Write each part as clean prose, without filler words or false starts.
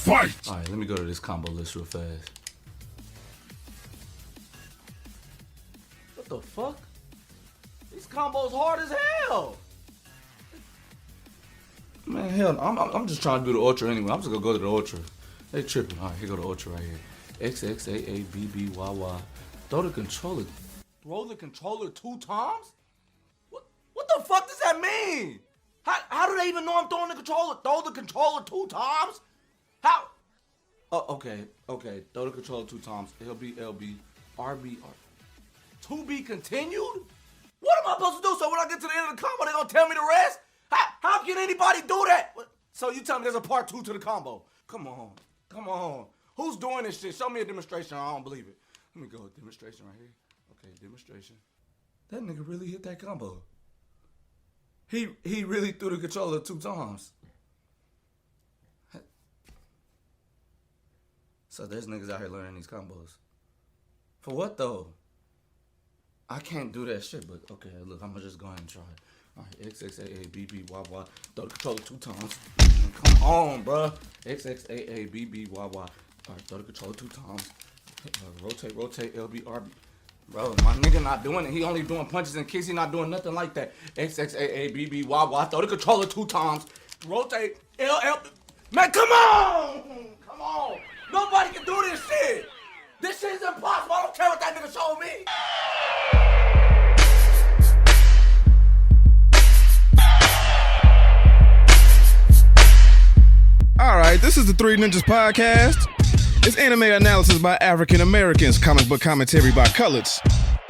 Fight! Alright, let me go to this combo list real fast. What the fuck? These combos hard as hell! Man, hell, I'm just trying to do the ultra anyway. I'm just gonna go to the ultra. They tripping. Alright, here go the ultra right here. XXAABBYY. Throw the controller 2 times? What the fuck does that mean? How do they even know I'm throwing the controller? Throw the controller 2 times? How? Oh, okay. Throw the controller 2 times. LB, RB, to be continued? What am I supposed to do? So when I get to the end of the combo, they gonna tell me the rest? How can anybody do that? So you tell me there's a part 2 to the combo? Come on. Who's doing this shit? Show me a demonstration. I don't believe it. Let me go with demonstration right here. Okay, demonstration. That nigga really hit that combo. He really threw the controller 2 times. So there's niggas out here learning these combos. For what though? I can't do that shit, but okay, look, I'm gonna just go ahead and try it. Alright, XXAABBYY. Throw the controller 2 times. Come on, bruh. XXAABBYY. Alright, throw the controller 2 times. Rotate, LB, RB. Bro, my nigga not doing it. He only doing punches and kicks. He not doing nothing like that. XXAABBYY. Throw the controller 2 times. Rotate, LL. Man, come on. Nobody can do this shit. This shit is impossible. I don't care what that nigga showed me. All right, this is the Three Ninjas Podcast. It's anime analysis by African Americans, comic book commentary by coloreds.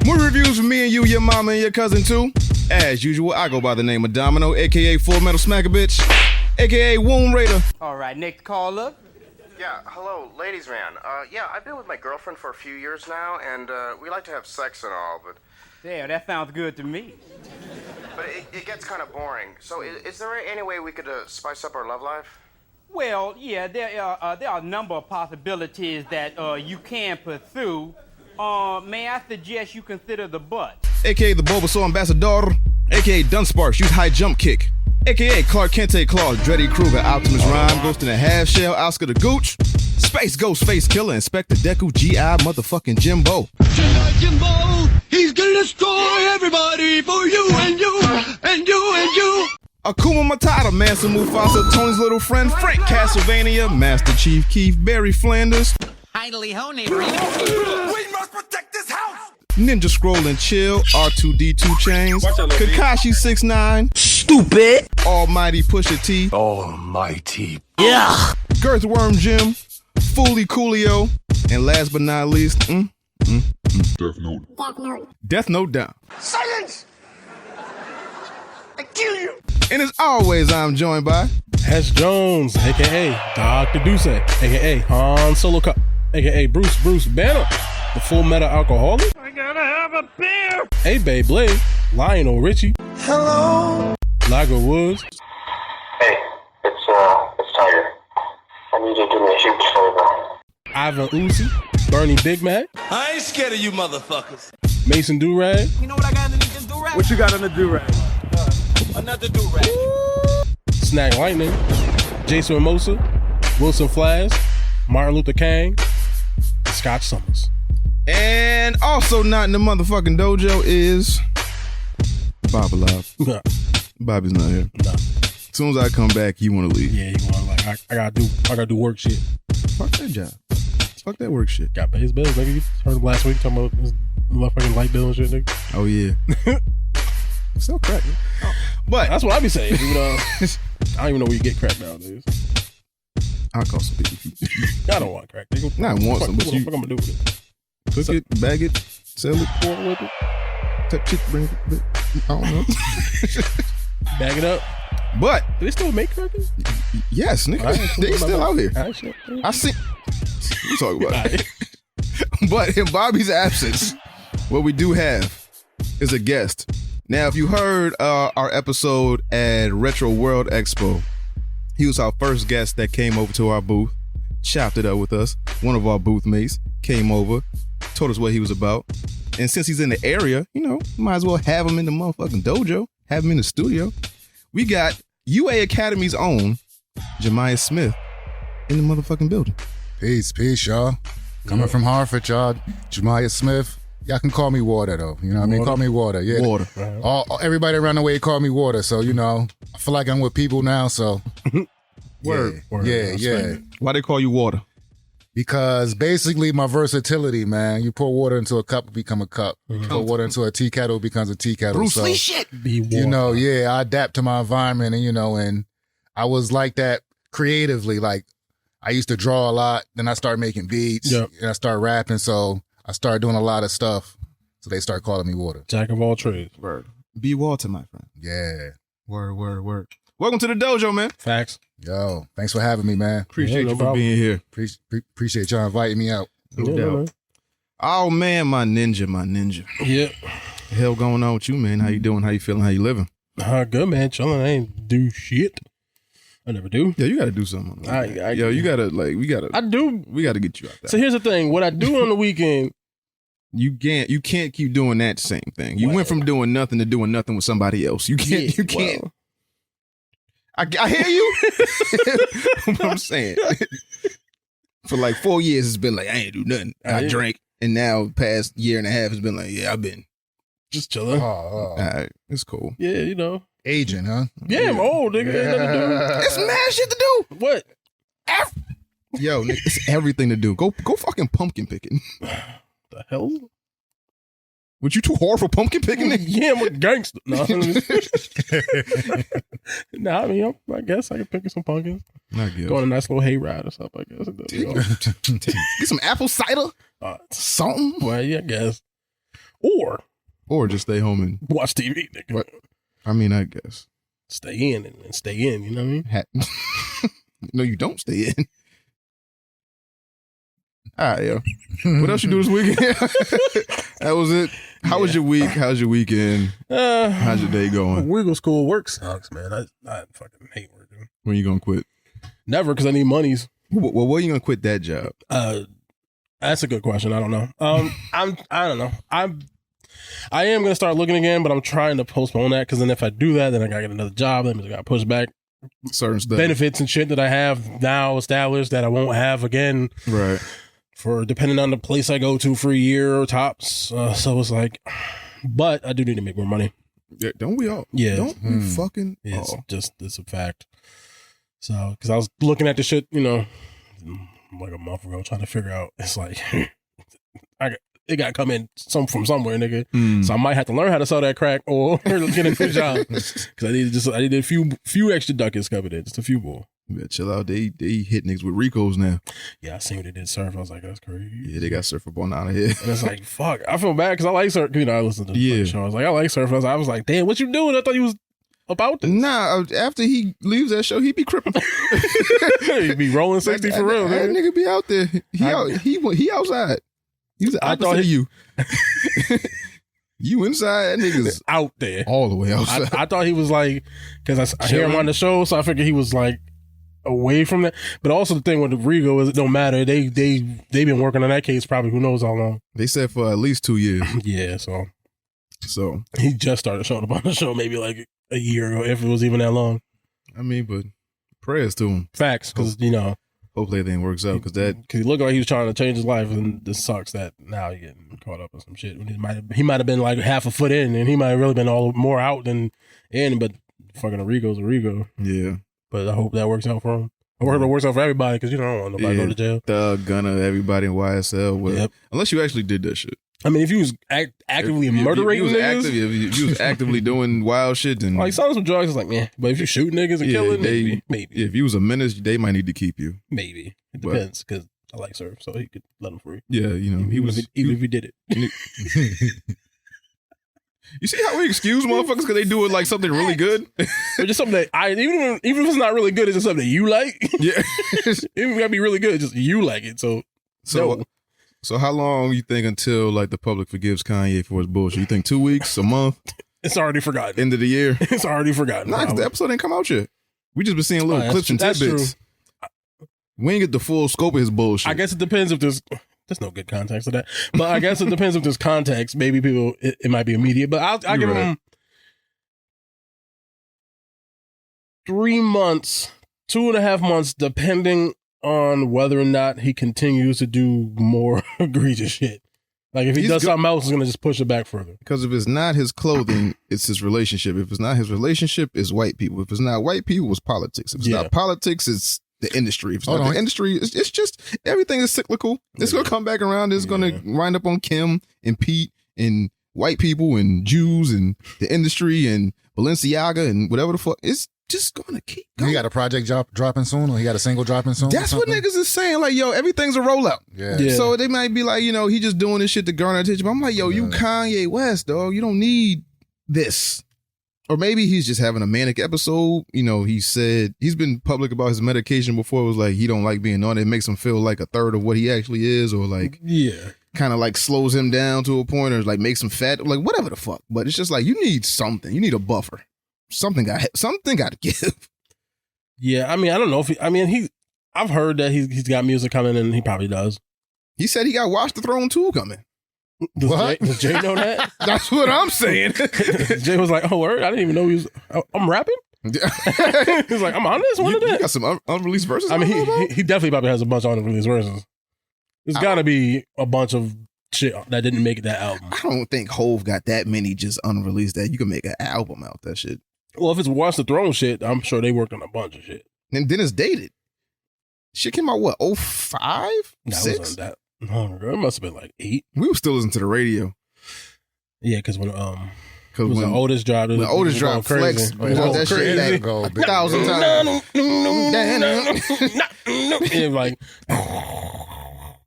Movie reviews from me and you, your mama, and your cousin too. As usual, I go by the name of Domino, aka Full Metal Smacker Bitch, aka Wound Raider. All right, next caller. Yeah, hello, ladies man. Yeah, I've been with my girlfriend for a few years now, and we like to have sex and all, but... Yeah, that sounds good to me. But it gets kind of boring. So is there any way we could spice up our love life? Well, yeah, there are a number of possibilities that you can pursue. May I suggest you consider the butt? AKA the Bulbasaur Ambassador, AKA Dunsparks, use high jump kick. AKA Clark Kente Claw, Dreddy Kruger, Optimus Rhyme, Ghost in a Half Shell, Oscar the Gooch, Space Ghost Face Killer, Inspector Deku, G.I. motherfucking Jimbo. Jimbo, he's gonna destroy everybody for you and you and you and you. Akuma Matata, Mansa Mufasa, Tony's little friend, Frank Castlevania, Master Chief Keith, Barry Flanders. Idly ho, neighbor. We must protect this house. Ninja Scroll and Chill, R2D2 Chains, Kakashi 6ix9ine, Stupid. Almighty Pusha T, Almighty. Yeah. Girthworm Jim, Fooly Coolio, and last but not least, Death Note down. Silence! I kill you! And as always, I'm joined by Hesh Jones, a.k.a. Dr. Duce, a.k.a. Han Solo Cup, a.k.a. Bruce Banner, the Full Metal Alcoholic. I gotta have a beer! A. Bay Blade, Lionel Richie, Hello? Lager Woods. Hey, it's Tiger. I need you to do me a huge favor. Ivan Uzi, Bernie Big Mac, I ain't scared of you motherfuckers. Mason Durag, You know what I got in this do-rag? What you got in the do-rag? Another do-rag. Snack Lightning, Jason Hermosa, Wilson Flash, Martin Luther King, Scott Summers. and also not in the motherfucking dojo is Bob alive. Nah. Bobby's not here. Nah. As soon as I come back, you want to leave. Yeah, you want like I gotta do work shit. Fuck that job. Fuck that work shit. Got to pay his bills, nigga. You heard him last week talking about his motherfucking light bill and shit, nigga. Oh yeah. Still crack. But That's what I be saying. Even though I don't even know where you get crack nowadays. I'll call some people. I don't want crack. Nigga. Not want some, but what you the fuck I'm gonna do with it? cook it, bag it, sell it, Pour it with it, touch it, bring it. I don't know. bag it up. But Do they still make crackers? yes, nigga, Alright, cool. they still out here. Alright, shit. I see. We'll talk about it. Alright. But in Bobby's absence, what we do have is a guest. Now, if you heard our episode at Retro World Expo, he was our first guest that came over to our booth, chopped it up with us. One of our booth mates came over, told us what he was about. And since he's in the area, you know, might as well have him in the motherfucking dojo, have him in the studio. We got UA Academy's own Jamaia Smith in the motherfucking building. Peace, y'all. Coming from Hartford, y'all. Jamaia Smith. Y'all can call me Water, though. You know what I mean? Call me Water. Yeah. Water. Everybody around the way call me Water. So, you know, I feel like I'm with people now, so. Word. Yeah. Why they call you Water? Because basically my versatility, man. You pour water into a cup, it become a cup. You pour water into a tea kettle, it becomes a tea kettle. Bruce Lee shit. You know, I adapt to my environment, and you know, and I was like that creatively. Like I used to draw a lot, then I started making beats, and I started rapping, so I started doing a lot of stuff. So they start calling me Water. Jack of all trades. Word. Be Walter, my friend. Yeah. Word. Welcome to the dojo, man. Facts. Yo, thanks for having me, man. Appreciate you for being here. Appreciate y'all inviting me out. No doubt. Man. Oh man, my ninja. Yeah. The hell going on with you, man? How you doing? How you feeling? How you living? Good, man. Chilling. I ain't do shit. I never do. Yeah, you got to do something. You got to we got to. I do. We got to get you out there. So here's the thing. What I do on the weekend. You can't keep doing that same thing. You went from doing nothing to doing nothing with somebody else. You can't. Well, I hear you. What I'm saying. For like 4 years, it's been like, I ain't do nothing. I drank. And now past year and a half, it's been like, yeah, I've been just chilling. All right. It's cool. Yeah, you know. Aging, huh? Yeah, I'm old, nigga. Ain't nothing to do. It's mad shit to do. What? Yo, nigga, it's everything to do. Go fucking pumpkin picking. The hell? What, you too hard for pumpkin picking? Yeah, I'm a gangster. No, I mean, I guess I can pick some pumpkins. I guess. Go on a nice little hayride or something, I guess. Get some apple cider? Something? Well, yeah, I guess. Or just stay home and watch TV, nigga. What? I mean, I guess. Stay in and stay in, you know what I mean? No, you don't stay in. All right, yo. What else you do this weekend? That was it. How was your week? How's your weekend? How's your day going? We go to school. Work sucks, man. I fucking hate working. When you gonna quit? Never, because I need monies. Well, when are you gonna quit that job? That's a good question. I don't know. I don't know. I am gonna start looking again, but I'm trying to postpone that because then if I do that, then I gotta get another job. That means I gotta push back certain stuff, benefits and shit that I have now established that I won't have again. Right. For depending on the place I go to for a year or tops. So it's like, but I do need to make more money. Yeah, don't we all? Yeah. Don't we fucking? It's a fact. So, because I was looking at the shit, you know, like a month ago, trying to figure out. It's like, it got to come in from somewhere, nigga. So I might have to learn how to sell that crack or get a new job. Because I needed a few extra ducats coming in, just a few more. Yeah, chill out. They hit niggas with Ricos now. Yeah, I seen what they did surf. I was like, that's crazy. Yeah, they got surf up on out of here. And it's like, fuck. I feel bad because I like surf. You know, I listen to the show. I was like, I like surf. I was like, damn, what you doing? I thought he was about this. Nah, after he leaves that show, he be crippling. He be rolling 60 for real, that man. nigga be out there. He outside. He's the opposite of you. You inside, that nigga's out there. All the way outside. I thought he was like, because I hear him on the show, so I figured he was like, away from that. But also the thing with the Rigo is it don't matter. They've been working on that case probably who knows how long. They said for at least 2 years. Yeah, so he just started showing up on the show maybe like a year ago, if it was even that long. I mean, but prayers to him. Facts, because you know, hopefully everything works out because he looked like he was trying to change his life, and this sucks that now he's getting caught up in some shit. He might have been like half a foot in, and he might have really been all more out than in. But fucking a Rigo's a Rigo. Yeah. But I hope that works out for him. I hope it works out for everybody because you don't want nobody to go to jail. Thug, Gunna, everybody in YSL. Yep. Unless you actually did that shit. I mean, if you was actively murdering niggas. If you was actively doing wild shit, then like selling some drugs, it's like, man. But if you shoot niggas and killing, maybe. If you was a menace, they might need to keep you. Maybe. It depends because I like surf, so he could let him free. Yeah, you know. Even if he did it. You see how we excuse motherfuckers because they do it like something really good? Or just something that even if it's not really good, it's just something that you like. Yeah. It gotta be really good, just you like it. So how long you think until like the public forgives Kanye for his bullshit? You think 2 weeks, a month? It's already forgotten. End of the year? It's already forgotten. Nah, the episode ain't come out yet. We just been seeing little clips and tidbits. True. We ain't get the full scope of his bullshit. I guess it depends if there's no good context to that. But I guess it depends if there's context. Maybe it might be immediate. But I'll give him 3 months, 2.5 months, depending on whether or not he continues to do more egregious shit. Like if he does something else, he's gonna just push it back further. Because if it's not his clothing, it's his relationship. If it's not his relationship, it's white people. If it's not white people, it's politics. If it's not politics, it's the industry. If it's not the industry, it's just everything is cyclical. It's gonna come back around. It's gonna wind up on Kim and Pete and white people and Jews and the industry and Balenciaga and whatever the fuck. It's just gonna keep going. He got a project dropping soon, or he got a single dropping soon? That's what niggas is saying. Like, yo, everything's a rollout. Yeah. So they might be like, you know, he just doing this shit to garner attention. But I'm like, yo, you Kanye West, dog. You don't need this. Or maybe he's just having a manic episode. You know, he said he's been public about his medication before. It was like he don't like being on it. It makes him feel like a third of what he actually is, or like kind of like slows him down to a point, or like makes him fat, like whatever the fuck. But it's just like you need something. You need a buffer. Something got to give. Yeah, I mean, I don't know if I've heard that he's got music coming, and he probably does. He said he got Watch the Throne 2 coming. Does Jay know that? That's what I'm saying. Jay was like, "Oh, word! I didn't even know he was. I'm rapping." He's like, "I'm on this one of that." You got some unreleased verses. I mean, he definitely probably has a bunch of unreleased verses. There's got to be a bunch of shit that didn't make that album. I don't think Hove got that many just unreleased that you can make an album out that shit. Well, if it's Watch the Throne shit, I'm sure they worked on a bunch of shit. And then it's dated. Shit came out what, 05? That 6? wasn't that long ago. It must have been like 8. We were still listening to the radio. Yeah, because when Otis dropped it. When Otis dropped Flex, that shit that 1,000 times. Yeah, like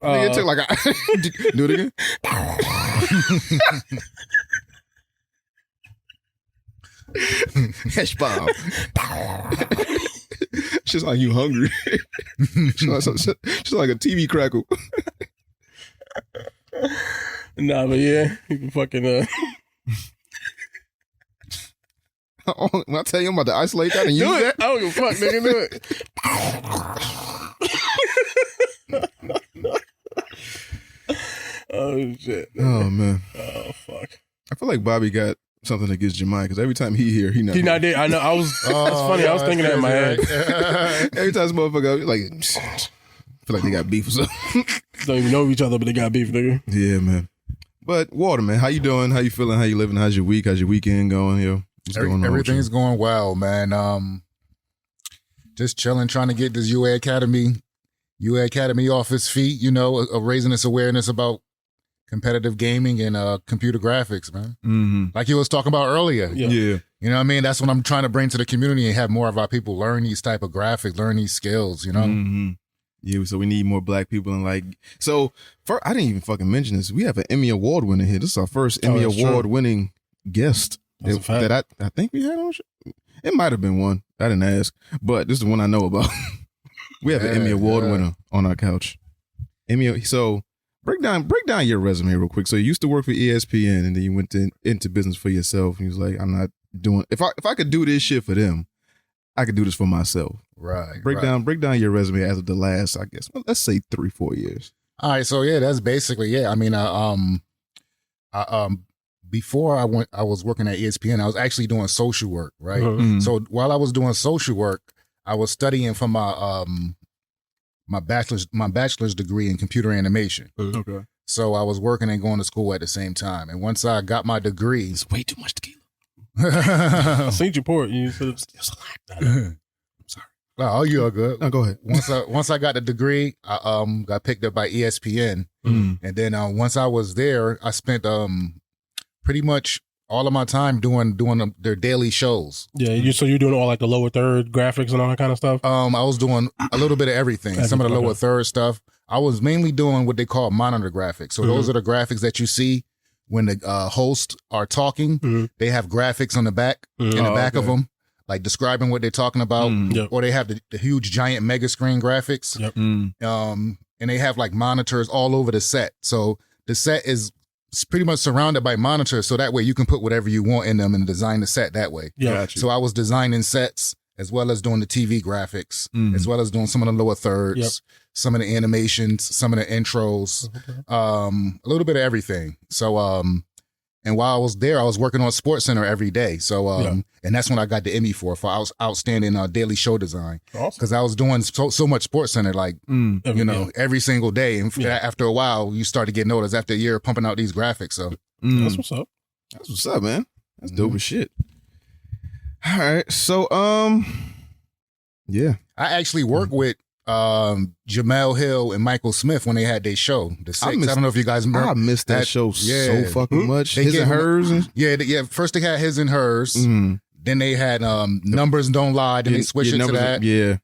it took like do it again. Hesh bomb. She's like you hungry. She's like a TV crackle. Nah, but yeah, you can fucking when I tell you I'm about to isolate that and use that. I don't give a fuck, nigga. Do it. Oh shit. Oh man. Oh fuck. I feel like Bobby got something against Jamaia because every time he here, he not did. I know. I was. That's funny. I was thinking that in my head. Every time this motherfucker like, I feel like they got beef or something. Don't even know each other, but they got beef, nigga. Yeah, man. But Walter, man, how you doing? How you feeling? How you living? How's your week? How's your weekend going? Yo, what's going on? Everything's going well, man. Just chilling, trying to get this UA Academy off its feet. You know, raising its awareness about competitive gaming and computer graphics, man. Mm-hmm. Like you was talking about earlier. Yeah. You know what I mean? That's what I'm trying to bring to the community and have more of our people learn these type of graphics, learn these skills, you know? Mm-hmm. Yeah, so we need more black people and I didn't even fucking mention this. We have an Emmy Award winner here. This is our first Emmy Award winning guest that I think we had on. It might have been one. I didn't ask, but this is the one I know about. We have an Emmy Award winner on our couch. Emmy. So break down your resume real quick. So you used to work for ESPN and then you went into business for yourself. And you was like, I'm not doing. If I could do this shit for them, I could do this for myself. Right. Break down your resume as of the last, I guess, well, let's say 3-4 years. All right. So yeah, that's basically, I mean, before I was working at ESPN, I was actually doing social work, right? Mm-hmm. So while I was doing social work, I was studying for my bachelor's degree in computer animation. Okay. So I was working and going to school at the same time. And once I got my degree, it's way too much tequila. I seen your port. You said it's a lot. I'm sorry. Oh, you are good. No, go ahead. Once I got the degree, I got picked up by ESPN, and then once I was there, I spent pretty much all of my time doing their daily shows. Yeah, so you're doing all like the lower third graphics and all that kind of stuff. I was doing a little bit of everything. Some of the lower third stuff. I was mainly doing what they call monitor graphics. So those are the graphics that you see when the hosts are talking. They have graphics on the back of them, like describing what they're talking about, or they have the huge giant mega screen graphics. Yep. And they have like monitors all over the set. So the set is pretty much surrounded by monitors, so that way you can put whatever you want in them and design the set that way. Yeah. Gotcha. So I was designing sets as well as doing the TV graphics, as well as doing some of the lower thirds, some of the animations, some of the intros, a little bit of everything. So And while I was there, I was working on Sports Center every day. So, and that's when I got the Emmy for outstanding daily show design. Because I was doing so much Sports Center, like, every single day. And after a while, you start to get noticed after a year pumping out these graphics. So that's what's up. That's what's up, man. That's dope as shit. All right. So, yeah. I actually worked with Jamel Hill and Michael Smith when they had their show, The Six. I don't know if you guys remember. I missed that show so fucking much. His and hers. Yeah. First they had His and Hers. Then they had Numbers Don't Lie. Then they switched it to that. Yeah.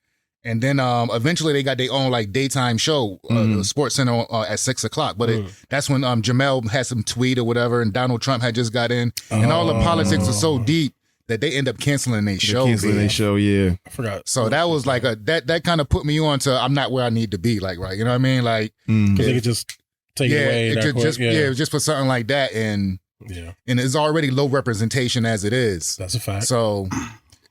And then eventually they got their own like daytime show, Sports Center at 6:00. But that's when Jamel had some tweet or whatever, and Donald Trump had just got in, and all the politics are so deep that they end up canceling their show. Yeah. I forgot. So that was like that kind of put me on to I'm not where I need to be, like, right? You know what I mean? Like, because they could just take it away. Just for something like that, and it's already low representation as it is. That's a fact. So.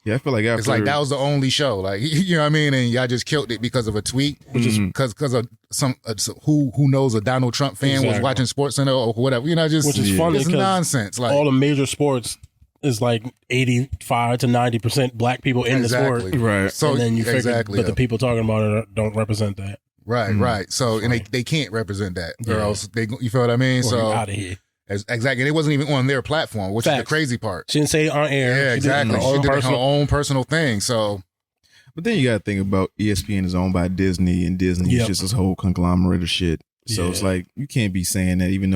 Yeah, I feel like it's like that was the only show, like, you know what I mean, and y'all just killed it because of a tweet, which is because of some who knows a Donald Trump fan was watching Sports Center or whatever, you know, just which is funny. It's nonsense. Like all the major sports is like 85 to 90% black people in the sport, right? So and then you figure, but the people talking about it don't represent that, right? So and they can't represent that, or else you feel what I mean? So out of here. Exactly. And it wasn't even on their platform, which is the crazy part. She didn't say it on air. Yeah, exactly. She did her own personal thing. So, but then you got to think about ESPN is owned by Disney, and Disney is just this whole conglomerate of shit. So it's like you can't be saying that, even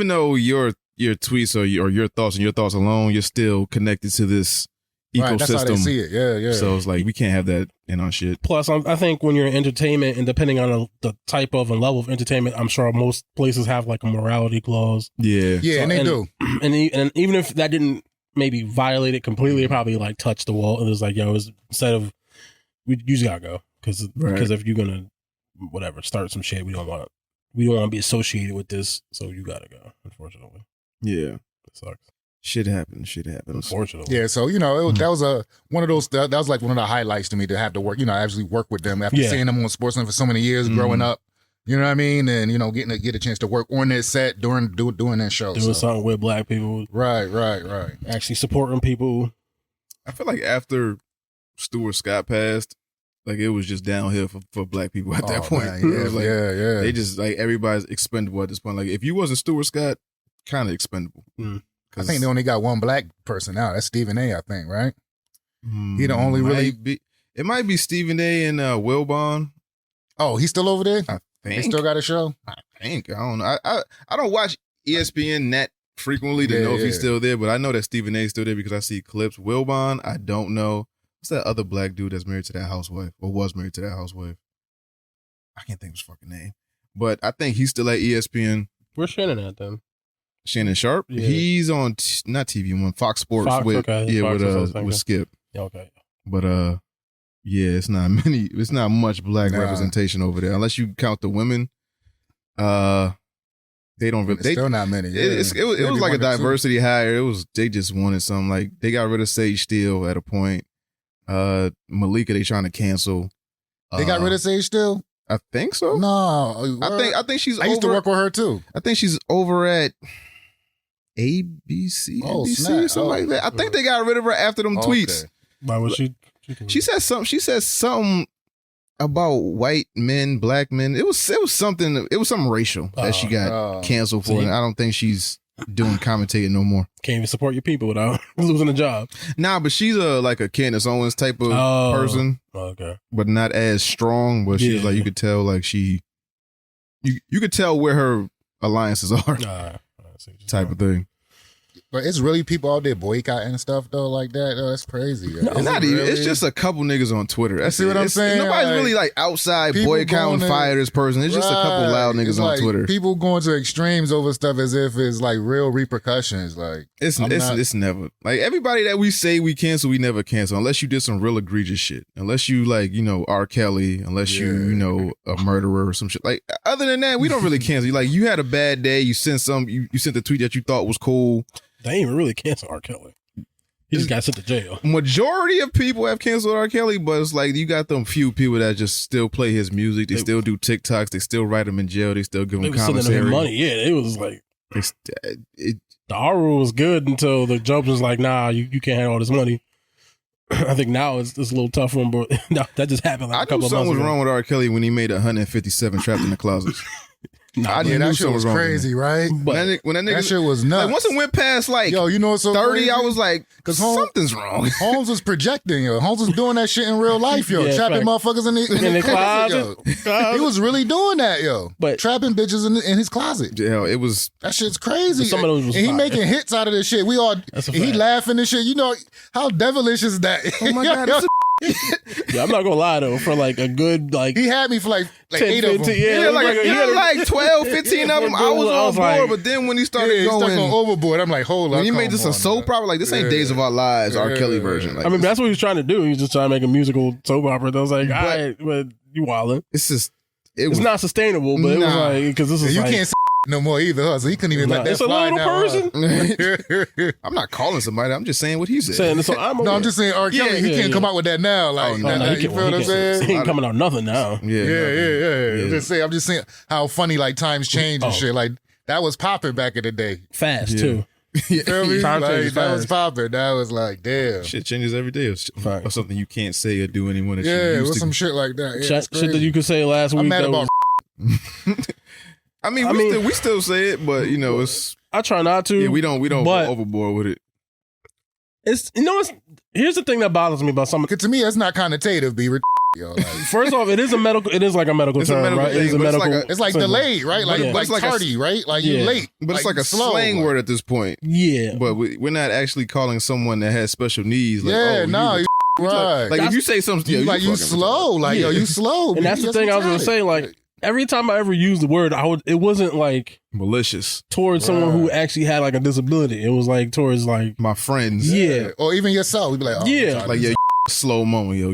though your tweets or your thoughts and your thoughts alone, you're still connected to this ecosystem. Right, that's how they see it. Yeah. So it's like we can't have that in our shit. Plus, I think when you're in entertainment, and depending on the type of and level of entertainment, I'm sure most places have like a morality clause. Yeah, so, and they do. And even if that didn't maybe violate it completely, it probably like touch the wall. And it's like, instead of you just gotta go because if you're gonna start some shit, we don't want to be associated with this, so you gotta go. Unfortunately, yeah, it sucks. Shit happens. Unfortunately. Yeah, so, that was one of those, that was like one of the highlights to me, to have to work, actually work with them after seeing them on SportsCenter for so many years growing up. You know what I mean? And, get a chance to work on their set doing that show. Doing something with black people. Right. Actually supporting people. I feel like after Stuart Scott passed, like it was just downhill for black people at that point. Man, They just, like, everybody's expendable at this point. Like, if you wasn't Stuart Scott, kind of expendable. I think they only got one black person now. That's Stephen A, I think, right? He the only it might be Stephen A and Wilbon. Oh, he's still over there? I think. He still got a show? I don't know. I don't watch ESPN that frequently to know if he's still there, but I know that Stephen A is still there because I see clips. Wilbon, I don't know. What's that other black dude that's married to that housewife or was married to that housewife? I can't think of his fucking name. But I think he's still at ESPN. Where's Shannon at then? Shannon Sharp. Yeah. He's on not TV1, Fox Sports with Skip. Yeah, okay. But it's not much black representation over there unless you count the women. They don't really. Still not many. Yeah. It was like a diversity hire. They just wanted something, like they got rid of Sage Steele at a point. Malika they trying to cancel. They got rid of Sage Steele? I think so. No, I think she's. I used to work with her too. I think she's over at ABC, NBC or something like that. I think they got rid of her after them tweets. Why was she? She said something. She said something about white men, black men. It was something. It was something racial that she got canceled for. And I don't think she's doing commentating no more. Can't even support your people without losing a job. Nah, but she's like a Candace Owens type of person. Okay, but not as strong. But she's like, you could tell, like you could tell where her alliances are. Type of thing. But it's really people out there boycotting stuff though, like that. Oh, that's crazy. No, not even. Really? It's just a couple niggas on Twitter. That's what I'm saying. Nobody's really like outside boycotting fire this person. It's just a couple loud niggas on Twitter. People going to extremes over stuff as if it's like real repercussions. Like it's never like everybody that we say we cancel, we never cancel unless you did some real egregious shit. Unless you like R. Kelly. Unless you a murderer or some shit. Like other than that, we don't really cancel. Like you had a bad day. You sent you sent the tweet that you thought was cool. They ain't even really cancel R. Kelly. He just got sent to jail. Majority of people have canceled R. Kelly, but it's like you got them few people that just still play his music. They still do TikToks. They still write him in jail. They still give him commissary. Sending him money. Yeah, it was like The R rule was good until the judge was like, nah, you can't have all this money. I think now it's a little tough for him, but that just happened like a couple of months ago. I knew something was wrong with R. Kelly when he made 157 Trapped in the Closet. That shit was crazy, right? When that nigga, that shit was nuts. Like once it went past you know what's so 30, crazy? I was like, because something's wrong. Holmes was projecting, yo. Holmes was doing that shit in real life, yo. Trapping motherfuckers in the closet, yo. He was really doing that, yo. But trapping bitches in his closet. Yeah, it was. That shit's crazy. Some of those was and he making hits out of this shit. We all, he laughing and shit. You know how devilish is that? Oh my god. Yeah, I'm not gonna lie though. For like a good he had me for like 10, 8 of them. Yeah, like 12, 15 of them. I was on board, but then when he started going overboard, I'm like, hold on. When he made this a soap opera, like this ain't Days of Our Lives, R. Kelly version. Like, I mean, that's what he was trying to do. He was just trying to make a musical soap opera. I was like, all right, but you wildin'. It's not sustainable, but it was like because this is you can't no more either, huh? So he couldn't even let that fly now. It's a little person. I'm not calling somebody. I'm just saying what he said. I'm just saying R. Kelly, he can't come out with that now. Like, you feel what I'm saying? He ain't coming out nothing now. Yeah. I'm just saying how funny like times change and shit. Like that was popping back in the day. Fast too. You feel me? Like, that was popping. That was like, damn. Shit changes every day or something you can't say or do anymore. That with some shit like that. Shit that you could say last week. I'm mad about I mean, we still say it, but you know, it's. I try not to. Yeah, we don't go overboard with it. Here's the thing that bothers me about some. To me, it's not connotative. Be yo. Like, first off, it is like a medical term, right? It is a medical. It's like delayed, right? Like tardy, right? Like you late, but it's like a slang word at this point. Yeah, but we're not actually calling someone that has special needs. Like, right. Like if you say something, like you slow, like yo, you slow. And that's the thing I was gonna say, like. Every time I ever used the word, it wasn't like malicious towards someone who actually had like a disability. It was like towards like my friends, or even yourself. We'd be like, slow mo, yo,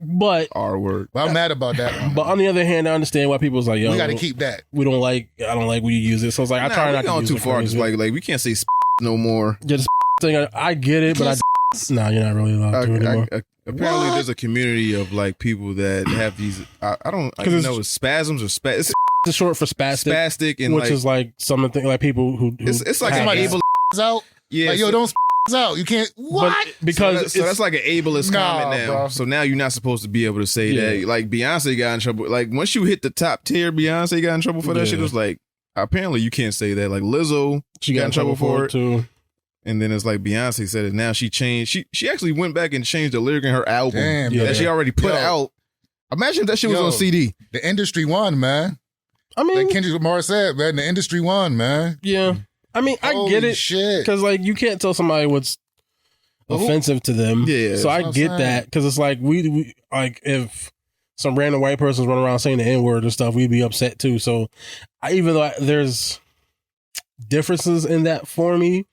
But R word. But I'm mad about that one. But on the other hand, I understand why people's like, yo, we got to keep that. I don't like when you use it. So it's like I try not to use too far. Just like we can't say no more. Yeah, the thing I get it, but you're not really allowed to anymore. Apparently, there's a community of like people that have these. I don't know, it's spasms or It's short for spastic. Spastic, and which is like something like people who it's like somebody able out. Yeah, like, yo, don't out. You can't. What? But because so that's like an ableist comment now. Bro. So now you're not supposed to be able to say that. Like Beyonce got in trouble. Like once you hit the top tier, Beyonce got in trouble for that shit. It was like apparently you can't say that. Like Lizzo, she got in trouble for it too. And then it's like Beyonce said it. Now she changed. She actually went back and changed the lyric in her album that she already put out. Imagine if that shit was on CD. The industry won, man. I mean, like Kendrick Lamar said, man, the industry won, man. Yeah. I mean, I get it. Because like you can't tell somebody what's offensive to them. Yeah. So I get that. Because it's like we like if some random white person's running around saying the N-word and stuff, we'd be upset too. So even though there's differences in that for me,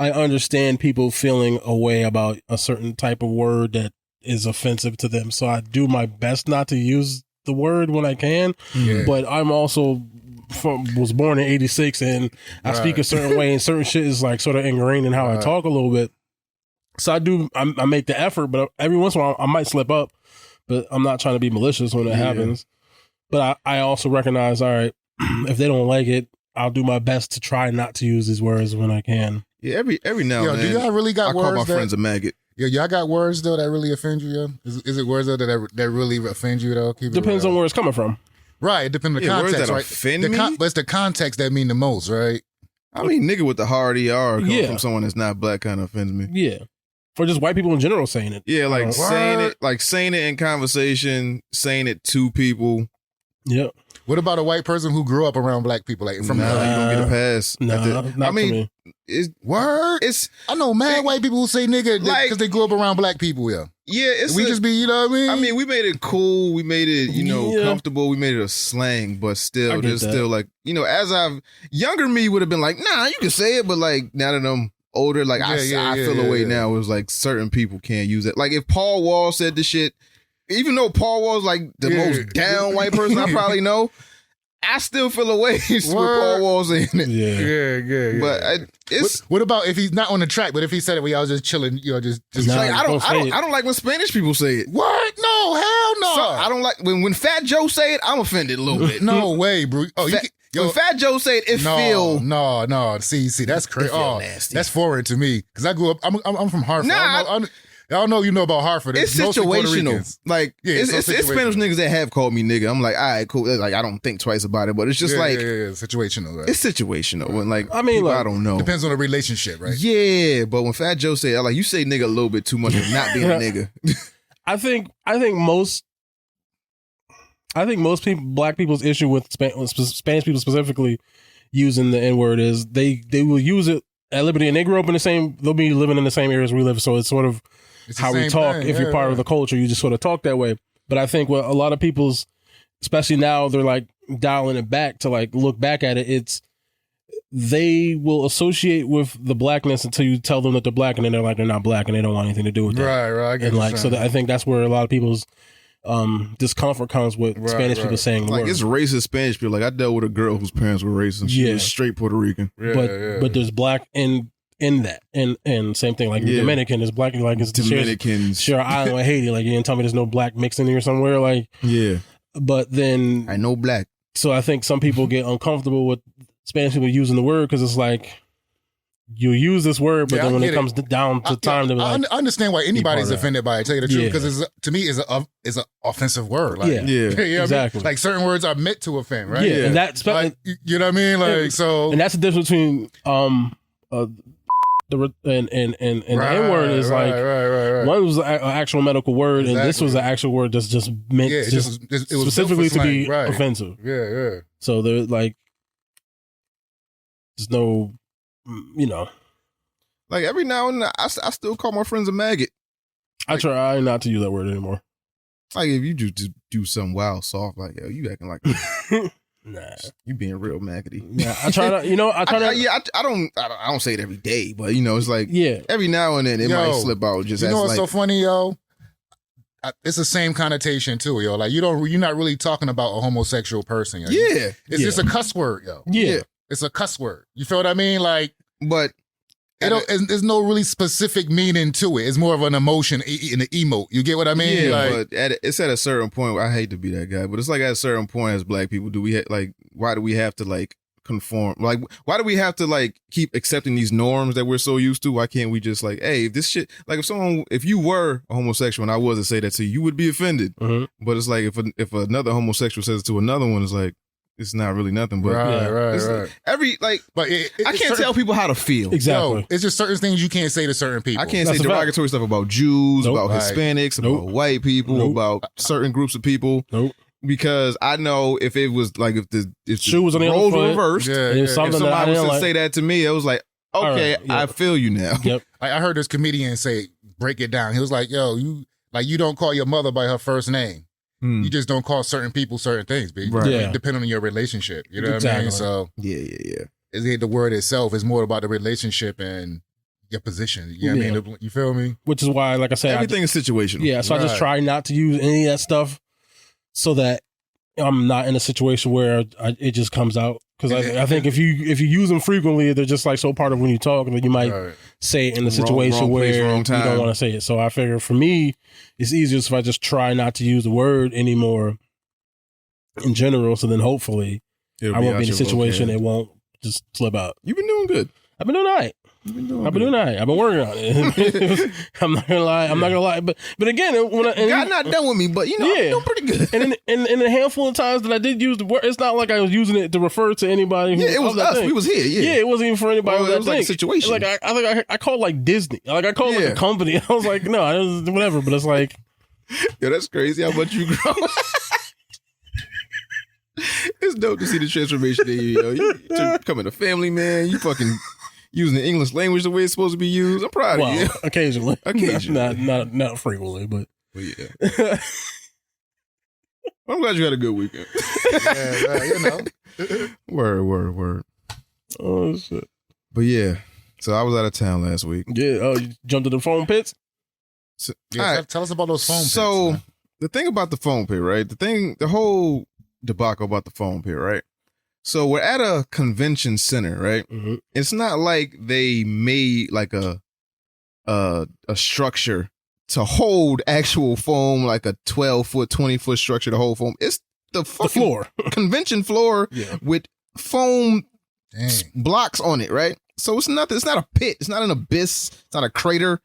I understand people feeling a way about a certain type of word that is offensive to them. So I do my best not to use the word when I can. Yeah. But I'm also was born in 86 and I speak a certain way and certain shit is like sort of ingrained in how I talk a little bit. So I make the effort, but every once in a while I might slip up, but I'm not trying to be malicious when it happens. But I also recognize, all right, if they don't like it, I'll do my best to try not to use these words when I can. Yeah, every now and then. Do y'all really got words? I call my friends a maggot. Yeah, y'all got words though that really offend you. Yo? Is it words though that really offend you though? Depends on where it's coming from. Right, it depends on the context. Words that right, offend me? But it's the context that mean the most, right? I mean, nigga with the hard ER coming from someone that's not black kind of offends me. Yeah, for just white people in general saying it. Yeah, like saying it in conversation, saying it to people. Yep. What about a white person who grew up around black people? Like from you don't get a pass. I mean, it's word. I know mad white people who say nigga because they grew up around black people. Yeah, just be, you know what I mean? I mean, we made it cool. We made it, comfortable. We made it a slang, but still, there's still like, as younger me would have been like, nah, you can say it, but like now that I'm older, like I feel away now. It was like certain people can't use it. Like if Paul Wall said this shit. Even though Paul Wall's like the most down white person I probably know, I still feel away with Paul Wall saying it. Yeah. But it's what about if he's not on the track? But if he said it, we all just chilling, just like, I don't like when Spanish people say it. What? No, hell no. So I don't like when Fat Joe say it. I'm offended a little bit. No way, bro. Oh, when Fat Joe said it feel no. See, that's crazy. Oh, nasty. that's foreign to me because I grew up. I'm from Hartford. Nah, I don't know. You know about Hartford? It's situational. Like it's Spanish niggas that have called me nigga. I'm like, all right, cool. Like I don't think twice about it, but it's just situational. Right? It's situational. When like I mean, I don't know. Depends on the relationship, right? Yeah, but when Fat Joe said like you say nigga a little bit too much of not being a nigga. I think most people, black people's issue with Spanish people specifically using the N-word is they will use it at liberty, and they grew up in the same. They'll be living in the same areas we live, so it's sort of how we talk. Thing. If you're part of the culture, you just sort of talk that way. But I think what a lot of people's, especially now, they're like dialing it back to like look back at it. It's they will associate with the blackness until you tell them that they're black, and then they're like they're not black, and they don't want anything to do with that. Right. I get and like so, I think that's where a lot of people's discomfort comes with Spanish people saying the like word. it's racist Spanish people. Like I dealt with a girl whose parents were racist. She was straight Puerto Rican. But there's black in that, and same thing like Dominican is black, like it's Dominicans share an island with Haiti. Like you didn't tell me there's no black mixed in here somewhere. Like but then I know black. So I think some people get uncomfortable with Spanish people using the word because it's like you use this word, but then when it comes down to time, to be like, I understand why anybody's offended by it. Tell you the truth, because to me is an offensive word. Like, exactly. I mean? Like certain words are meant to offend, right? Yeah, and that's like, you know what I mean. Like so, and that's the difference between the N-word is right. One was an actual medical word, and this was an actual word that's just meant it was specifically to be offensive. Yeah. So they're like, there's no, like every now and then I still call my friends a maggot. I try not to use that word anymore. Like if you just do something wild soft, like yo, you acting like nah, you being real maggoty. Yeah, I try to, I don't say it every day, but it's like every now and then it might slip out. Just you know what's like, so funny, yo? It's the same connotation too, yo. Like you're not really talking about a homosexual person. Yo. Yeah, it's just a cuss word, yo. Yeah, it's a cuss word. You feel what I mean? Like, but there's no really specific meaning to it. It's more of an emotion in the emote. You get what I mean? Yeah, like, but it's at a certain point. I hate to be that guy, but it's like at a certain point as black people, why do we have to like conform? Like, why do we have to like keep accepting these norms that we're so used to? Why can't we just like, hey, if this shit, like if you were a homosexual and I was to say that to you, you would be offended. Mm-hmm. But it's like if another homosexual says it to another one, it's like, it's not really nothing, but right. But I can't tell people how to feel. Exactly. Yo, it's just certain things you can't say to certain people. I can't say derogatory stuff about Jews, about Hispanics, about white people, about certain groups of people. Because I know if it was like if the shoe was on the roles other foot, reversed, if somebody was to say that to me, it was like, okay, I feel you now. Yep. I heard this comedian break it down. He was like, yo, you don't call your mother by her first name. You just don't call certain people certain things, B. Right. Yeah. Depending on your relationship. You know what I mean? So yeah. The word itself is more about the relationship and your position. You know what I mean? You feel me? Which is why, like I said, everything is situational. Yeah, so I just try not to use any of that stuff so that I'm not in a situation where it just comes out. Because I think if you use them frequently, they're just like so part of when you talk that you might say it in a situation wrong place, where wrong you time. don't want to say it. So I figure for me, it's easier if I just try not to use the word anymore in general. So then hopefully I won't be in a situation it won't just slip out. You've been doing good. I've been doing all right. I've been doing all right. I've been working on it. I'm not gonna lie. But again, God not done with me, but I'm doing pretty good. And in a handful of times that I did use the word, it's not like I was using it to refer to anybody. Who it was us. We was here. Yeah, it wasn't even for anybody. It was like a situation. Like I think I called like Disney. Like I called like a company. I was like, no, it was whatever. But it's like, yo, that's crazy how much you grow. It's dope to see the transformation in you, yo. You becoming a family man. You fucking using the English language the way it's supposed to be used. I'm proud of you. Occasionally. Not frequently, but yeah. I'm glad you had a good weekend. Word. Oh shit. But yeah, so I was out of town last week. Yeah. Oh, you jumped to the foam pits? So, tell us about those foam pits. So man. The thing about the foam pit, right? The whole debacle about the foam pit, right? So we're at a convention center, right? Mm-hmm. It's not like they made like a structure to hold actual foam, like a 12-foot, 20-foot structure to hold foam. It's the fucking floor, convention floor with foam Dang. blocks on it, right? So it's nothing. It's not a pit. It's not an abyss. It's not a crater.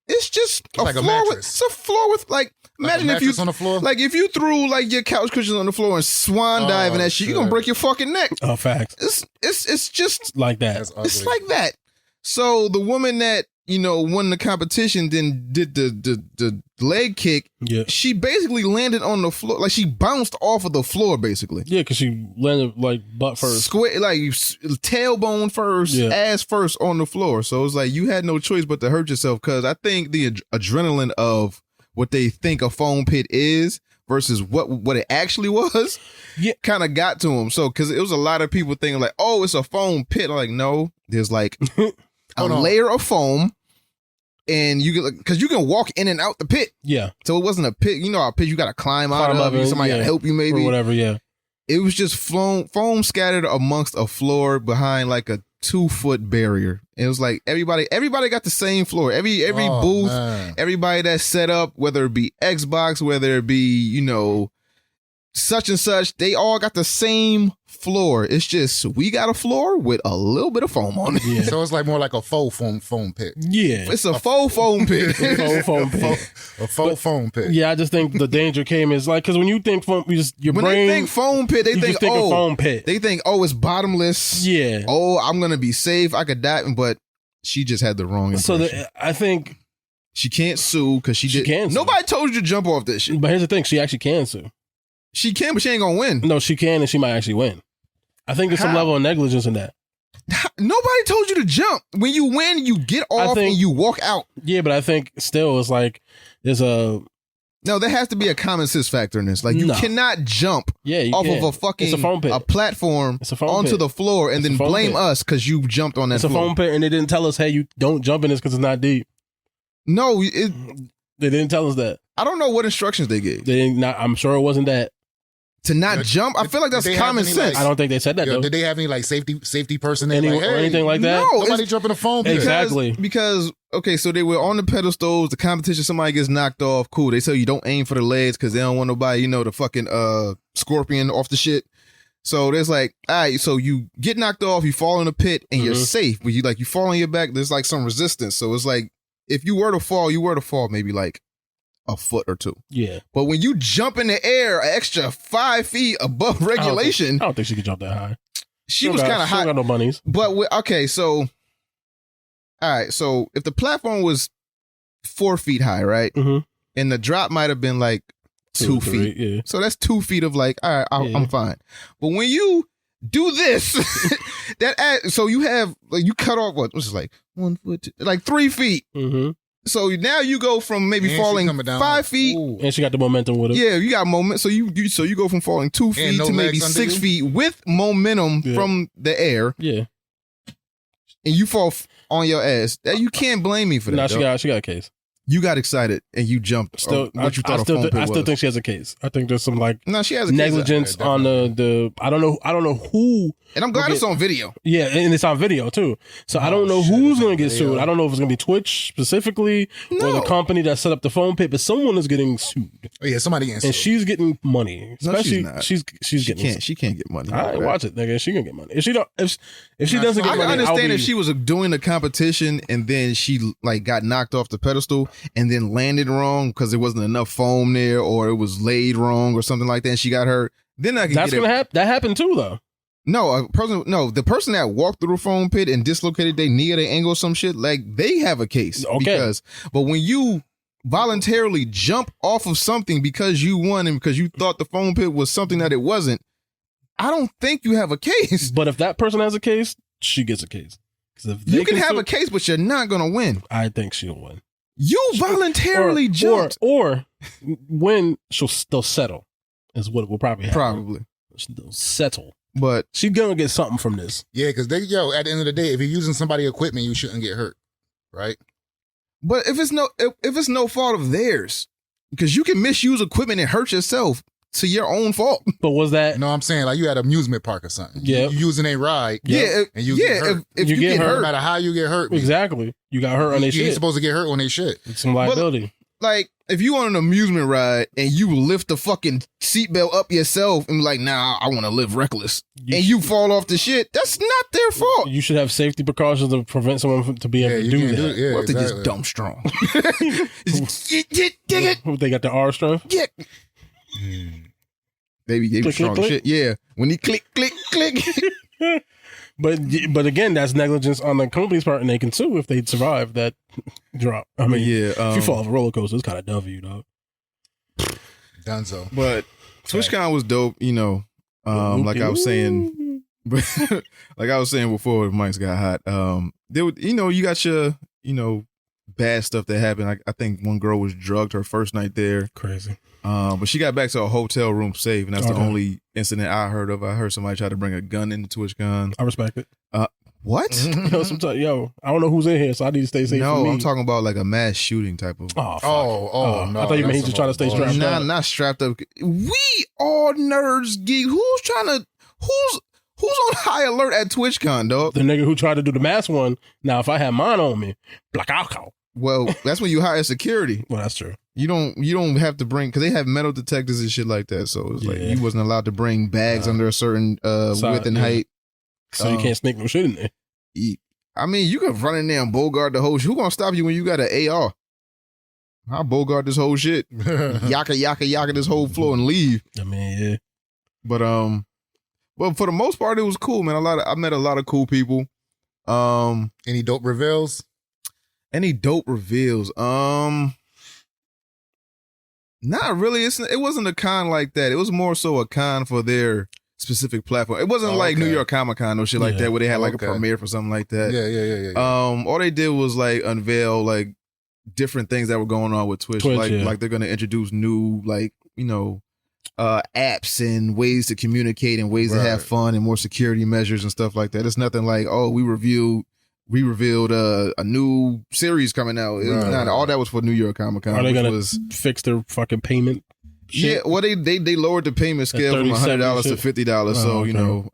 It's just a like a floor. mattress. It's a floor with like. Imagine a if you mattress on the floor? like if you threw like your couch cushions on the floor and swan dive in that shit, you're gonna break your fucking neck. Oh, facts. It's just like that. That's ugly. it's like that. So the woman that won the competition, then did the leg kick. Yeah. She basically landed on the floor, like she bounced off of the floor, basically. Yeah, because she landed like butt first. Square, like tailbone first, ass first on the floor. So it's like you had no choice but to hurt yourself, because I think the adrenaline of what they think a foam pit is versus what it actually was, kind of got to them. So because it was a lot of people thinking like, oh, it's a foam pit. I'm like, no, there's like a layer of foam. And because you can walk in and out the pit. Yeah. So it wasn't a pit. You know, a pit you got to climb out of. Somebody got to help you maybe. Or whatever, yeah. It was just foam scattered amongst a floor behind like a 2-foot barrier. It was like everybody got the same floor. Every booth, everybody that's set up, whether it be Xbox, whether it be, such and such, they all got the same floor. It's just we got a floor with a little bit of foam on it. Yeah. So it's like more like a faux foam pit. Yeah. It's a faux foam pit. A faux foam pit. Yeah, I just think the danger came is like, because when you think foam, your when brain. They think foam pit, they think of foam pit. They think, it's bottomless. Yeah. Oh, I'm going to be safe. I could die. But she just had the wrong impression. So I think. She can't sue because she can't sue. Nobody told you to jump off this shit. But here's the thing. She actually can sue. She can, but she ain't gonna win. No, she can, and she might actually win. I think there's some level of negligence in that. Nobody told you to jump. When you win, you get off and you walk out. Yeah, but I think still it's like there's a... No, there has to be a common sense factor in this. Like, you cannot jump off of a fucking a platform onto the floor and then blame us because you jumped on that floor. It's a foam pit, and they didn't tell us, hey, you don't jump in this because it's not deep. No, they didn't tell us that. I don't know what instructions they gave. They didn't. I'm sure it wasn't that. To not jump? I feel like that's common sense. I don't think they said that, though. Did they have any like safety person or anything like that? No. Nobody jumping a foam pit. Exactly. Because, okay, so they were on the pedestals, the competition, somebody gets knocked off. Cool. They tell you don't aim for the legs because they don't want nobody, the fucking scorpion off the shit. So there's like, all right, so you get knocked off, you fall in a pit, and you're safe. But you fall on your back, there's like some resistance. So it's like, if you were to fall, maybe like a foot or two. Yeah. But when you jump in the air an extra 5 feet above regulation. I don't think she could jump that high. She was kind of high. She don't got no bunnies. But, okay, so, all right, so if the platform was 4 feet high, right? Mm-hmm. And the drop might have been like 2 feet. Yeah. So that's 2 feet of like, all right, I'm fine. But when you do this, so you have, like, you cut off, what's it like 1 foot, like 3 feet. Mm-hmm. So now you go from maybe falling 5 feet. Ooh. And she got the momentum with it. Yeah, you got moment. So you go from falling 2 feet to maybe 6 feet with momentum from the air. Yeah. And you fall on your ass. You can't blame me for that. No, she got a case. You got excited and you jumped. I still think she has a case. I think there's some she has a negligence case. On the I don't know who. And I'm glad it's on video. Yeah, and it's on video too. So I don't know who's going to get sued. I don't know if it's going to be Twitch specifically or the company that set up the foam pit, but someone is getting sued. Oh yeah, somebody getting sued. And she's getting money. Especially she's getting. She can't get money. I watch it, nigga. She gonna get money. If she doesn't get money, I understand if she was doing the competition and then she like got knocked off the pedestal and then landed wrong because there wasn't enough foam there or it was laid wrong or something like that and she got hurt. Then I can That's gonna happen. That happened too, though. The person that walked through a foam pit and dislocated their knee or their ankle or some shit, like they have a case. Okay. But when you voluntarily jump off of something because you won and because you thought the foam pit was something that it wasn't, I don't think you have a case. But if that person has a case, she gets a case. You can have a case, but you're not gonna win. I think she'll win. You voluntarily jumped, or when they'll settle is what will probably happen. Probably they'll settle. But she's gonna get something from this. Yeah, because at the end of the day, if you're using somebody's equipment, you shouldn't get hurt, right? But if it's no fault of theirs, because you can misuse equipment and hurt yourself to your own fault. But was that? No, I'm saying like you at an amusement park or something. Yeah, you using a ride. Yeah, and you get hurt. If you get hurt, no matter how you get hurt, exactly, you got hurt on their shit. You ain't supposed to get hurt on their shit. It's some liability. But, like if you on an amusement ride and you lift the fucking seatbelt up yourself and be like, nah, I want to live reckless, you fall off the shit, that's not their fault. You should have safety precautions to prevent someone to be able to do that. What if they just dumb strong? They got the R strength? Yeah. They click, strong click, shit. Yeah. When he click. But again, that's negligence on the company's part, and they can sue if they survive that drop. I mean, if you fall off a roller coaster, it's kind of dumb for you, dog. Dunzo. But TwitchCon was dope, you know. Like I was saying, like I was saying before, the mics got hot. There would, you know, you got your, you know, bad stuff that happened. I think one girl was drugged her first night there. Crazy. But she got back to a hotel room safe, and that's the only incident I heard of. I heard somebody try to bring a gun into TwitchCon. I respect it. What? Sometimes, I don't know who's in here, so I need to stay safe. No, I'm talking about like a mass shooting type of. Oh, no. I thought you meant he just trying to stay strapped up. Not strapped up. We all nerds, geek. Who's on high alert at TwitchCon, dog? The nigga who tried to do the mass one. Now, if I had mine on me, black alcohol. Well, that's when you hire security. Well, that's true. You don't have to bring, because they have metal detectors and shit like that. So it's like you wasn't allowed to bring bags under a certain width and height. So you can't sneak no shit in there. I mean, you can run in there and bogart the whole shit. Who gonna stop you when you got an AR? I'll bogart this whole shit. Yaka this whole floor and leave. I mean, yeah. But for the most part, it was cool, man. I met a lot of cool people. Any dope reveals? Any dope reveals? Not really. It wasn't a con like that. It was more so a con for their specific platform. It wasn't like New York Comic Con or shit like that where they had like a premiere for something like that. Yeah. All they did was like unveil like different things that were going on with Twitch. Like they're gonna introduce new like, you know, apps and ways to communicate and ways to have fun and more security measures and stuff like that. It's nothing like, oh, we revealed a new series coming out. All that was for New York Comic Con. Are they gonna fix their fucking payment? Yeah, well, they lowered the payment scale from $100 to $50. So you know,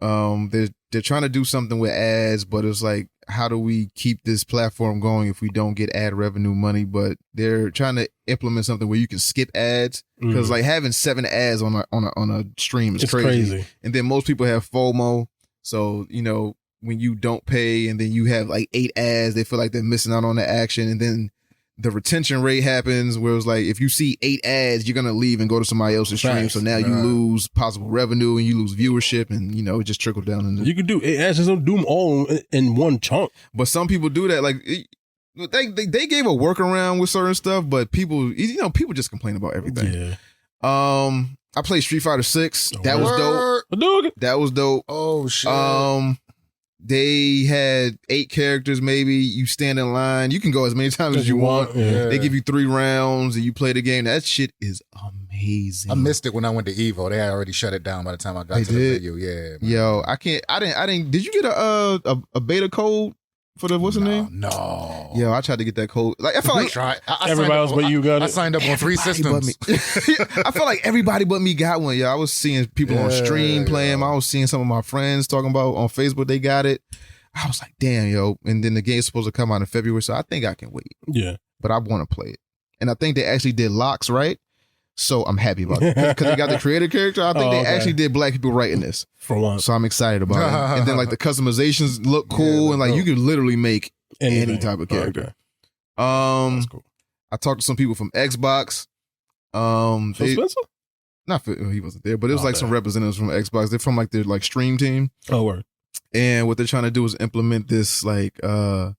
they're trying to do something with ads, but it's like, how do we keep this platform going if we don't get ad revenue money? But they're trying to implement something where you can skip ads, because like having 7 ads on a stream is crazy. And then most people have FOMO, so you know, when you don't pay and then you have like 8 ads, they feel like they're missing out on the action. And then the retention rate happens where it's like, if you see 8 ads, you're going to leave and go to somebody else's stream. So now you lose possible revenue and you lose viewership, and you know, it just trickled down. You can do 8 ads, just don't do them all in one chunk. But some people do that. Like they gave a workaround with certain stuff, but people just complain about everything. Yeah. I played Street Fighter 6. That was dope. That was dope. Oh shit. They had 8 characters, maybe. You stand in line. You can go as many times as you want. Yeah. They give you 3 rounds and you play the game. That shit is amazing. I missed it when I went to Evo. They had already shut it down by the time I got to the video. Yeah. Man. Yo, I didn't. Did you get a beta code for the, what's the name? No. Yo, I tried to get that code. Like, I felt like everybody else but you got it. I signed up on 3 systems. I felt like everybody but me got one. Yeah, I was seeing people on stream playing. I was seeing some of my friends talking about on Facebook they got it. I was like, damn, yo. And then the game's supposed to come out in February, so I think I can wait. Yeah. But I want to play it. And I think they actually did locks right. So I'm happy about it. Because they got the creator character. I think they actually did black people right in this. For once. So I'm excited about it. And then like the customizations look cool, and like you can literally make any type of character. That's cool. I talked to some people from Xbox. Phil Spencer? Not Phil, he wasn't there, but it was like some representatives from Xbox. They're from like their like stream team. Oh, word. And what they're trying to do is implement this like so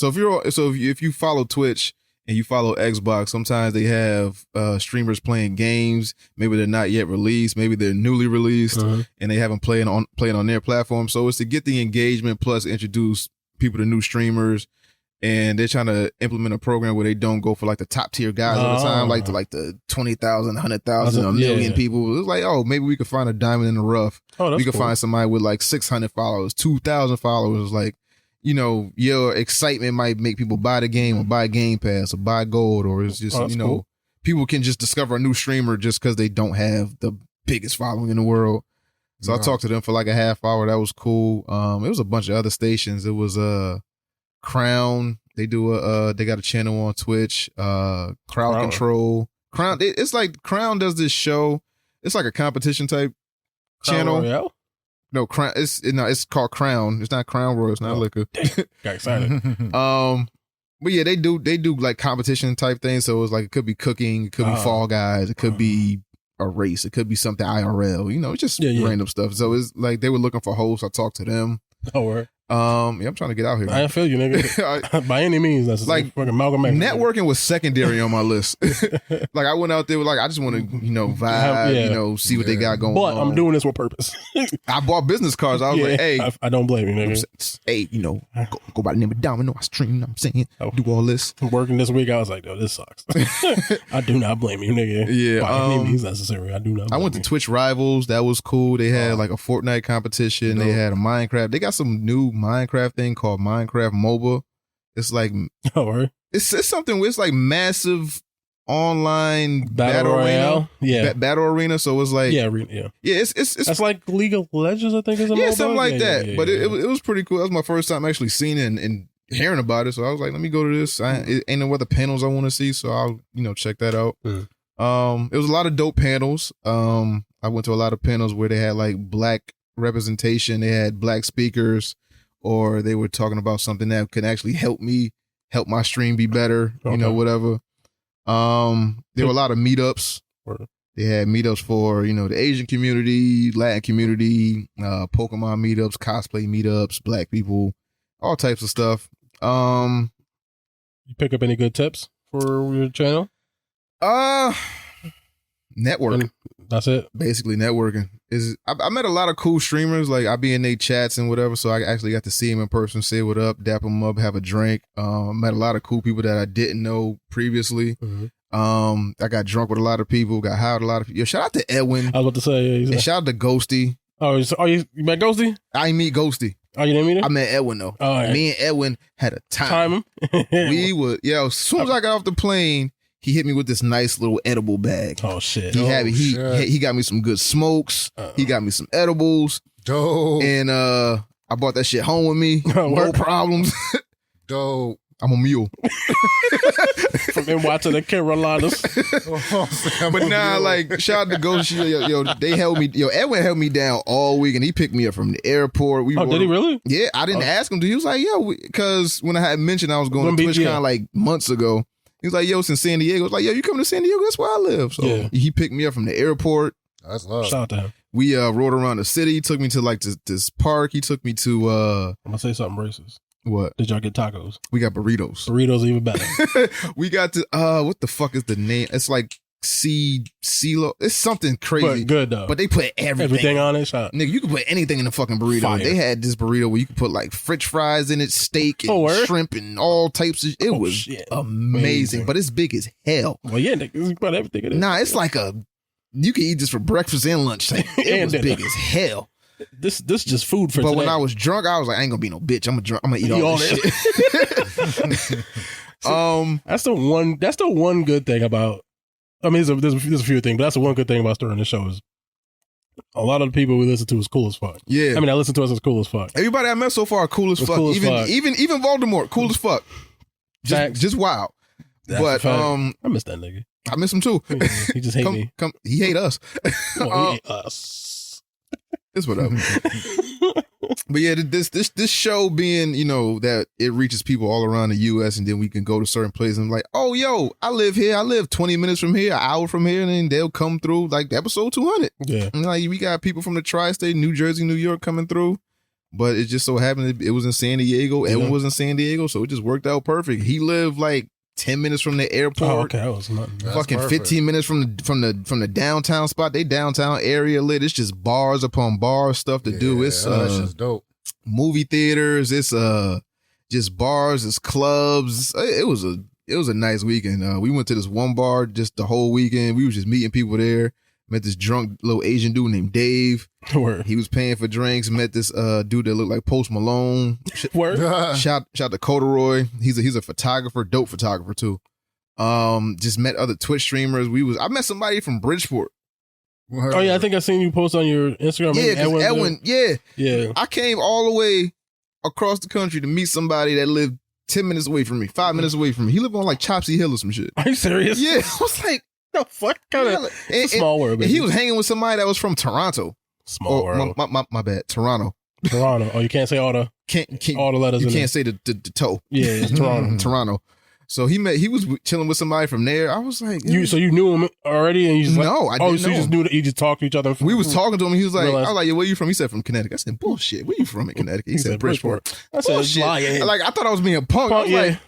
if you follow Twitch and you follow Xbox, sometimes they have streamers playing games. Maybe they're not yet released. Maybe they're newly released and they haven't played on their platform. So it's to get the engagement plus introduce people to new streamers. And they're trying to implement a program where they don't go for like the top tier guys all the time, like the 20,000, 100,000, a million people. It's like, oh, maybe we could find a diamond in the rough. We could find somebody with like 600 followers, 2,000 followers. Like, you know, your excitement might make people buy the game or buy Game Pass or buy Gold, or it's just, you know, cool. People can just discover a new streamer just because they don't have the biggest following in the world. So I talked to them for like a half hour. That was cool. It was a bunch of other stations. It was Crown. They do they got a channel on Twitch. Crowd Control. Crown. It's like Crown does this show. It's like a competition type channel. Royale? No, Crown. It's called Crown. It's not Crown Royal. It's not liquor. Got excited. But yeah, they do like competition type things. So it's like it could be cooking, it could be Fall Guys, it could be a race, it could be something IRL. You know, it's just random stuff. So it's like they were looking for hosts. I talked to them. Oh, word. I'm trying to get out here. I feel you, nigga. By any means, that's like fucking Malcolm X. Networking was secondary on my list. Like I went out there with like I just want to vibe, see what they got going. But on. I'm doing this with purpose. I bought business cards. I was like, hey, I don't blame you, nigga. Hey, go by the name of Domino. I stream. You know what I'm saying, do all this. I'm working this week. I was like, yo, this sucks. I do not blame you, nigga. Yeah, by any means necessary. I do not. I went to Twitch Rivals. That was cool. They had like a Fortnite competition. They had a Minecraft. They got some new Minecraft thing called Minecraft MOBA. It's like it's something where it's like massive online battle royale. Arena. Battle arena. So it's like it's that's like League of Legends, I think is a MOBA. Something like that. But it was pretty cool. That was my first time actually seeing it and hearing about it. So I was like, let me go to this. It ain't no other panels I want to see, so I'll check that out. It was a lot of dope panels. I went to a lot of panels where they had like black representation. They had black speakers, or they were talking about something that could actually help my stream be better, whatever. There were a lot of meetups. They had meetups for, the Asian community, Latin community, Pokemon meetups, cosplay meetups, black people, all types of stuff. You pick up any good tips for your channel? Network. And that's it. Basically, networking I met a lot of cool streamers. Like I be in their chats and whatever, so I actually got to see them in person, say what up, dap them up, have a drink. Met a lot of cool people that I didn't know previously. I got drunk with a lot of people, got high with a lot of people. Yo, shout out to Edwin. I was about to say, and shout out to Ghosty. Oh, so you met Ghosty? I didn't meet Ghosty. Oh, you didn't meet him? I met Edwin though. Oh, yeah. Me and Edwin had a time. We would, as soon as I got off the plane, he hit me with this nice little edible bag. Oh shit! He got me some good smokes. He got me some edibles. Dope. And I brought that shit home with me. No problems. Dope. I'm a mule. From NY to the Carolinas. But nah, like, shout out to Ghost. Yo, they held me. Yo, Edwin held me down all week, and he picked me up from the airport. Did he really? Yeah, I didn't ask him to. He was like, yo, because when I had mentioned I was going to TwitchCon like months ago, he was like, yo, it's in San Diego. I was like, yo, you coming to San Diego? That's where I live. So he picked me up from the airport. That's love. Shout out to him. We rode around the city. He took me to like this park. He took me to I'm gonna say something racist. What? Did y'all get tacos? We got burritos. Burritos even better. We got to what the fuck is the name? It's like CeeLo. It's something crazy. But good though. But they put everything on it. Nigga, you can put anything in the fucking burrito. Fire. They had this burrito where you could put like French fries in it, steak and shrimp and all types of it was amazing. But it's big as hell. Well, yeah, nigga, you put everything in it. Nah, it's like you can eat this for breakfast and lunch. It was big as hell. This just food for But today. when I was drunk, I was like, I ain't gonna be no bitch. I'm gonna eat all this shit. That's the one good thing about. I mean, there's a few things, but that's the one good thing about starting the show is a lot of the people we listen to is cool as fuck. Yeah, I mean, I listen to us is cool as fuck. Everybody I met so far are cool as fuck. Cool as fuck. Even Voldemort, cool as fuck. Just wild. But I miss that nigga. I miss him too. He just hate me. He hate us. Well, he hate us. It's whatever. But yeah, this show being, that it reaches people all around the U.S. and then we can go to certain places and like, oh, yo, I live here. I live 20 minutes from here, an hour from here, and then they'll come through like episode 200. Yeah. And like we got people from the tri-state, New Jersey, New York coming through. But it just so happened it was in San Diego. Edwin was in San Diego, so it just worked out perfect. He lived like 10 minutes from the airport. Oh, okay. That was nothing. Fucking 15 minutes from the downtown spot. They downtown area lit. It's just bars upon bars, stuff to do. It's that's just dope. Movie theaters. It's just bars. It's clubs. It was a nice weekend. We went to this one bar just the whole weekend. We was just meeting people there. Met this drunk little Asian dude named Dave. Word. He was paying for drinks. Met this dude that looked like Post Malone. Word. Shout to Corduroy. He's a photographer, dope photographer too. Just met other Twitch streamers. I met somebody from Bridgeport. Oh yeah, I think I seen you post on your Instagram. Yeah, Edwin. Yeah. I came all the way across the country to meet somebody that lived 10 minutes away from me, 5 minutes away from me. He lived on like Chopsy Hill or some shit. Are you serious? Yeah, I was like, The fuck kind of small world. He was hanging with somebody that was from Toronto. Small world. My bad. Toronto. Oh, you can't say all the all the letters. You can't say the toe. Yeah, it's Toronto. Toronto. So he was chilling with somebody from there. I was like, so you knew him already, and you just no, I didn't know you just knew that you just talked to each other. We was talking to him. He was like, I was like, yeah, where you from? He said from Connecticut. I said, bullshit. Where you from in Connecticut? He said Bridgeport. I said, bullshit. Like I thought I was being punked. I was like,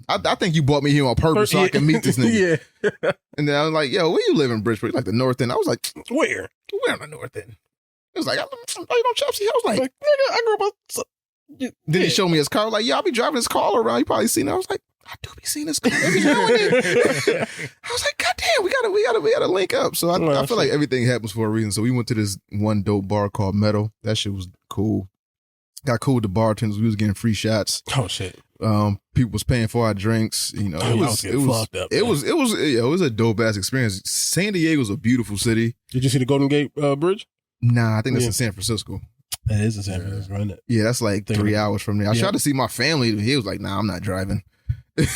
I think you brought me here on purpose so I can meet this nigga. Yeah. And then I was like, yo, where you live in Bridgeport? Like the north end. I was like, where? Where in the north end? It was like, oh, you know Chelsea? I was like, nigga, I grew up. Then he showed me his car. Like, yeah, I'll be driving his car around. You probably seen it. I was like, I do be seeing this car every now and then. I was like, God damn, we gotta link up. So I feel like everything happens for a reason. So we went to this one dope bar called Meadow. That shit was cool. Got cool with the bartenders. We was getting free shots. Oh shit. People was paying for our drinks. You know, it was a dope ass experience. San Diego's a beautiful city. Did you see the Golden Gate Bridge? Nah, I think that's in San Francisco. That is in San Francisco, isn't it? Yeah, that's like 3 hours from there. I tried to see my family. He was like, nah, I'm not driving.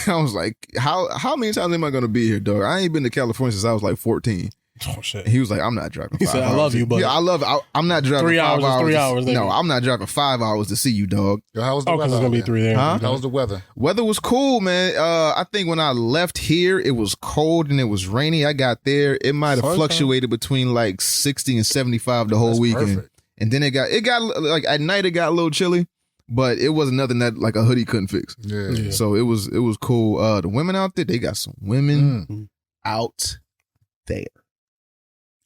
I was like, how many times am I going to be here, dog? I ain't been to California since I was like 14. Oh, shit. And he was like, I'm not driving 5 hours. He said, I love you, but I'm not driving 3 5 hours. 3 hours. hours. No, I'm not driving 5 hours to see you, dog. Yo, how was the weather? Because it's going to be 3 there. Huh? How was the weather? Weather was cool, man. I think when I left here, it was cold and it was rainy. I got there. It might have fluctuated between like 60 and 75 the whole weekend. Perfect. And then it got like at night it got a little chilly, but it wasn't nothing that like a hoodie couldn't fix. Yeah. So it was cool. The women out there, they got some women out there.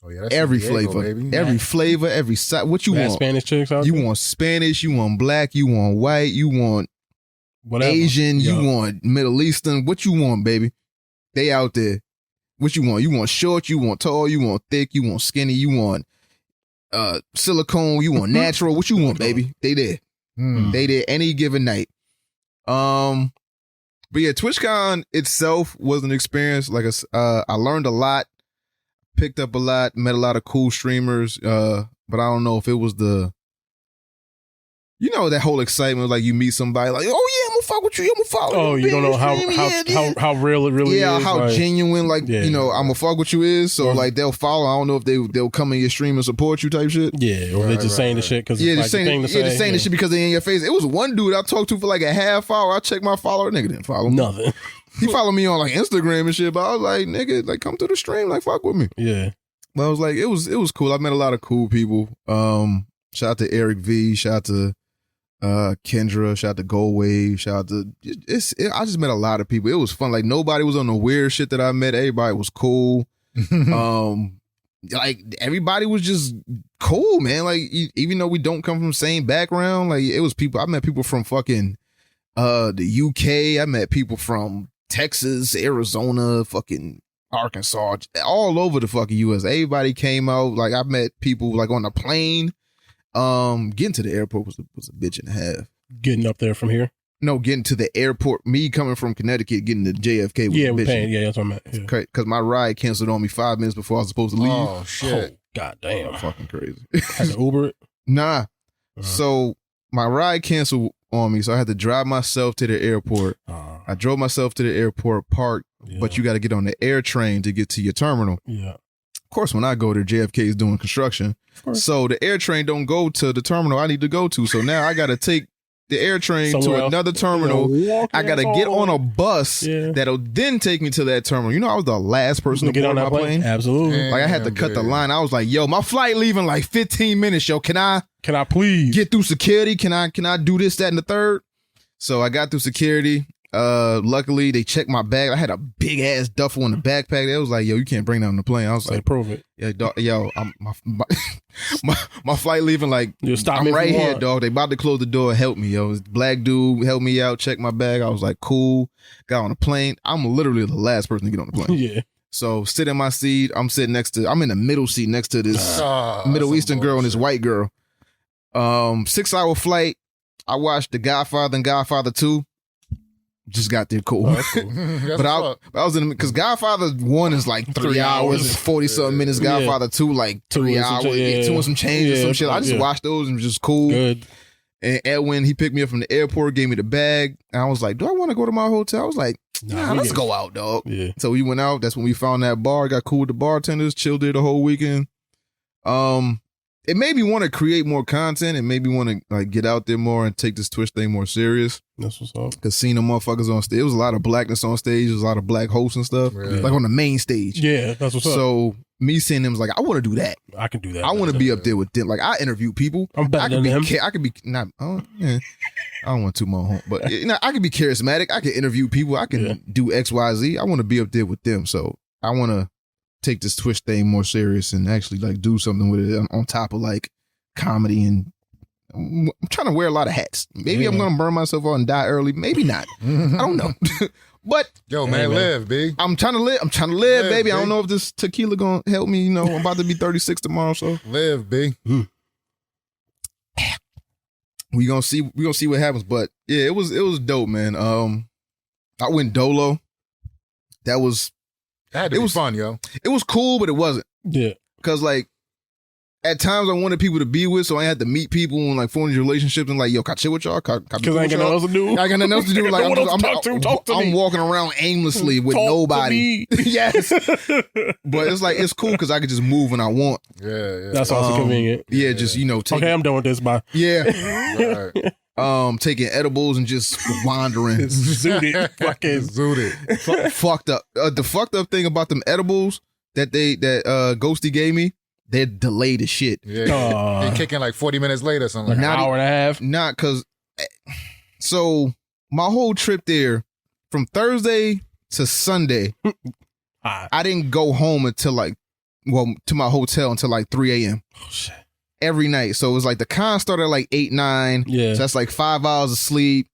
Oh yeah, that's every Diego, flavor, baby. every flavor, every side. What you want? Spanish chicks out there? You want Spanish? You want black? You want white? You want whatever. Asian? You want Middle Eastern? What you want, baby? They out there. What you want? You want short? You want tall? You want thick? You want skinny? You want silicone? You want natural? What you want, baby? They there. They there any given night. But yeah, TwitchCon itself was an experience. Like I learned a lot, picked up a lot, met a lot of cool streamers. But I don't know if it was that whole excitement, like you meet somebody, like, oh yeah, I'm gonna fuck with you, I'm gonna follow. Oh, you don't know how real it really is. Yeah, how like, genuine, like I'm gonna fuck with you is. So like they'll follow. I don't know if they'll come in your stream and support you type shit. Yeah, or they're just saying the shit because it's like the thing to say. Just saying the shit because they in your face. It was one dude I talked to for like a half hour. I checked my follower, nigga didn't follow me. Nothing. He followed me on like Instagram and shit, but I was like, nigga, like come to the stream, like fuck with me. Yeah. But I was like, it was cool. I met a lot of cool people. Shout out to Eric V. Shout out to Kendra. Shout out to Gold Wave. Shout out to I just met a lot of people. It was fun. Like nobody was on the weird shit that I met. Everybody was cool. Like everybody was just cool, man. Like even though we don't come from the same background, like it was people. I met people from fucking the UK. I met people from Texas, Arizona, fucking Arkansas, all over the fucking US. Everybody came out. Like I met people like on the plane. Getting to the airport was a bitch and a half. Getting up there from here? No, getting to the airport. Me coming from Connecticut, getting to JFK was a bitch. Paying. Yeah, that's what I meant. Yeah. Because my ride canceled on me 5 minutes before I was supposed to leave. Oh shit! Oh, God damn! Fucking crazy. Had to Uber it? Nah. So my ride canceled on me, so I had to drive myself to the airport. I drove myself to the airport, parked, but you got to get on the air train to get to your terminal. Yeah. Of course, when I go there, JFK is doing construction. So the air train don't go to the terminal I need to go to. So now I got to take the air train somewhere to another terminal. I got to get on a bus that'll then take me to that terminal. You know, I was the last person to get on that plane. Absolutely. Like I had to cut the line. I was like, yo, my flight leaving like 15 minutes. Yo, can I please get through security? Can I do this, that, and the third? So I got through security. Luckily they checked my bag. I had a big ass duffel in the backpack. They was like, yo, you can't bring that on the plane. I was like, prove it. Yeah, dog, yo, my flight leaving like, I'm right here, dog. They about to close the door. Help me, yo. This black dude helped me out, checked my bag. I was like, cool. Got on the plane. I'm literally the last person to get on the plane. Yeah. So sit in my seat. I'm in the middle seat next to this Middle Eastern girl and this white girl. 6-hour flight. I watched The Godfather and Godfather 2. Just got there cool. Oh, that's cool. But I was in because Godfather 1 is like 3 hours, 40 something minutes. Godfather 2 like 3 hours, 2 and some change or some shit. I just watched those and just cool. Good. And Edwin, he picked me up from the airport, gave me the bag, and I was like, "Do I want to go to my hotel?" I was like, Nah, let's go out, dog. Yeah. So we went out. That's when we found that bar. Got cool with the bartenders. Chilled there the whole weekend. It made me want to create more content. It made me want to like get out there more and take this Twitch thing more serious. That's what's up. Cause seeing the motherfuckers on stage, it was a lot of blackness on stage. There was a lot of black hosts and stuff, like on the main stage. Yeah, that's what's up. So me seeing them was like, I want to do that. I can do that. I want to be up there with them. Like I interview people. I'm better than them. I could be not. Yeah. I don't want too much home, but I can be charismatic. I can interview people. I can do X, Y, Z. I want to be up there with them. So I want to take this Twitch thing more serious and actually like do something with it on top of like comedy. And I'm trying to wear a lot of hats. Maybe I'm gonna burn myself out and die early. Maybe not. I don't know. But yo, man, live, B. I'm trying to live, baby. I don't know if this tequila gonna help me. You know, I'm about to be 36 tomorrow, so live, B. We gonna see what happens. But yeah, it was dope, man. I went dolo. That had to be fun, yo. It was cool, but it wasn't. Yeah, because like at times I wanted people to be with, so I had to meet people and like form these relationships and like, yo, can I chill with y'all? Because I ain't got nothing else to do. I got nothing else to do. Like I'm walking around aimlessly with nobody. Yes, but it's like it's cool because I could just move when I want. Yeah. That's also convenient. Yeah, just okay, I'm done with this. Bye. Yeah. Right. Taking edibles and just wandering. Zooted. Fucking zooted. Fucked up. The fucked up thing about them edibles that Ghosty gave me, they delayed the shit. Yeah. They kicking like 40 minutes later, something like an hour and a half. Not because. So my whole trip there, from Thursday to Sunday, I didn't go home until to my hotel until like 3 a.m. Oh shit. Every night. So it was like the con started at like 8, 9. Yeah. So that's like 5 hours of sleep,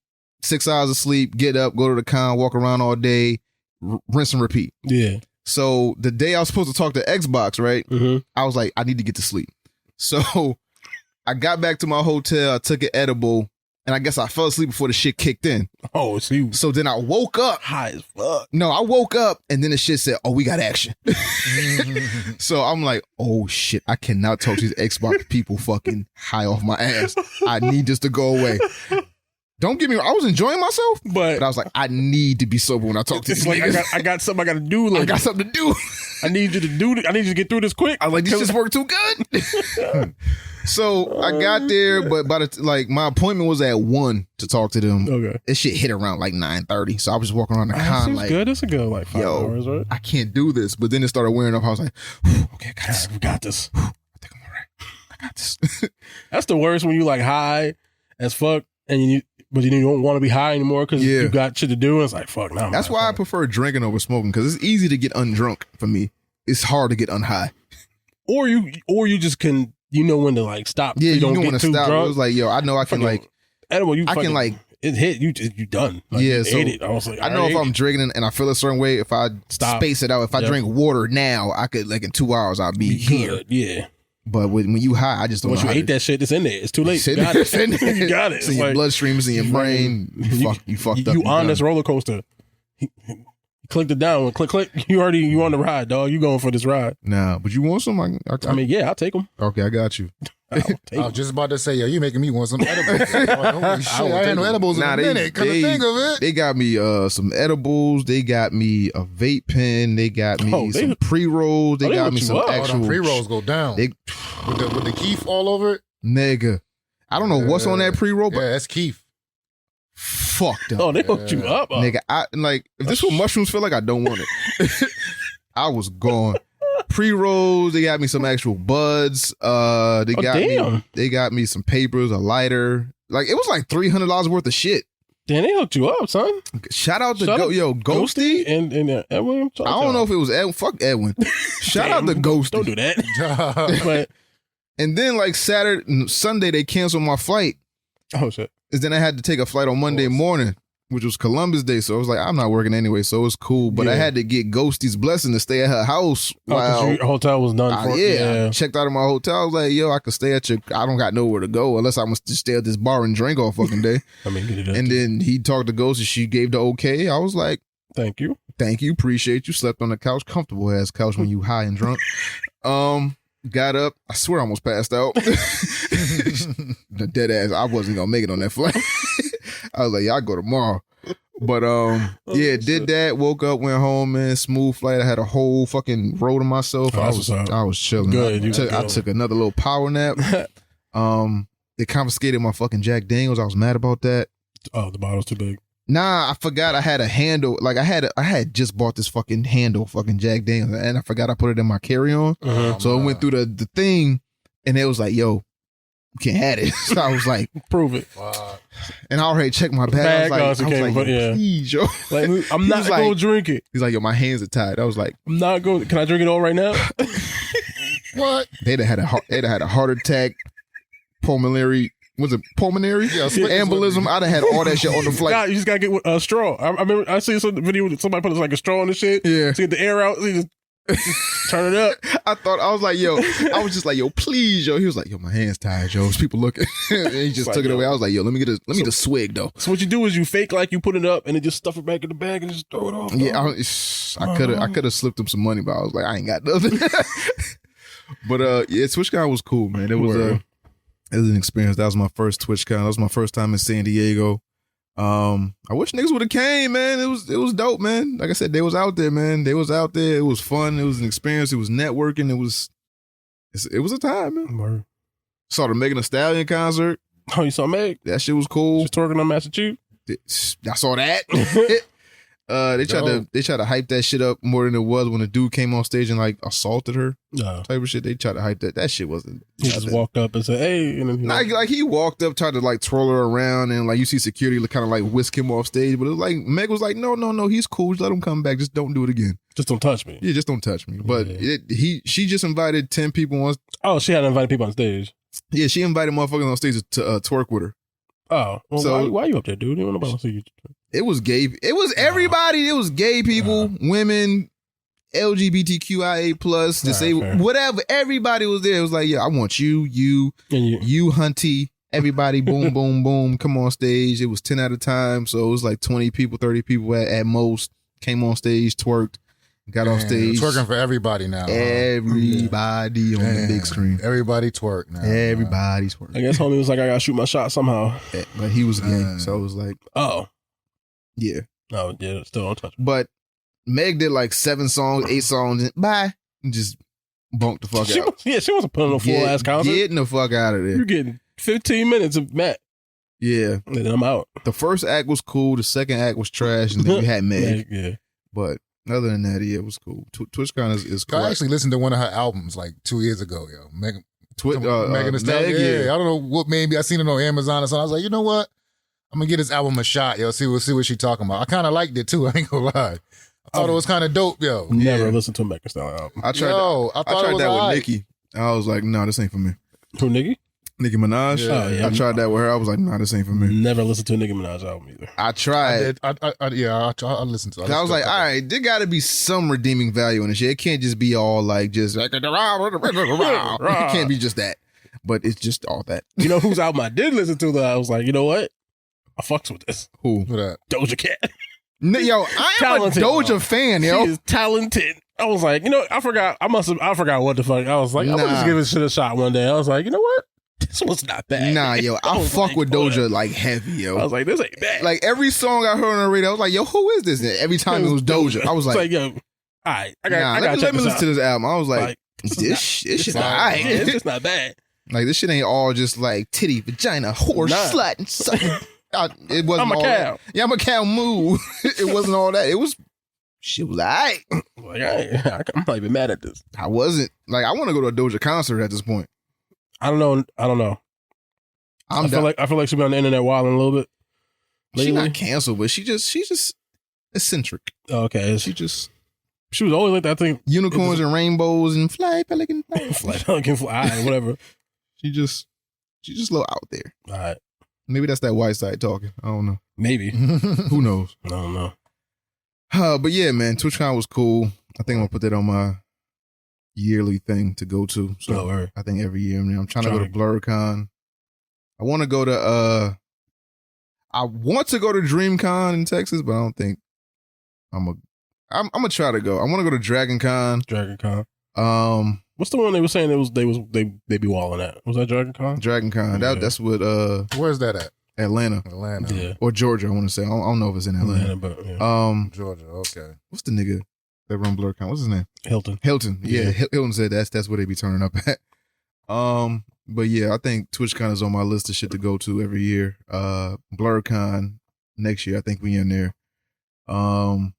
6 hours of sleep, get up, go to the con, walk around all day, rinse and repeat. Yeah. So the day I was supposed to talk to Xbox, right? Mm-hmm. I was like, I need to get to sleep. So I got back to my hotel, I took an edible, and I guess I fell asleep before the shit kicked in. Oh, so then I woke up. High as fuck. No, I woke up and then the shit said, oh, we got action. So I'm like, oh shit, I cannot talk to these Xbox people fucking high off my ass. I need this to go away. Don't get me wrong, I was enjoying myself, but I was like, I need to be sober when I talk to these niggas. I got something I got to do. Like, I got something to do. I need you to do it. I need you to get through this quick. I was like, this just worked too good. So I got there, but by my appointment was at 1 to talk to them. Okay. This shit hit around like 9:30. So I was just walking around the con like, good. It's a good like 5 hours, right? I can't do this. But then it started wearing off. I was like, okay, we got this. I think I'm all right. I got this. That's the worst when you like high as fuck and but you don't want to be high anymore because you got shit to do. And it's like, fuck, now. That's why I prefer drinking over smoking, because it's easy to get undrunk for me. It's hard to get unhigh. Or you just can, when to like stop. Yeah, you don't know get when to too stop. drunk. It was like, yo, I know I can like edible. I can like it hit you. You done. Like, yeah, you so ate it. I was like, I know if I'm drinking and I feel a certain way, if I space it out, if I drink water now, I could like in 2 hours I'll be here. Good. Yeah. But when you high, I just don't Once know. Once you ate that shit, it's in there. It's too late. You got it. You got it. It's in your bloodstream, it's in your brain. You fucked up. You on this roller coaster. You clicked it down. Click. You on the ride, dog. You going for this ride. Nah, but you want some? I mean, yeah, I'll take them. Okay, I got you. I was just about to say, yo, you making me want some edibles. Holy shit, I ain't no edibles in a minute. Come to think of it. They got me some edibles. They got me a vape pen. They got me some pre-rolls. They got me some actual... pre-rolls go down. With the keef all over it? Nigga. I don't know what's on that pre-roll, but... Yeah, that's keef. Fucked up. Oh, they hooked you up. Nigga, if this what mushrooms feel like, I don't want it. I was gone. Pre-rolls, they got me some actual buds. They got me some papers, a lighter. Like it was like $300 worth of shit. Damn, they hooked you up, son. Shout out to Ghosty and Edwin. I don't know if it was Edwin. Fuck Edwin. Shout out to Ghosty. Don't do that. And then like Sunday they canceled my flight. Oh shit. And then I had to take a flight on Monday morning, which was Columbus Day. So I was like, I'm not working anyway, so it's cool. But I had to get Ghosty's blessing to stay at her house while your hotel was done for I checked out of my hotel. I was like, yo, I could stay at I don't got nowhere to go unless I'm gonna stay at this bar and drink all fucking day. I mean, get it up. And then he talked to Ghosty. She gave the okay. I was like, thank you, appreciate you. Slept on the couch, comfortable ass couch when you high and drunk. Got up. I swear I almost passed out. The dead ass. I wasn't gonna make it on that flight. I was like, yeah, I'll go tomorrow. But yeah, did that. Woke up, went home, man. Smooth flight. I had a whole fucking roll to myself. I was chilling. Good. I took another little power nap. They confiscated my fucking Jack Daniels. I was mad about that. Oh, the bottle's too big. Nah, I forgot I had a handle. Like I had just bought this fucking handle, fucking Jack Daniels, and I forgot I put it in my carry-on. So it went through the thing, and it was like, "Yo, you can't have it." So I was like, "Prove it." And I already checked my bag. I was like, please, yo. Like, I'm not going to drink it. He's like, yo, my hands are tied. I was like, I'm not going. Can I drink it all right now? What? They'd have had a heart attack, pulmonary. Was it pulmonary? Yeah, embolism. I'd have had all that shit on the flight. Nah, you just gotta get a straw. I remember I see some video with somebody put like a straw in the shit. Yeah, to get the air out. Just turn it up. I was like, yo, I was just like, yo, please, yo. He was like, yo, my hands tired, yo. There's people looking. And he just took it away. I was like, yo, let me get a swig though. So what you do is you fake like you put it up and then just stuff it back in the bag and just throw it off. Yeah, I could have slipped him some money, but I was like, I ain't got nothing. But yeah, TwitchCon was cool, man. It was an experience. That was my first TwitchCon. That was my first time in San Diego. I wish niggas would have came, man. It was dope, man. Like I said, they was out there, man. They was out there. It was fun. It was an experience. It was networking. It was a time, man. Word. Saw the Megan Thee Stallion concert. Oh, you saw Meg? That shit was cool. She's twerking on Massachusetts. I saw that. They tried to hype that shit up more than it was when a dude came on stage and like assaulted her. Type of shit. They tried to hype that. That shit wasn't. He just walked up and said, "Hey," and then like he walked up, tried to like twirl her around, and like you see security kind of like whisk him off stage. But it was like Meg was like, "No, he's cool. Just let him come back. Just don't do it again. Just don't touch me." Yeah, just don't touch me. But she just invited 10 people on. Oh, she had invited people on stage. Yeah, she invited motherfuckers on stage to twerk with her. Oh, well, so why you up there, dude? You don't nobody see you. It was gay. It was everybody. It was gay people, women, LGBTQIA plus, disabled, whatever. Everybody was there. It was like, yeah, I want you, Hunty, everybody. Boom, boom, boom. Come on stage. It was 10 at a time, so it was like 20 people, 30 people at most came on stage, twerked, got off stage. Twerking for everybody now. Everybody on the big screen. Everybody twerk now. Everybody's twerking. I guess homie was like, I gotta shoot my shot somehow. Yeah, but he was gay, so it was like, oh. Yeah. Oh, yeah, still don't touch me. But Meg did like 7 songs, 8 songs, and bye. And just bunked the fuck out. She wasn't putting on a full ass concert. Getting the fuck out of there. You're getting 15 minutes of Matt. Yeah. And then I'm out. The first act was cool. The second act was trash. And then we had Meg. Yeah. But other than that, yeah, it was cool. TwitchCon is cool. I actually listened to one of her albums like 2 years ago, yo. Megan Thee Stallion. Yeah. I don't know what maybe I seen it on Amazon or something. I was like, you know what? I'm gonna give this album a shot, yo. See what she talking about. I kind of liked it too. I ain't gonna lie. I thought it was kind of dope, yo. Never listened to a Megan Thee Stallion album. I tried that with Nicki. I was like, no, this ain't for me. Who, Nicki? Nicki Minaj. Yeah. Oh, yeah. I tried that with her. I was like, nah, this ain't for me. Never listened to a Nicki Minaj album either. I tried. I listened to it. I was like, all right, there got to be some redeeming value in this shit. It can't just be all like just it can't be just that. But it's just all that. You know whose album I did listen to that I was like, you know what? I fucks with this. Who that? Doja Cat. Yo, I am a Doja fan, yo. She is talented. I was like, you know, I forgot what the fuck. I was like, I'm gonna just give this shit a shot one day. I was like, you know what? This was not bad. Nah, yo, I fuck with Doja like heavy, yo. I was like, this ain't bad. Like every song I heard on the radio, I was like, yo, who is this? And every time it was Doja. I was like, yo, all right, let me listen to this album. I was like this shit all right. It's not bad. Like this shit ain't all just like titty, vagina, horse, slut, and something. It wasn't I'm a all cow. That. Yeah, I'm a cow moo. It wasn't all that. It was shit was alright. Like I'm not even mad at this. I wasn't. Like I want to go to a Doja concert at this point. I don't know. I feel like she's been on the internet wilding a little bit. She's not canceled, but she's just eccentric. Okay. She was always like that thing. Unicorns and rainbows and fly pelican fly, whatever. She just a little out there. All right. Maybe that's that white side talking. I don't know. Maybe. Who knows? I don't know. But yeah, man, TwitchCon was cool. I think I'm gonna put that on my yearly thing to go to. So I think every year, man, I'm trying to go to BlurCon. I want to go to DreamCon in Texas, but I don't think I'm gonna try to go. I want to go to DragonCon. What's the one they were saying they be walling at? Was that DragonCon? DragonCon. Yeah. That's what where's that at? Atlanta. Yeah. Or Georgia, I want to say. I don't know if it's in Atlanta. But, Georgia, okay. What's the nigga that run BlurCon? What's his name? Hilton. Yeah, Hilton said that's where they be turning up at. But yeah, I think TwitchCon is on my list of shit to go to every year. BlurCon next year, I think we in there. I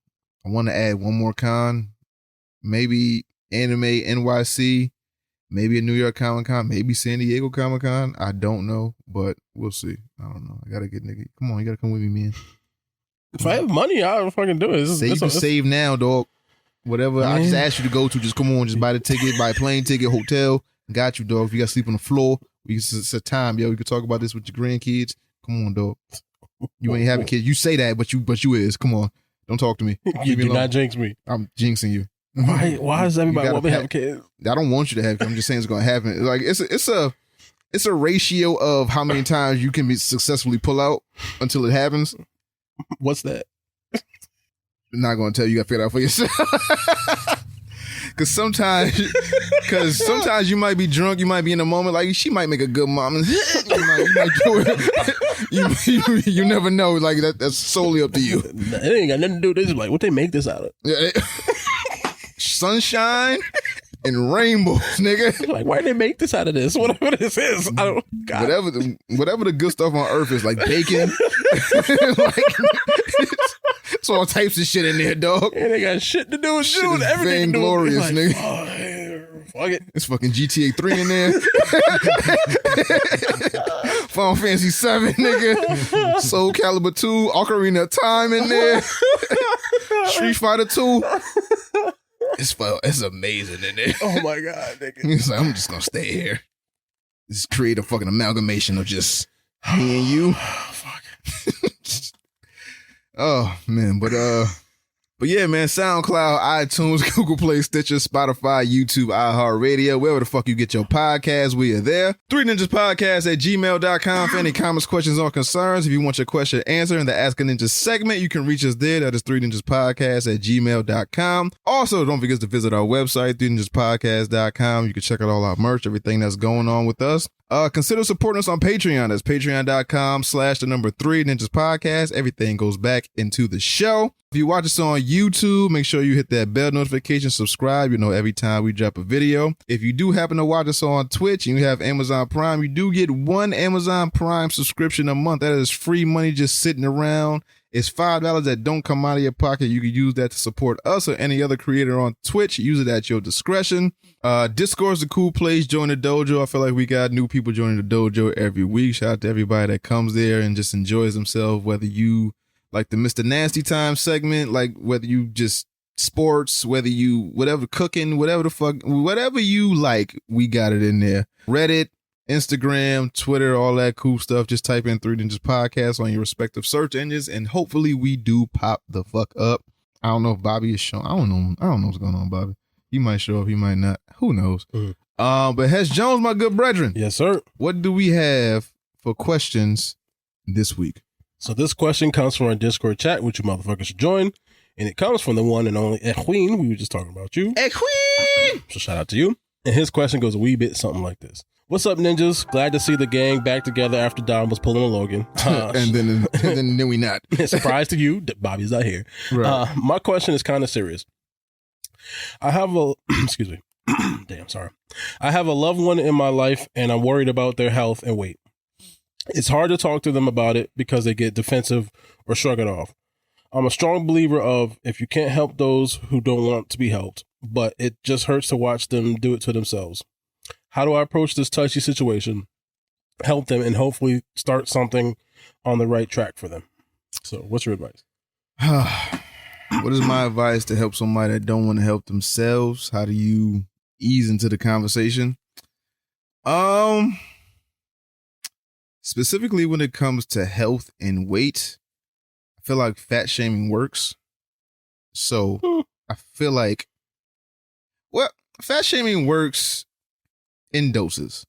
want to add one more con, maybe Anime NYC, maybe a New York Comic Con, maybe San Diego Comic Con. I don't know, but we'll see. I don't know. I gotta get nigga. Come on, you gotta come with me, man. If I have money, I'll fucking do it. You can save now, dog. Whatever I just asked you to go to, just come on, just buy the ticket, buy a plane ticket, hotel. Got you, dog. If you got to sleep on the floor, we can set time, yo. You can talk about this with your grandkids. Come on, dog. You ain't having kids. You say that, but you is. Come on. Don't talk to me. You do not jinx me. I'm jinxing you. Why does everybody want me to have kids? I don't want you to have kids. I'm just saying it's gonna happen. Like it's a ratio of how many times you can be successfully pull out until it happens. What's that? I'm not gonna tell you. You gotta figure it out for yourself. Cause sometimes you might be drunk, you might be in a moment, like she might make a good mom. You might do it. You never know. Like that's solely up to you. It ain't got nothing to do with this. Like what they make this out of? Sunshine and rainbows, nigga. Like why they make this out of this? Whatever this is, I don't. God. Whatever the good stuff on earth is, like bacon. It's all types of shit in there, dog. And they got shit to do with shit. Everything glorious, like, nigga. Oh, fuck it. It's fucking GTA 3 in there. Final Fantasy 7, nigga. Soul Calibur 2, Ocarina of Time in there. Street Fighter 2. It's amazing in there. Oh my god, nigga. He's like, I'm just gonna stay here. Just create a fucking amalgamation of just me and you. Fuck. Oh man, but yeah, man. SoundCloud, iTunes, Google Play, Stitcher, Spotify, YouTube, iHeartRadio, wherever the fuck you get your podcast, we are there. 3ninjaspodcast@gmail.com for any comments, questions, or concerns. If you want your question answered in the Ask a Ninja segment, you can reach us there. That is 3ninjaspodcast@gmail.com. Also, don't forget to visit our website, 3ninjaspodcast.com. You can check out all our merch, everything that's going on with us. Consider supporting us on Patreon. That's patreon.com/3ninjaspodcast. Everything goes back into the show. If you watch us on YouTube, make sure you hit that bell notification, subscribe, every time we drop a video. If you do happen to watch us on Twitch and you have Amazon Prime, you do get one Amazon Prime subscription a month. That is free money just sitting around. It's $5 that don't come out of your pocket. You can use that to support us or any other creator on Twitch. Use it at your discretion. Discord's a cool place. Join the dojo. I feel like we got new people joining the dojo every week. Shout out to everybody that comes there and just enjoys themselves, whether you like the Mr. Nasty Time segment, like whether you just sports, whether you, whatever, cooking, whatever the fuck, whatever you like, we got it in there. Reddit, Instagram, Twitter, all that cool stuff. Just type in 3 Ninjas Podcast on your respective search engines, and hopefully we do pop the fuck up. I don't know if Bobby is showing. I don't know what's going on, Bobby. He might show up, he might not. Who knows? But Hesh Jones, my good brethren. Yes, sir. What do we have for questions this week? So this question comes from our Discord chat, which you motherfuckers should join. And it comes from the one and only Equine. We were just talking about you. Equine! So shout out to you. And his question goes a wee bit something like this. What's up, ninjas? Glad to see the gang back together after Dom was pulling a Logan. and then we not. Surprise to you that Bobby's not here. Right. My question is kind of serious. I have a, excuse me. Damn, sorry. I have a loved one in my life and I'm worried about their health and weight. It's hard to talk to them about it because they get defensive or shrug it off. I'm a strong believer of if you can't help those who don't want to be helped, but it just hurts to watch them do it to themselves. How do I approach this touchy situation, help them, and hopefully start something on the right track for them? So what's your advice? What is my advice to help somebody that don't want to help themselves? How do you ease into the conversation? Specifically when it comes to health and weight, I feel like fat shaming works. So I feel like, well, fat shaming works in doses.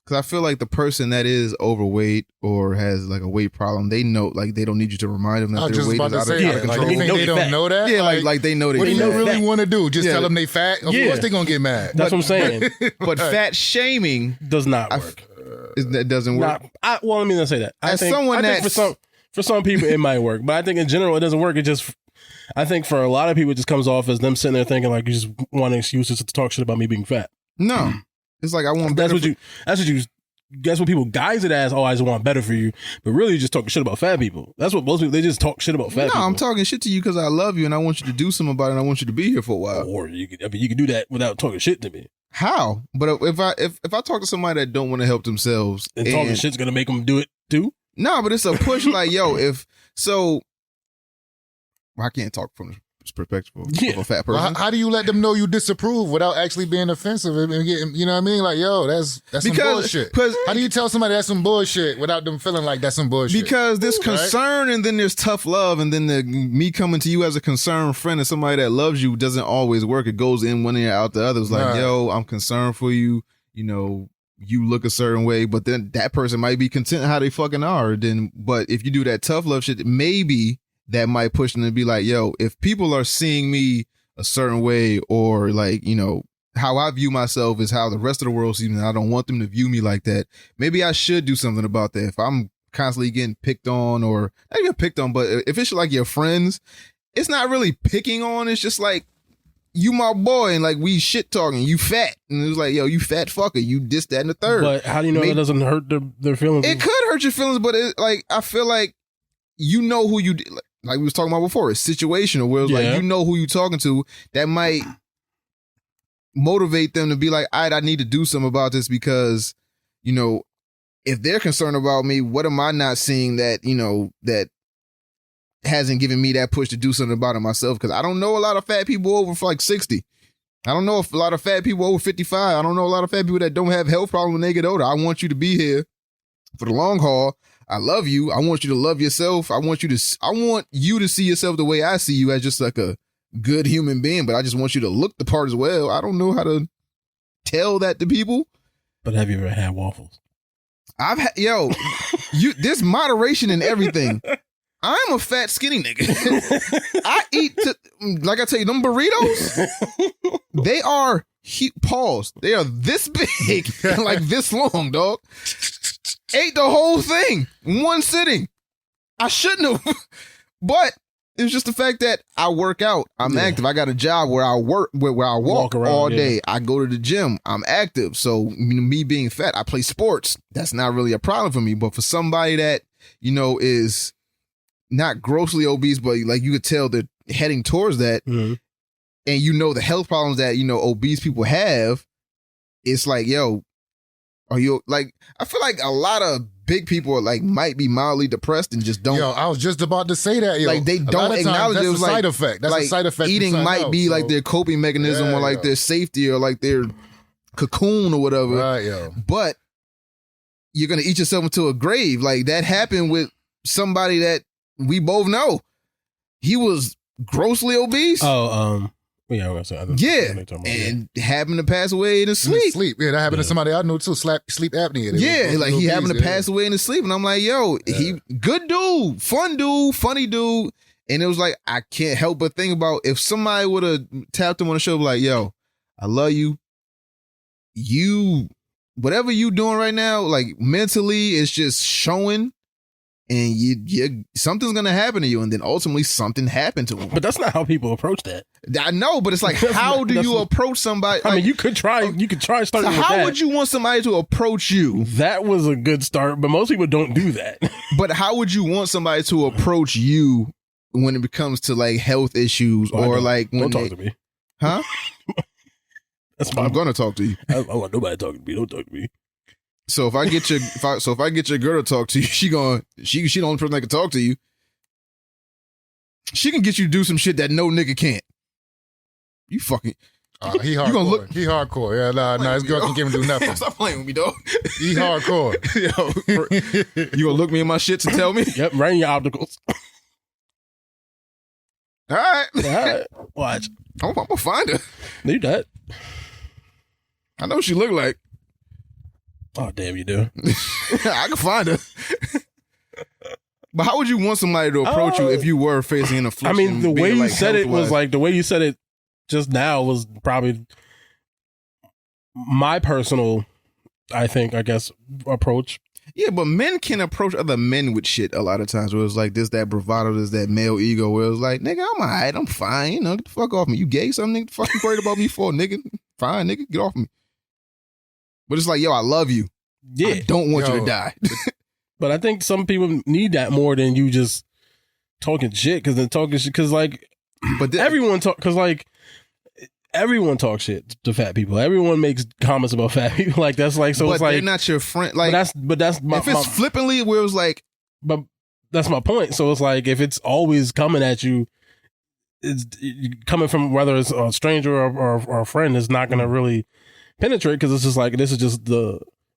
Because I feel like the person that is overweight or has like a weight problem, they know, like they don't need you to remind them that their weight is out of control. Like, you think they don't know that? Yeah, like they know they what do you fat. really want to do? Just tell them they fat? Of course they're going to get mad. That's what I'm saying. But fat shaming does not work. That doesn't work. Well, let me not say that. I think for some people it might work, but I think in general it doesn't work. I think for a lot of people it just comes off as them sitting there thinking like you just want excuses to talk shit about me being fat. No, it's like I want. That's what people guise it as. Oh, I just want better for you, but really, you just talking shit about fat people. That's what most people. They just talk shit about fat people. No, I'm talking shit to you because I love you and I want you to do something about it. And I want you to be here for a while. Or you can do that without talking shit to me. How? But if I talk to somebody that don't want to help themselves, and talking shit's gonna make them do it too. No, but it's a push. Like, yo, I can't talk from the perspective of a fat person. Well, how do you let them know you disapprove without actually being offensive and getting, you know what I mean? Like, yo, that's some bullshit. How do you tell somebody that's some bullshit without them feeling like that's some bullshit? Because there's concern and then there's tough love, and then me coming to you as a concerned friend and somebody that loves you doesn't always work. It goes in one ear out the other. It's like, yo, I'm concerned for you. You know, you look a certain way, but then that person might be content how they fucking are. But if you do that tough love shit, maybe that might push them to be like, yo, if people are seeing me a certain way, or like, you know, how I view myself is how the rest of the world sees me, and I don't want them to view me like that. Maybe I should do something about that. If I'm constantly getting picked on, or not even picked on, but if it's like your friends, it's not really picking on. It's just like, you my boy, and like we shit talking, you fat. And it was like, yo, you fat fucker, you this, that, and the third. But how do you know it doesn't hurt their feelings? It could hurt your feelings, but I feel like you know who you, like we was talking about before, it's situational, where it's like, you know who you talking to, that might motivate them to be like, all right, I need to do something about this, because, you know, if they're concerned about me, what am I not seeing that, you know, that hasn't given me that push to do something about it myself? Because I don't know a lot of fat people over for like 60. I don't know a lot of fat people over 55. I don't know a lot of fat people that don't have health problems when they get older. I want you to be here for the long haul. I love you. I want you to love yourself. I want you to see yourself the way I see you, as just like a good human being, but I just want you to look the part as well. I don't know how to tell that to people. But have you ever had waffles? I've had, there's moderation in everything. I'm a fat, skinny nigga. I eat, like I tell you, them burritos, they are, they are this big and like this long, dog. Ate the whole thing in one sitting. I shouldn't have, but it was just the fact that I work out. I'm active. I got a job where I work, where I walk around all day. I go to the gym. I'm active. So me being fat, I play sports. That's not really a problem for me. But for somebody that, you know, is not grossly obese, but like you could tell they're heading towards that, and you know the health problems that, you know, obese people have, it's like, yo, are you like, I feel like a lot of big people are like, might be mildly depressed and just don't. Yo, I was just about to say that. Yo. Like they don't acknowledge it. It was like side effect. That's like a side effect. Eating might be like their coping mechanism, or like their safety, or like their cocoon or whatever. Right, yo. But you're gonna eat yourself into a grave. Like that happened with somebody that we both know. He was grossly obese. Yeah, and happened to pass away in his sleep. Yeah, that happened to somebody I know too. Sleep apnea. Yeah, like he happened to pass away in his sleep, and I'm like, yo, he good dude, fun dude, funny dude, and it was like, I can't help but think about if somebody would have tapped him on the shoulder, like, yo, I love you. You, whatever you doing right now, like mentally, it's just showing. And you something's gonna happen to you, and then ultimately something happened to him. But that's not how people approach that. I know, but it's like, how do you approach somebody? I mean, you could try starting with that. How would you want somebody to approach you? That was a good start, but most people don't do that. But how would you want somebody to approach you when it comes to like health issues, or like when don't talk to me? Huh? I'm gonna talk to you. I don't want nobody talking to me. Don't talk to me. So if I get your girl to talk to you, she the only person that can talk to you. She can get you to do some shit that no nigga can't. You fucking. He hardcore. He hardcore. Yeah, nah, his girl can give him do nothing. Stop playing with me, dog. He hardcore. Yo, you gonna look me in my shit to tell me? Yep, right in your opticals. All right. Watch. I'm gonna find her. Do that. I know what she look like. Oh, damn, you do. I can find her. But how would you want somebody to approach you if you were facing an affliction? I mean, the way you said it was like, the way you said it just now was probably my personal I guess, approach. Yeah, but men can approach other men with shit a lot of times where it's like this, that bravado, this, that male ego where it's like, nigga, I'm alright, I'm fine, you know, get the fuck off me. You gay something, nigga? The fuck you worried about me for, nigga? Fine, nigga, get off me. But it's like, yo, I love you. Yeah. I don't want you to die. But I think some people need that more than you just talking shit, because like, but everyone talks shit to fat people. Everyone makes comments about fat people. Like that's like, so but it's like they're not your friend. Like, but that's my, if it's flippantly where it was like, but that's my point. So it's like if it's always coming at you, it's coming from whether it's a stranger or a friend, is not going to really penetrate, because it's just like, this is just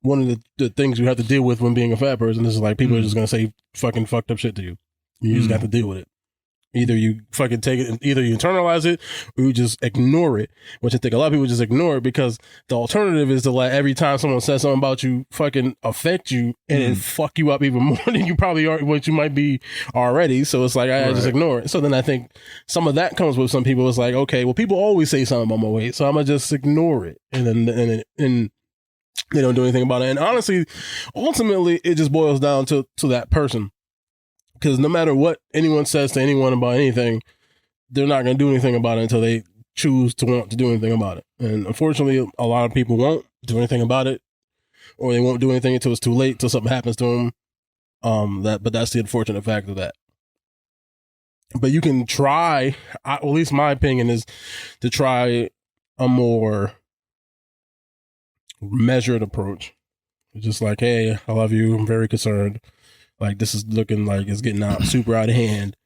one of the things you have to deal with when being a fat person. This is like people are just going to say fucking fucked up shit to you. You just got to deal with it. Either you fucking take it, either you internalize it, or you just ignore it. Which I think a lot of people just ignore it, because the alternative is to let every time someone says something about you fucking affect you and then fuck you up even more than you probably are, what you might be already. So it's like, I just ignore it. So then I think some of that comes with some people. It's like, okay, well, people always say something about my weight, so I'm gonna just ignore it, and then they don't do anything about it. And honestly, ultimately, it just boils down to that person. Because no matter what anyone says to anyone about anything, they're not going to do anything about it until they choose to want to do anything about it. And unfortunately, a lot of people won't do anything about it, or they won't do anything until it's too late, till something happens to them. But that's the unfortunate fact of that. But you can try, at least my opinion is to try a more measured approach. Just like, hey, I love you. I'm very concerned. Like, this is looking like it's getting super out of hand,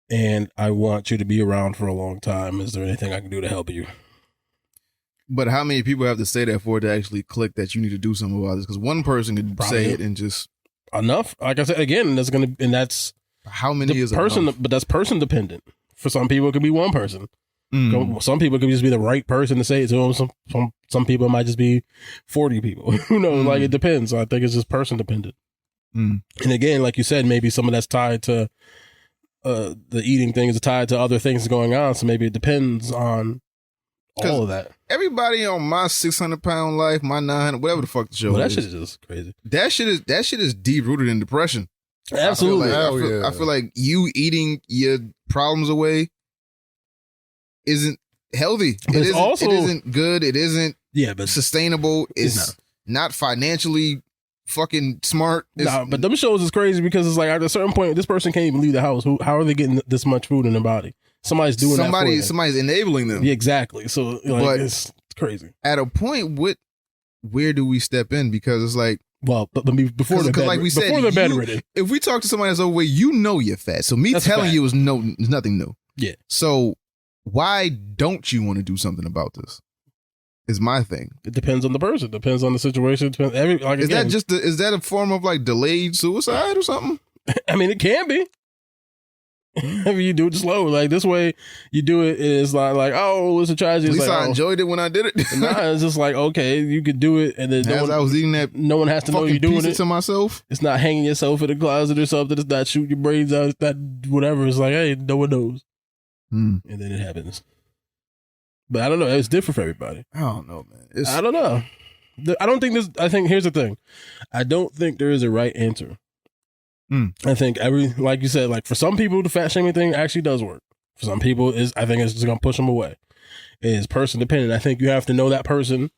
and I want you to be around for a long time. Is there anything I can do to help you? But how many people have to say that for it to actually click that you need to do something about this? Because one person could say it and just enough. Like I said, again, that's how many is person, enough? But that's person dependent. For some people, it could be one person. Some people could just be the right person to say it to them. Some people might just be 40 people. Who knows? Like, it depends. I think it's just person dependent. And again, like you said, maybe some of that's tied to the eating thing is tied to other things going on. So maybe it depends on all of that. Everybody on my 600-pound life, my 900, whatever the fuck the show is. That shit is just crazy. That shit is deep rooted in depression. Absolutely. I feel like you eating your problems away isn't healthy. It isn't good. It isn't sustainable. It's not financially fucking smart. But them shows is crazy, because it's like at a certain point, this person can't even leave the house. How are they getting this much food in their body? Somebody's doing that for them. Somebody's enabling them. Yeah, exactly. So like, it's crazy. At a point, where do we step in? Because it's like, well, but before they're like we said, before they're bedridden. If we talk to somebody that's overweight, you know you're fat. So me telling you is nothing new. Yeah. So why don't you want to do something about this? Is my thing. It depends on the person. Depends on the situation. Is that a form of like delayed suicide or something? I mean, it can be. If you do it slow, like this way, you do it. It's like, oh, it's a tragedy. At least like, I enjoyed it when I did it. Nah, it's just like, okay, you could do it, and then I was eating that, no one has to know you're doing it to myself. It's not hanging yourself in the closet or something. It's not shooting your brains out. It's not whatever. It's like, hey, no one knows, and then it happens. But I don't know. It's different for everybody. I don't know, man. I don't know. I don't think this. I think here's the thing. I don't think there is a right answer. I think like you said, like for some people, the fat shaming thing actually does work. For some people, I think it's just gonna push them away. It is person dependent. I think you have to know that person.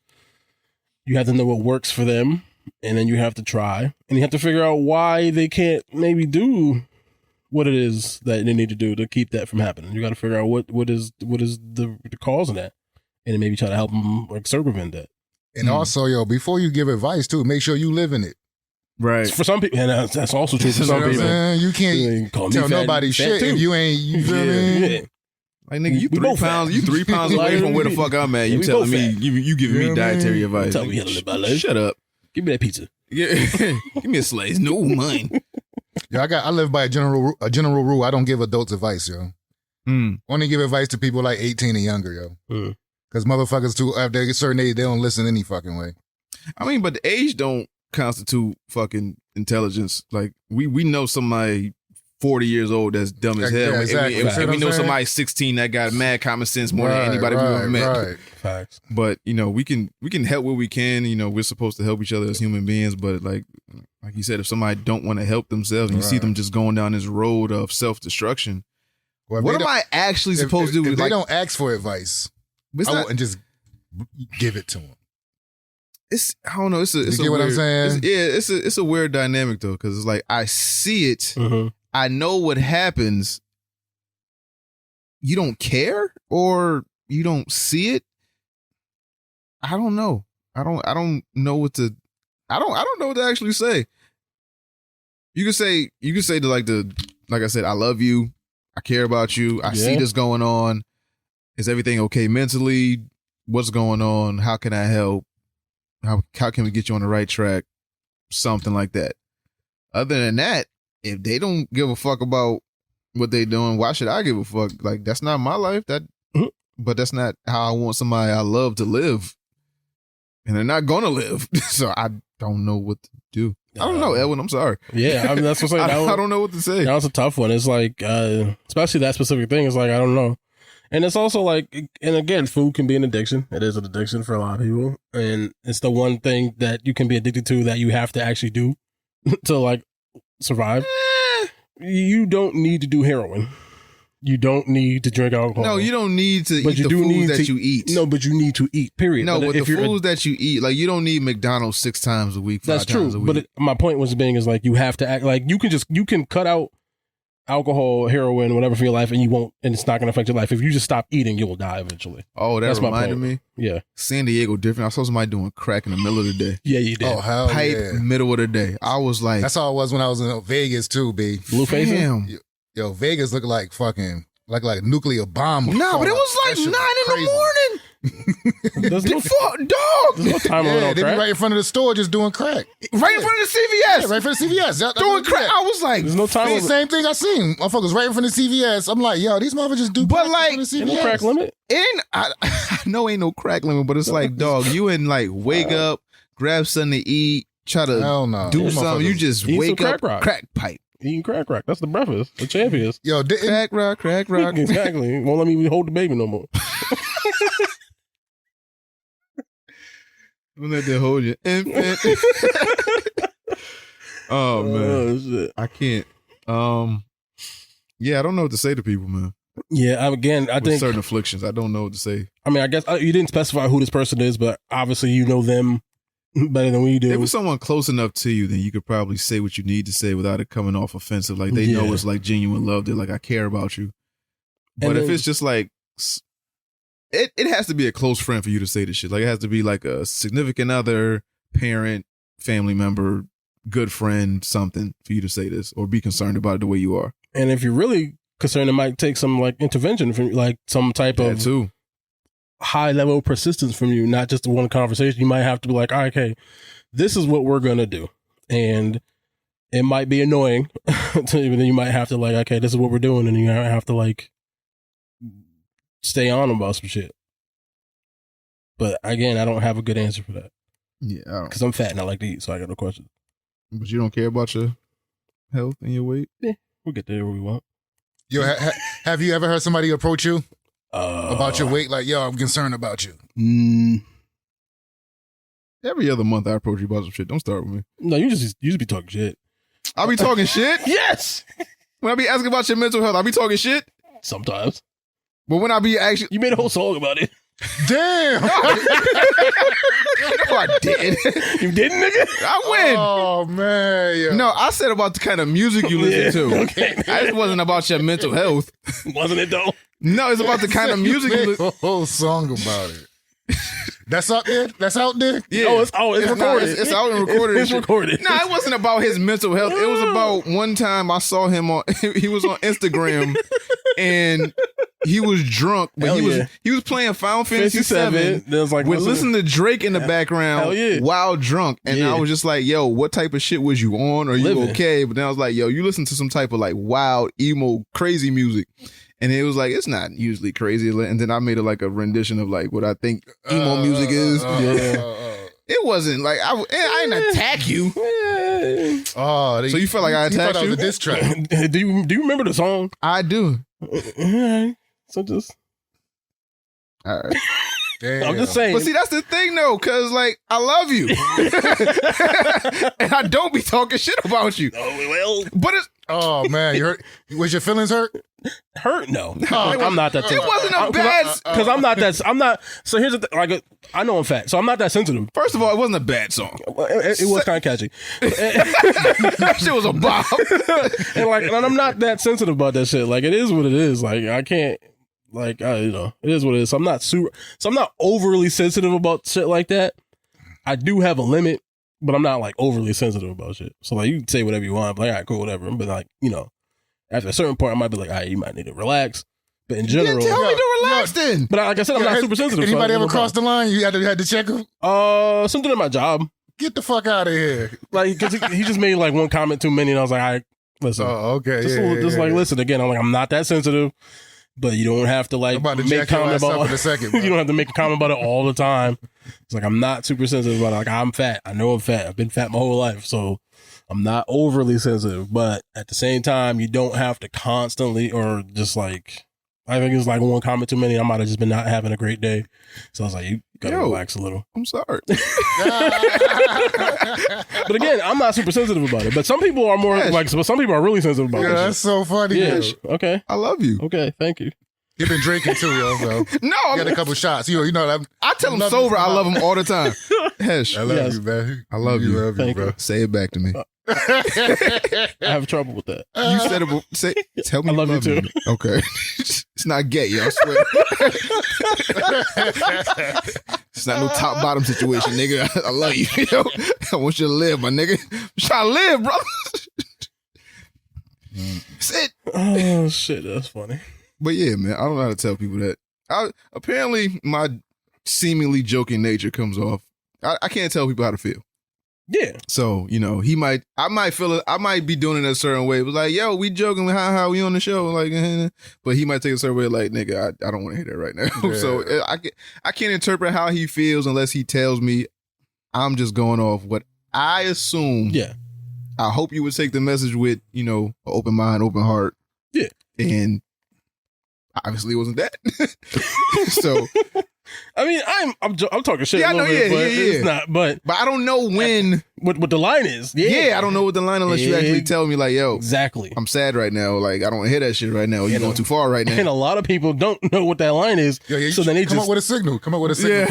You have to know what works for them, and then you have to try, and you have to figure out why they can't maybe do what it is that they need to do to keep that from happening. You got to figure out what is the cause of that, and then maybe try to help them like circumvent that. And also, before you give advice too, make sure you live in it. Right. For some people, and that's also true for some people. You can't tell nobody shit if you ain't. You feel me? Yeah. Like, nigga, you 3 pounds. You 3 pounds away from where the fuck I'm at. You telling me you giving me dietary advice? Tell me how to live my life. Shut up. Give me that pizza. Yeah. Give me a slice. No, mine. Yeah, I live by a general rule. I don't give adults advice, yo. Only give advice to people like 18 and younger, yo. Because motherfuckers after a certain age, they don't listen any fucking way. I mean, but the age don't constitute fucking intelligence. Like we know somebody 40 years old that's dumb as hell. Yeah, exactly. And we know somebody 16 that got mad common sense more than anybody we've ever met. Right. Facts. But we can help where we can. We're supposed to help each other as human beings. But like you said, if somebody don't want to help themselves and you see them just going down this road of self-destruction, Well, what am I actually supposed to do? If they don't ask for advice, I wouldn't just give it to them. I don't know. It's you get what I'm saying? It's a weird dynamic though, because it's like I see it, I know what happens. You don't care, or you don't see it. I don't know. I don't know what to. I don't know what to actually say. You can say to like I said, I love you. I care about you. I see this going on. Is everything okay mentally? What's going on? How can I help? How can we get you on the right track? Something like that. Other than that, if they don't give a fuck about what they doing, why should I give a fuck? Like, that's not my life. But that's not how I want somebody I love to live. And they're not gonna live. So I don't know what to do. I don't know, Edwin. I'm sorry. Yeah, I mean, that's what I'm saying. I don't know what to say. That was a tough one. It's like, especially that specific thing. It's like, I don't know. And it's also like, and again, food can be an addiction. It is an addiction for a lot of people. And it's the one thing that you can be addicted to that you have to actually do to like survive. You don't need to do heroin. You don't need to drink alcohol. No, you don't need to eat the foods that you eat. No, but you need to eat, period. No, but the foods that you eat, like you don't need McDonald's 6 times a week, 5 that's times true, a week. but my point was being is like you have to act like you can cut out alcohol, heroin, whatever for your life, and you won't, and it's not going to affect your life. If you just stop eating, you will die eventually. Oh, that reminded me. Yeah, San Diego different. I saw somebody doing crack in the middle of the day. Yeah, you did. Oh, hell Pipe yeah. middle of the day. I was like, that's how it was when I was in Vegas too, B. Blue face. Damn. Yo, Vegas looked like fucking like a nuclear bomb. No, but it was like 9 in the morning. There's no dog. There's no time limit on they be crack. right in front of the store just doing crack. Right in front of the CVS. Yeah, right in front of the CVS. Doing crack. I was like, there's no time limit. Same thing I seen. Motherfuckers right in front of the CVS. I'm like, yo, these motherfuckers just do But crack like, in front of the Ain't CVS. no crack limit. I know ain't no crack limit, but it's like, dog, you and like wake up, grab something to eat, try to Hell no. do Them something. You motherfuckers just eat wake some up, crack rock. crack pipe. Eating crack rock. That's the breakfast. The champions. Yo, Crack rock. Exactly. Won't let me hold the baby no more. Don't let that hold you. Infant. Oh man. Oh, shit. I can't. Yeah, I don't know what to say to people, man. Yeah, I With think certain afflictions, I don't know what to say. I mean, I guess you didn't specify who this person is, but obviously you know them better than we do. If it's someone close enough to you, then you could probably say what you need to say without it coming off offensive. Like they know it's like genuine love. They're like, I care about you. But if it's just like, it has to be a close friend for you to say this shit. Like it has to be like a significant other, parent, family member, good friend, something for you to say this or be concerned about it the way you are. And if you're really concerned, it might take some like intervention from like some type of too. High level persistence from you, not just one conversation. You might have to be like, all right, okay, this is what we're gonna do, and it might be annoying. But then you might have to like, okay, this is what we're doing, and you have to like stay on about some shit. But again, I don't have a good answer for that. Yeah, because I'm fat and I like to eat, so I got no question. But you don't care about your health and your weight? Yeah, we'll get there where we want. Yo, have you ever heard somebody approach you about your weight? Like, yo, I'm concerned about you. Every other month I approach you about some shit. Don't start with me. No, you just be talking shit. I'll be talking shit? Yes. When I be asking about your mental health, I'll be talking shit? Sometimes. But when I be actually... You made a whole song about it. Damn. No, I didn't. You didn't, nigga? I win. Oh, man. Yo. No, I said about the kind of music you listen to. Okay. I just wasn't about your mental health. Wasn't it, though? No, it's about the kind of music you made listen a whole song about it. That's out there? That's out there? Yeah. Oh, it's recorded. It's out and recorded. It's recorded. No, it wasn't about his mental health. It was about one time I saw him on, he was on Instagram and he was drunk, but he was playing Final Fantasy 7 like, with listening to Drake in the background while drunk. And I was just like, yo, what type of shit was you on? Are you okay? But then I was like, yo, you listen to some type of like wild, emo, crazy music. And it was like, it's not usually crazy. And then I made it like a rendition of like what I think emo music is. It wasn't like, I didn't attack you. Oh, so you felt like I attacked you? you? That was a diss track. Do you remember the song? I do. Alright. So just all right. Damn. I'm just saying. But see, that's the thing though, cause like I love you, and I don't be talking shit about you. Oh well. But it's Oh man, you hurt? Was your feelings hurt? Hurt? No, I'm not that. It wasn't a bad. Because I'm not that. I'm not. So here's the thing. Like I know I'm fat, so I'm not that sensitive. First of all, it wasn't a bad song. It was kind of catchy. That shit was a bop. and I'm not that sensitive about that shit. Like it is what it is. Like I can't. Like it is what it is. So I'm not overly sensitive about shit like that. I do have a limit, but I'm not like overly sensitive about shit. So like you can say whatever you want, but like, all right, cool, whatever. But like, after a certain point I might be like, all right, you might need to relax. But in general, Then tell me to relax then. But like I said, I'm not super sensitive. Anybody so ever crossed the line? You had to check him? Something in my job. Get the fuck out of here. Like, cause he just made like one comment too many and I was like, all right, listen. Oh, okay. Listen again. I'm like, I'm not that sensitive. But you don't have to like I'm about to make comment about in a second. you don't have to make a comment about it all the time. It's like I'm not super sensitive about it. Like I'm fat. I know I'm fat. I've been fat my whole life, so I'm not overly sensitive. But at the same time, you don't have to constantly or just like I think it's like one comment too many. I might have just been not having a great day, so I was like, you gotta relax a little. I'm sorry. But again, I'm not super sensitive about it. But some people are more like. But some people are really sensitive about it. Yeah, that's so funny. Yeah. Okay. I love you. Okay. Thank you. You've been drinking too, yo. So No, you got a couple shots. You know. I tell him sober. I love him all the time. Hesh, I love you, man. I love you. Love you, bro. Say it back to me. I have trouble with that. You said it. Say, tell me I love you too. Me. Okay. It's not gay, yo. I swear. It's not no top bottom situation, nigga. I love you. Yo. I want you to live, my nigga. I'm trying to live, brother. That's it. Oh shit, that's funny. But yeah, man, I don't know how to tell people that. Apparently, my seemingly joking nature comes off. I can't tell people how to feel. Yeah. So, I might feel it. I might be doing it a certain way. But like, yo, we joking, how we on the show? Like, but he might take a certain way. Like, nigga, I don't want to hear that right now. Yeah. So I can't interpret how he feels unless he tells me. I'm just going off what I assume. Yeah. I hope you would take the message with, an open mind, open heart. Yeah. And obviously it wasn't that. So I mean, I'm talking shit. Yeah, I know. It's not. But I don't know when what the line is. Yeah, I don't know what the line unless you actually tell me. Like, yo, exactly. I'm sad right now. Like, I don't hear that shit right now. You're going too far right now. And a lot of people don't know what that line is. Yeah, so then they come up with a signal. Come up with a signal.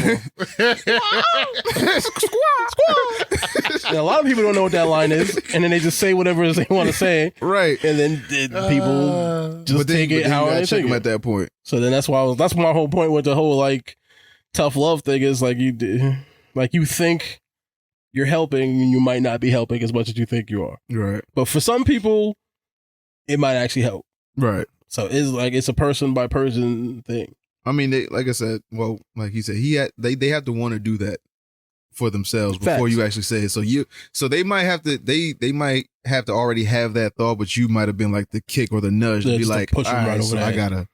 And a lot of people don't know what that line is, and then they just say whatever they want to say. Right. And then people just take it how they take it at that point. So then that's my whole point with the whole like tough love thing is like you think you're helping and you might not be helping as much as you think you are. Right. But for some people, it might actually help. Right. So it's a person by person thing. I mean, like I said, well, like he said, they have to want to do that for themselves before you actually say it. So they might have to they might have to already have that thought, but you might have been like the kick or the nudge to be like, all right, so I gotta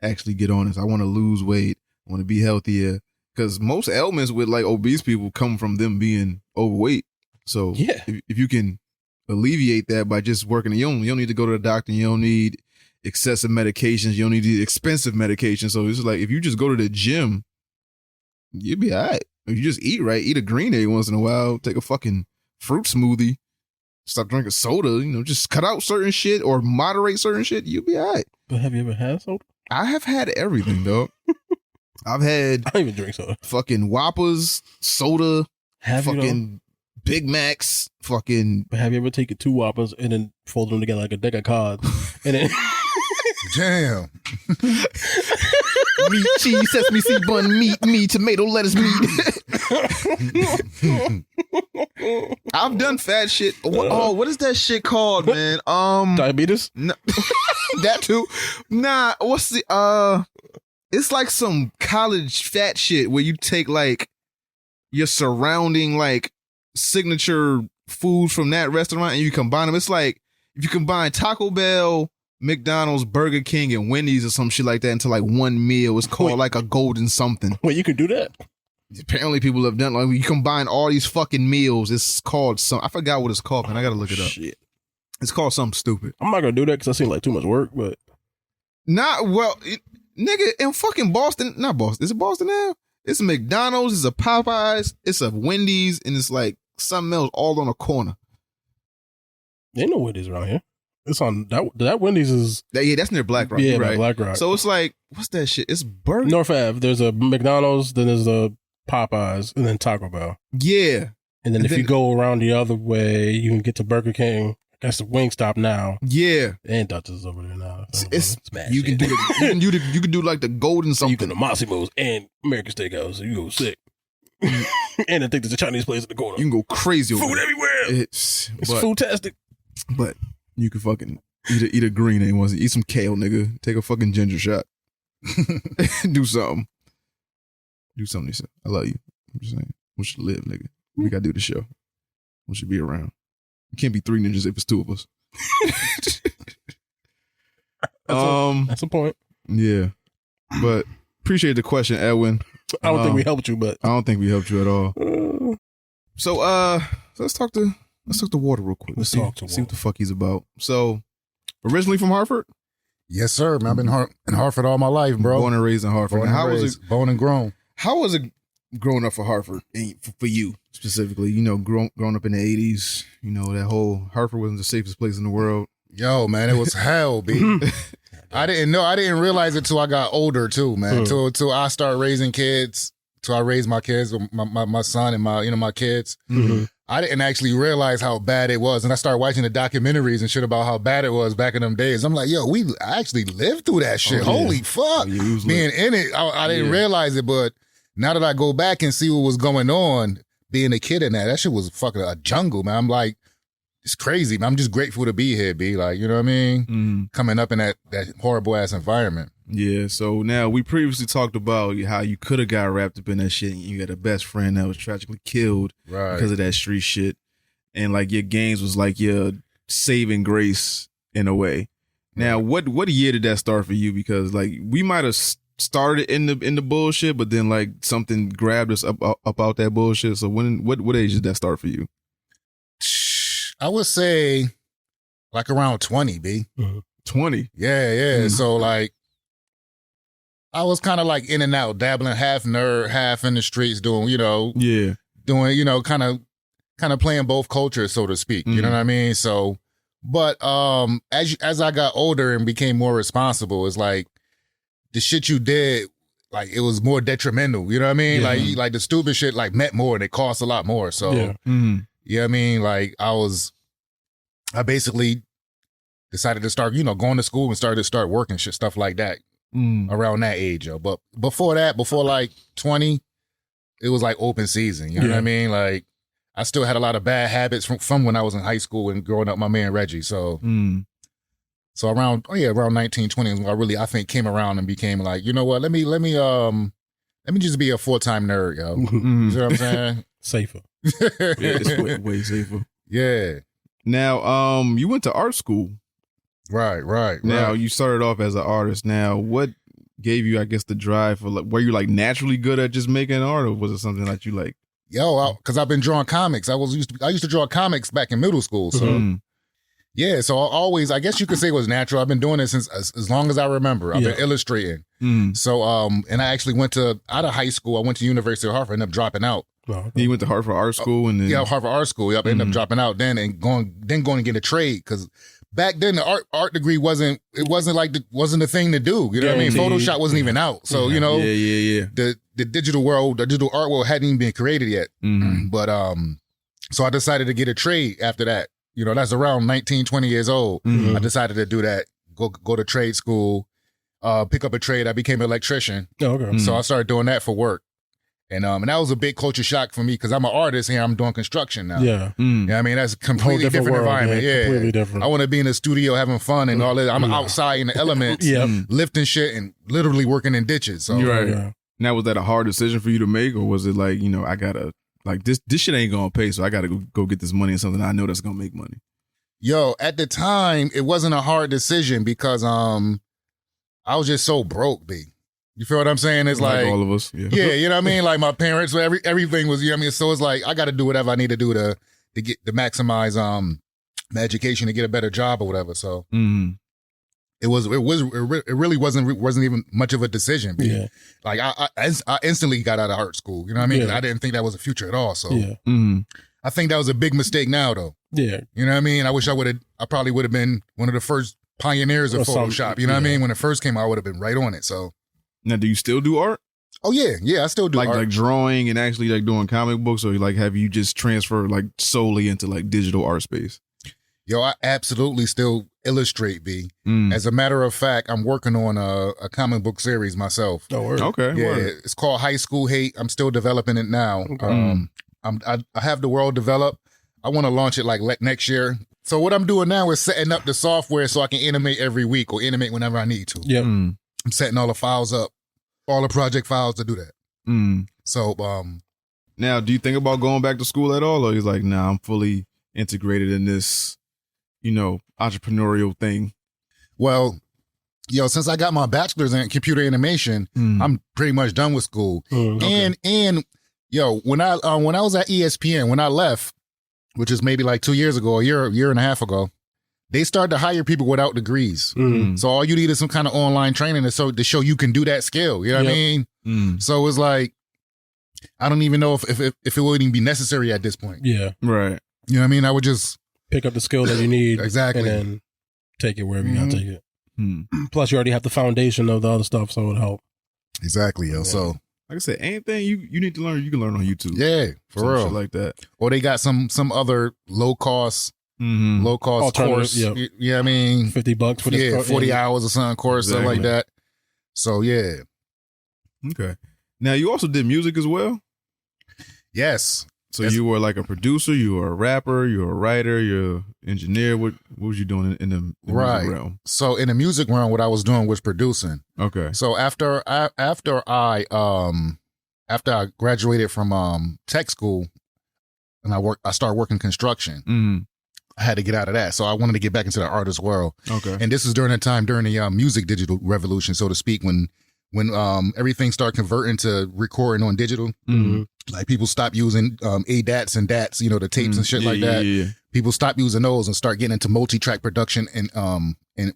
actually get on this. I want to lose weight. I want to be healthier. Because most ailments with like obese people come from them being overweight. So if you can alleviate that by just working, you don't need to go to the doctor. You don't need excessive medications. You don't need expensive medications. So it's like if you just go to the gym, you'll be all right. If you just eat right, eat a green egg once in a while, take a fucking fruit smoothie, stop drinking soda, just cut out certain shit or moderate certain shit, you'll be all right. But have you ever had soda? I have had everything, dog. I've had I don't even drink soda. Fucking Whoppers, soda, fucking Big Macs, fucking. But have you ever taken 2 Whoppers and then fold them together like a deck of cards? And then damn. Meat, cheese, sesame seed bun, meat, tomato, lettuce, meat. I've done fat shit. What is that shit called, man? Diabetes? No, that too. Nah, what's the it's like some college fat shit where you take like your surrounding like signature foods from that restaurant and you combine them. It's like if you combine Taco Bell, McDonald's, Burger King, and Wendy's or some shit like that into like one meal. It's called like a golden something. Wait, you can do that? Apparently people have done, like, you combine all these fucking meals. It's called I forgot what it's called, and I gotta look it up. Shit. It's called something stupid. I'm not gonna do that because I seem like too much work, but. Nigga, in fucking Boston, not Boston, is it Boston now? It's a McDonald's, it's a Popeyes, it's a Wendy's, and it's like something else all on a corner. There ain't no Wendy's around here. It's on that Wendy's is. Yeah, that's near Black Rock. Yeah, right. Black Rock. So it's like, what's that shit? It's Burger. North Ave. There's a McDonald's, then there's a Popeyes, and then Taco Bell. Yeah. And then if you go around the other way, you can get to Burger King. That's the Wingstop now. Yeah. And Dutch's over there now. So it's you can do you can do like the golden something. You can do Massimo's and American Steakhouse. So you go sick. And I think there's a Chinese place in the corner. You can go crazy over food there. everywhere. It's foodtastic. But you can fucking eat a green ain't was eat some kale, nigga. Take a fucking ginger shot. Do something. Do something. Lisa. I love you. I'm just saying. We should live, nigga. We gotta do the show. We should be around. It can't be 3 ninjas if it's 2 of us. That's a point. Yeah. But appreciate the question, Edwin. I don't think we helped you, but I don't think we helped you at all. So let's talk to Water real quick. See what the fuck he's about. So originally from Hartford? Yes, sir. I've been in Hartford all my life, bro. Born and raised in Hartford. Was it born and grown? How was it growing up for Hartford for you specifically? You know, growing up in the 80s, you know, that whole Hartford wasn't the safest place in the world. Yo, man, it was hell, B. I didn't realize it till I got older too, man. Till I started raising kids, till I raised my kids, my son and my kids. Mm-hmm. I didn't actually realize how bad it was. And I started watching the documentaries and shit about how bad it was back in them days. I'm like, yo, I actually lived through that shit. Oh, yeah. Holy fuck. Being in it, I didn't realize it, but now that I go back and see what was going on, being a kid in that shit was fucking a jungle, man. I'm like, it's crazy, man. I'm just grateful to be here, B. Like, you know what I mean? Mm-hmm. Coming up in that horrible ass environment. Yeah, so now we previously talked about how you could have got wrapped up in that shit and you had a best friend that was tragically killed because of that street shit. And like your games was like your saving grace in a way. Now, what year did that start for you? Because like we might have started in the bullshit, but then like something grabbed us up out that bullshit. So what age did that start for you? I would say like around 20, B. 20? Yeah. Mm-hmm. So like I was kind of like in and out, dabbling, half nerd, half in the streets, doing, kind of playing both cultures, so to speak. You know what I mean? So, but as I got older and became more responsible, it's like the shit you did, like it was more detrimental. You know what I mean? Yeah. Like the stupid shit like meant more and it cost a lot more. So, you know what I mean? Like I basically decided to start, going to school and started to start working shit, stuff like that. Around that age, yo. But before like 20, it was like open season. You know what I mean? Like I still had a lot of bad habits from when I was in high school and growing up. My man Reggie. So around 19, 20 is when I think came around and became like, you know what? Let me just be a full-time nerd, yo. You know what I'm saying? Safer. Yeah, it's way safer. Yeah. Now, you went to art school. Right. Now you started off as an artist. Now, what gave you, I guess, the drive for? Were you like naturally good at just making art, or was it something that you like? Yo, because I've been drawing comics. I used to draw comics back in middle school. So yeah, so I guess you could say it was natural. I've been doing it since as long as I remember. I've been illustrating. So and I actually went out of high school. I went to University of Hartford. Ended up dropping out. You went to Hartford Art School and then Hartford Art School. Yep, ended up dropping out then and going to get a trade because. Back then, the art degree wasn't the thing to do. You know what I mean? Photoshop wasn't even out. So, the digital world, the digital art world hadn't even been created yet. But, so I decided to get a trade after that. That's around 19, 20 years old. I decided to do that, go to trade school, pick up a trade. I became an electrician. Oh, okay. So I started doing that for work. And that was a big culture shock for me because I'm an artist and I'm doing construction now. Yeah. I mean, that's a completely different world, environment. Yeah. Completely different. I want to be in the studio having fun and all that. I'm outside in the elements, lifting shit and literally working in ditches. So right. Yeah. Now, was that a hard decision for you to make, or was it like, I gotta, like, this shit ain't gonna pay, so I gotta go get this money in something I know that's gonna make money? Yo, at the time, it wasn't a hard decision because I was just so broke, B. You feel what I'm saying? It's like all of us. Yeah, you know what I mean? Like my parents, everything was, you know what I mean? So it's like, I got to do whatever I need to do to maximize, my education to get a better job or whatever. So it really wasn't even much of a decision. Yeah. Like I instantly got out of art school. You know what I mean? 'Cause I didn't think that was a future at all. So I think that was a big mistake now though. Yeah. You know what I mean? I wish I probably would have been one of the first pioneers of Photoshop. You know what I mean? When it first came out, I would have been right on it. So now, do you still do art? Oh yeah, I still do art. Like drawing and actually like doing comic books, or like have you just transferred like solely into like digital art space? Yo, I absolutely still illustrate, B. As a matter of fact, I'm working on a comic book series myself. Oh, word. Okay. Yeah, Word. it's called High School Hate. I'm still developing it now. I have the world developed. I want to launch it like next year. So what I'm doing now is setting up the software so I can animate every week or animate whenever I need to. Yep. I'm setting all the files up, all the project files to do that. So now, do you think about going back to school at all, or you're like, nah, I'm fully integrated in this, entrepreneurial thing? Well, since I got my bachelor's in computer animation, I'm pretty much done with school. Okay. And when I was at ESPN, when I left, which is maybe like 2 years ago, a year and a half ago, they started to hire people without degrees. So all you need is some kind of online training to show you can do that skill. You know what I mean? So it's like, I don't even know if it would even be necessary at this point. Yeah. Right. You know what I mean? I would just pick up the skill that you need. Exactly. And then take it wherever you gotta take it. Plus, you already have the foundation of the other stuff, so it would help. Exactly, yo. Yeah. So, like I said, anything you need to learn, you can learn on YouTube. Yeah, for real. Shit like that. Or they got some other low cost course. Yep. You know what I mean? $50 for this. 40 hours or something course, something like that. So, yeah. Okay. Now, you also did music as well? Yes. So you were like a producer, you were a rapper, you were a writer, you're an engineer. What was you doing in the music realm? So in the music realm, what I was doing was producing. Okay. So after I graduated from tech school, and I started working construction. I had to get out of that, so I wanted to get back into the artist world. Okay. And this is during the music digital revolution, so to speak, when everything started converting to recording on digital. Like people stopped using ADATs and DATs, the tapes and shit like that. Yeah. People stopped using those and start getting into multi-track production and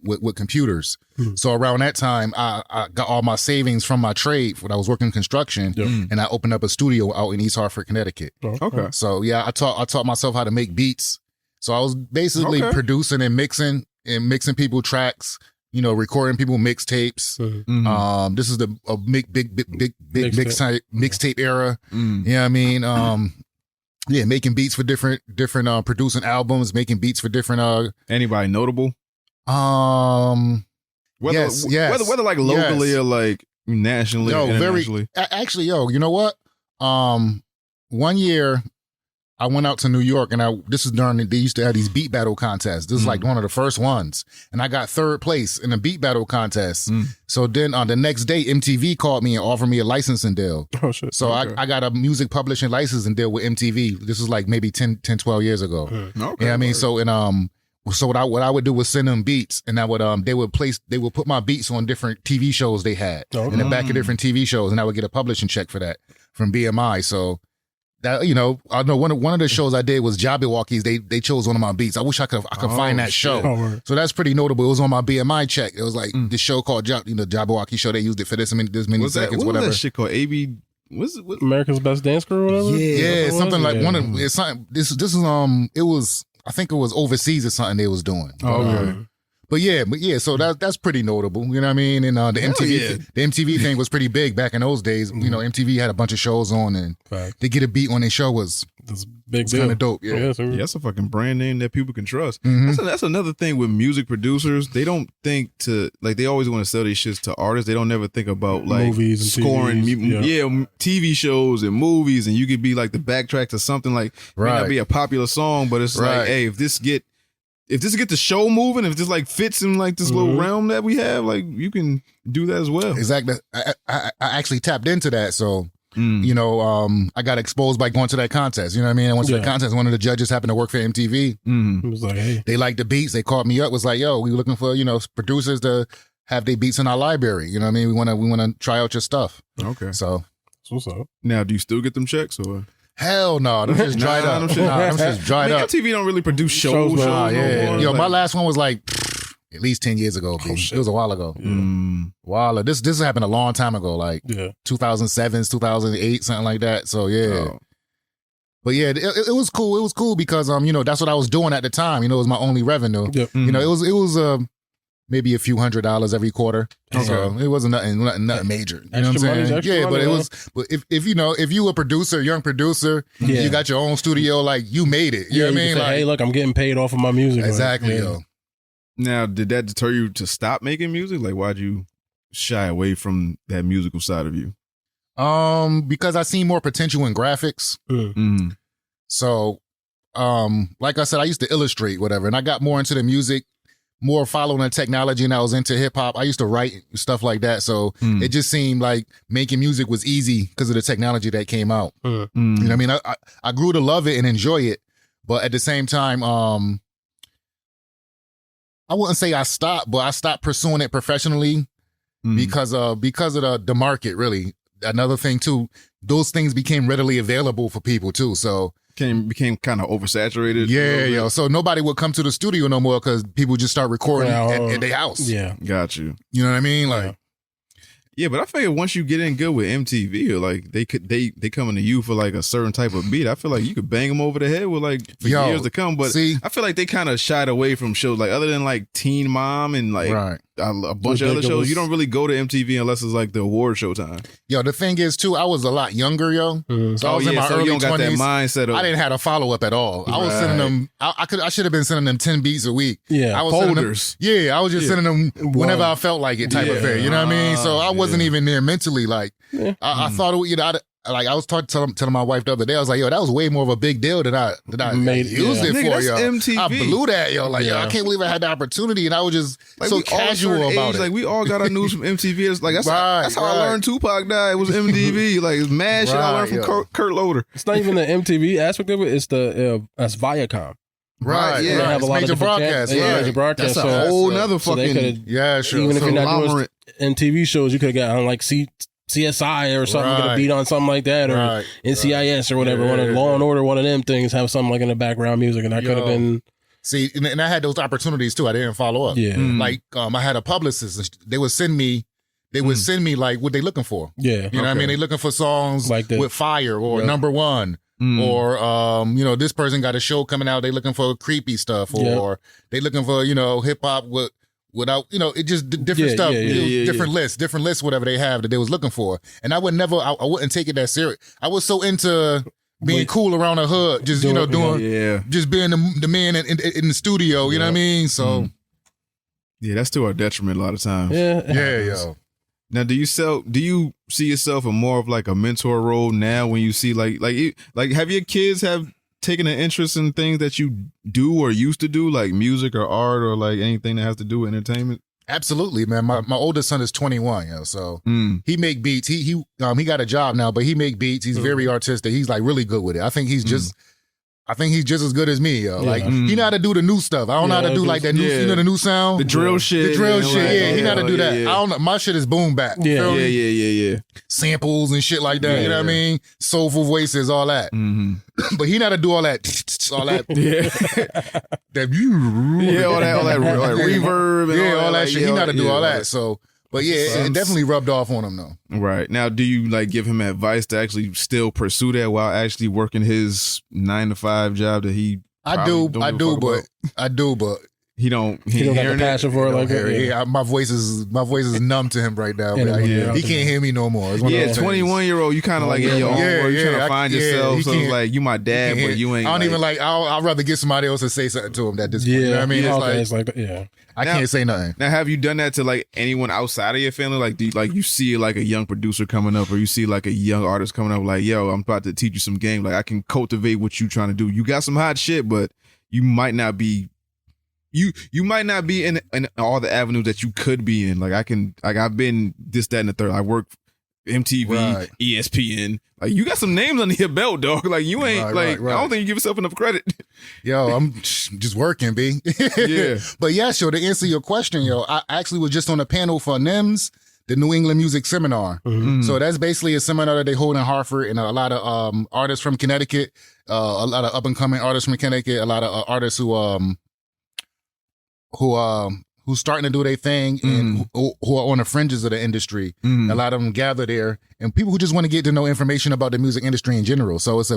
with computers. So around that time, I got all my savings from my trade when I was working construction, and I opened up a studio out in East Hartford, Connecticut. Okay. So yeah, I taught myself how to make beats. So I was basically producing and mixing people tracks. Recording people mixtapes. This is the big mixtape era. You know what I mean? Making beats for different producing albums, making beats for different anybody notable? Yes. Whether like locally or like nationally, internationally. Actually, you know what? 1 year I went out to New York, and this is during they used to have these beat battle contests. This is like one of the first ones, and I got third place in a beat battle contest. So then on the next day, MTV called me and offered me a licensing deal. Oh shit! So I got a music publishing licensing deal with MTV. This is like maybe 10, 12 years ago. Okay. You know what I mean? So what I would do was send them beats, and they would put my beats on different TV shows they had in the back of different TV shows, and I would get a publishing check for that from BMI. So. That, I know one of the shows I did was Jabberwockies. They chose one of my beats. I wish I could find that show. So that's pretty notable. It was on my BMI check. It was like this show called Jabberwocky show. They used it for this many seconds. What whatever. Was that shit called? What? America's Best Dance Crew or whatever. Yeah, something like one of it's something. This is it was, I think it was overseas or something they was doing. But yeah, so that's pretty notable. You know what I mean? And the MTV thing was pretty big back in those days. MTV had a bunch of shows on, and to get a beat on their show was kind of dope. Yeah, that's a fucking brand name that people can trust. That's another thing with music producers. They don't think they always want to sell these shits to artists. They don't never think about like movies and scoring, TVs, TV shows and movies, and you could be like the backtrack to something like may not be a popular song, but it's like, hey, if this get the show moving, if this like fits in like this little realm that we have, like you can do that as well. Exactly. I actually tapped into that. So, I got exposed by going to that contest. You know what I mean? I went to the contest. One of the judges happened to work for MTV. It was like, hey. They liked the beats. They called me up, was like, yo, we were looking for, producers to have their beats in our library. You know what I mean? We want to try out your stuff. Okay. So what's up? Now, do you still get them checks or? hell no, them just dried up. Them just dried up. MTV don't really produce shows. Yeah. Yo, like, my last one was like at least 10 years ago. It was a while ago. While this happened a long time ago, like 2007, 2008, something like that. So yeah. Oh. But yeah, it was cool. It was cool because that's what I was doing at the time. You know, it was my only revenue. Yep. You know, it was maybe a few $100s every quarter. Okay. So it wasn't nothing major. You know what I'm saying? Yeah, but it was. But if you a producer, young producer, you got your own studio, like you made it. You know what I mean? Say, like, hey, look, I'm getting paid off of my music. exactly, like, yo. Now, did that deter you to stop making music? Like, why'd you shy away from that musical side of you? Because I seen more potential in graphics. So, like I said, I used to illustrate, whatever, and I got more into the music, more following the technology, and I was into hip hop. I used to write stuff like that. So it just seemed like making music was easy because of the technology that came out. You know what I mean? I grew to love it and enjoy it, but at the same time, I wouldn't say I stopped, but I stopped pursuing it professionally because of the market, really. Another thing too, those things became readily available for people too. So became kind of oversaturated. Yeah, yo. So nobody would come to the studio no more because people just start recording at their house. Yeah, got you. You know what I mean? Like, yeah, but I figure once you get in good with MTV, or like they coming to you for like a certain type of beat, I feel like you could bang them over the head with like for years to come. But I feel like they kind of shied away from shows like other than like Teen Mom and like a bunch of other shows. You don't really go to MTV unless it's like the award show time. Yo, the thing is too, I was a lot younger, yo. So I was in my early 20s. Got that mindset of, I didn't have a follow up at all. I was sending them. I should have been sending them 10 beats a week. Yeah, I was folders. I was just sending them whenever I felt like it, type of thing. You know what I mean? So I wasn't even there mentally. Like I thought it. Like I was telling my wife the other day, I was like, yo, that was way more of a big deal than I used it for, yo. MTV. I blew that, yo. Like, yo, I can't believe I had the opportunity, and I was just like, so casual about it. Like, we all got our news from MTV. It's like that's how I learned Tupac died. It was MTV. Like, it's mad shit I learned from Kurt Loder. It's not even the MTV aspect of it. It's that's Viacom. Right, They have a lot major of broadcasts. Major broadcasts. That's a whole nother fucking sure. Even if you're not doing MTV shows, you could have got on like CSI or something, get a beat on something like that, or NCIS or whatever. One of Law and Order, one of them things, have something like in the background music, and that could have been. See, and I had those opportunities too. I didn't follow up. Yeah, like I had a publicist. They would send me. They would send me like what they looking for. Yeah, you know what I mean. They looking for songs like with fire or number one. Or this person got a show coming out. They looking for creepy stuff, or they looking for hip hop without it just different stuff, different lists, whatever they have that they was looking for. And I would never, I wouldn't take it that serious. I was so into being cool around the hood, just just being the man in the studio. You know what I mean? So that's to our detriment a lot of times. Yo. Now, do you see yourself in more of like a mentor role now when you see like have your kids have taken an interest in things that you do or used to do, like music or art or like anything that has to do with entertainment? Absolutely, man. My oldest son is 21, so he make beats. He got a job now, but he make beats. He's very artistic. He's like really good with it. I think he's just as good as me, yo. Like he know how to do the new stuff. I don't know how to do like that new, the new sound, the drill shit. The drill shit. He know how to do that. I don't know. My shit is boom bap. Yeah. Samples and shit like that. You know what I mean? Soulful voices, all that. But he know how to do all that. All that. All that reverb. And all that shit. He know how to do all that. So. But it definitely rubbed off on him though. Right. Now, do you like give him advice to actually still pursue that while actually working his 9-to-5 job that he I do, but he don't got the passion for it like that. My voice is numb to him right now. But he can't hear me no more. 21-year-old, you kind of like in your own world. You trying to find yourself. So it's like you my dad, but you ain't. I don't even like. I'd rather get somebody else to say something to him. That this point. You know what I mean? It's like I can't say nothing. Now, have you done that to like anyone outside of your family? Like, do you see like a young producer coming up, or you see like a young artist coming up? Like, yo, I'm about to teach you some game. Like, I can cultivate what you trying to do. You got some hot shit, but you might not be. You might not be in all the avenues that you could be in. Like I've been this, that, and the third. I work MTV, Right. ESPN. Like, you got some names under your belt, dog. Like, you ain't I don't think you give yourself enough credit. Yo, I'm just working, B. Yeah. But yeah, sure, to answer your question, yo, I actually was just on a panel for NIMS, the New England Music Seminar. So that's basically a seminar that they hold in Hartford, and a lot of artists from Connecticut, a lot of up and coming artists from Connecticut, a lot of artists who's starting to do their thing and who are on the fringes of the industry. A lot of them gather there, and people who just want to get to know information about the music industry in general. So it's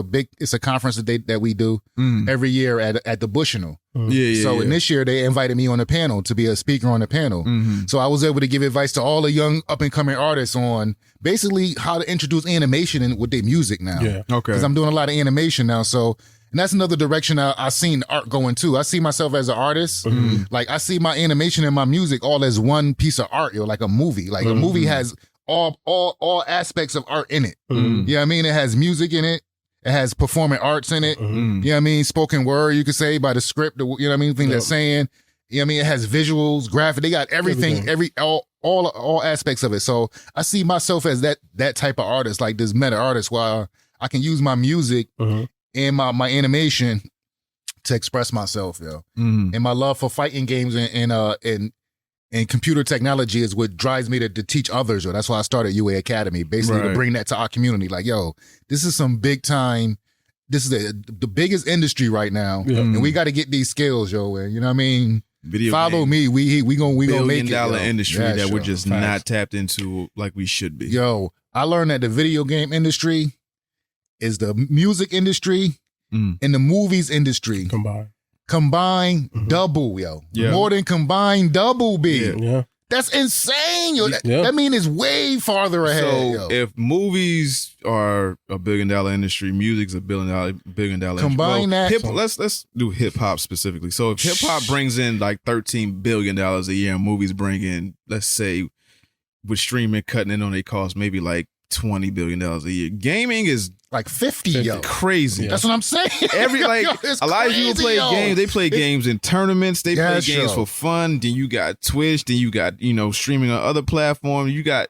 a conference that we do every year at the Bushnell. So in this year, they invited me on the panel to be a speaker on the panel. So I was able to give advice to all the young up and coming artists on basically how to introduce animation with their music now. Yeah. Okay. Because I'm doing a lot of animation now. So, and that's another direction I seen art going too. I see myself as an artist. Like, I see my animation and my music all as one piece of art, like a movie. Like a movie has all aspects of art in it. You know what I mean? It has music in it. It has performing arts in it. You know what I mean? Spoken word, you could say, by the script, you know what I mean? Thing that's saying. You know what I mean? It has visuals, graphic. They got everything. All aspects of it. So I see myself as that type of artist, like this meta artist, where I can use my music and my animation to express myself, yo. And my love for fighting games and computer technology is what drives me to teach others, yo. That's why I started UA Academy, basically to bring that to our community. Like, yo, this is some big time. This is the biggest industry right now, and we got to get these skills, yo. And you know what I mean? Follow me. We gonna make it. $1 billion industry that we're just Facts. not tapped into like we should be. Yo, I learned that the video game industry is the music industry and the movies industry combined double, yo. Yeah. More than combined double, B. Yeah. That's insane, yo. That mean it's way farther ahead, So yo. if movies are $1 billion industry, music's $1 billion industry. Combine that. Let's do hip hop specifically. So if hip hop brings in like $13 billion a year, and movies bring in, let's say, with streaming cutting in on their cost, maybe like $20 billion a year. Gaming is like 50, yo. Crazy. That's what I'm saying. Every like Yo, it's a lot of people crazy, play yo. games. They play games in tournaments. They play games yo. for fun. Then you got Twitch. Then you got streaming on other platforms. There's You got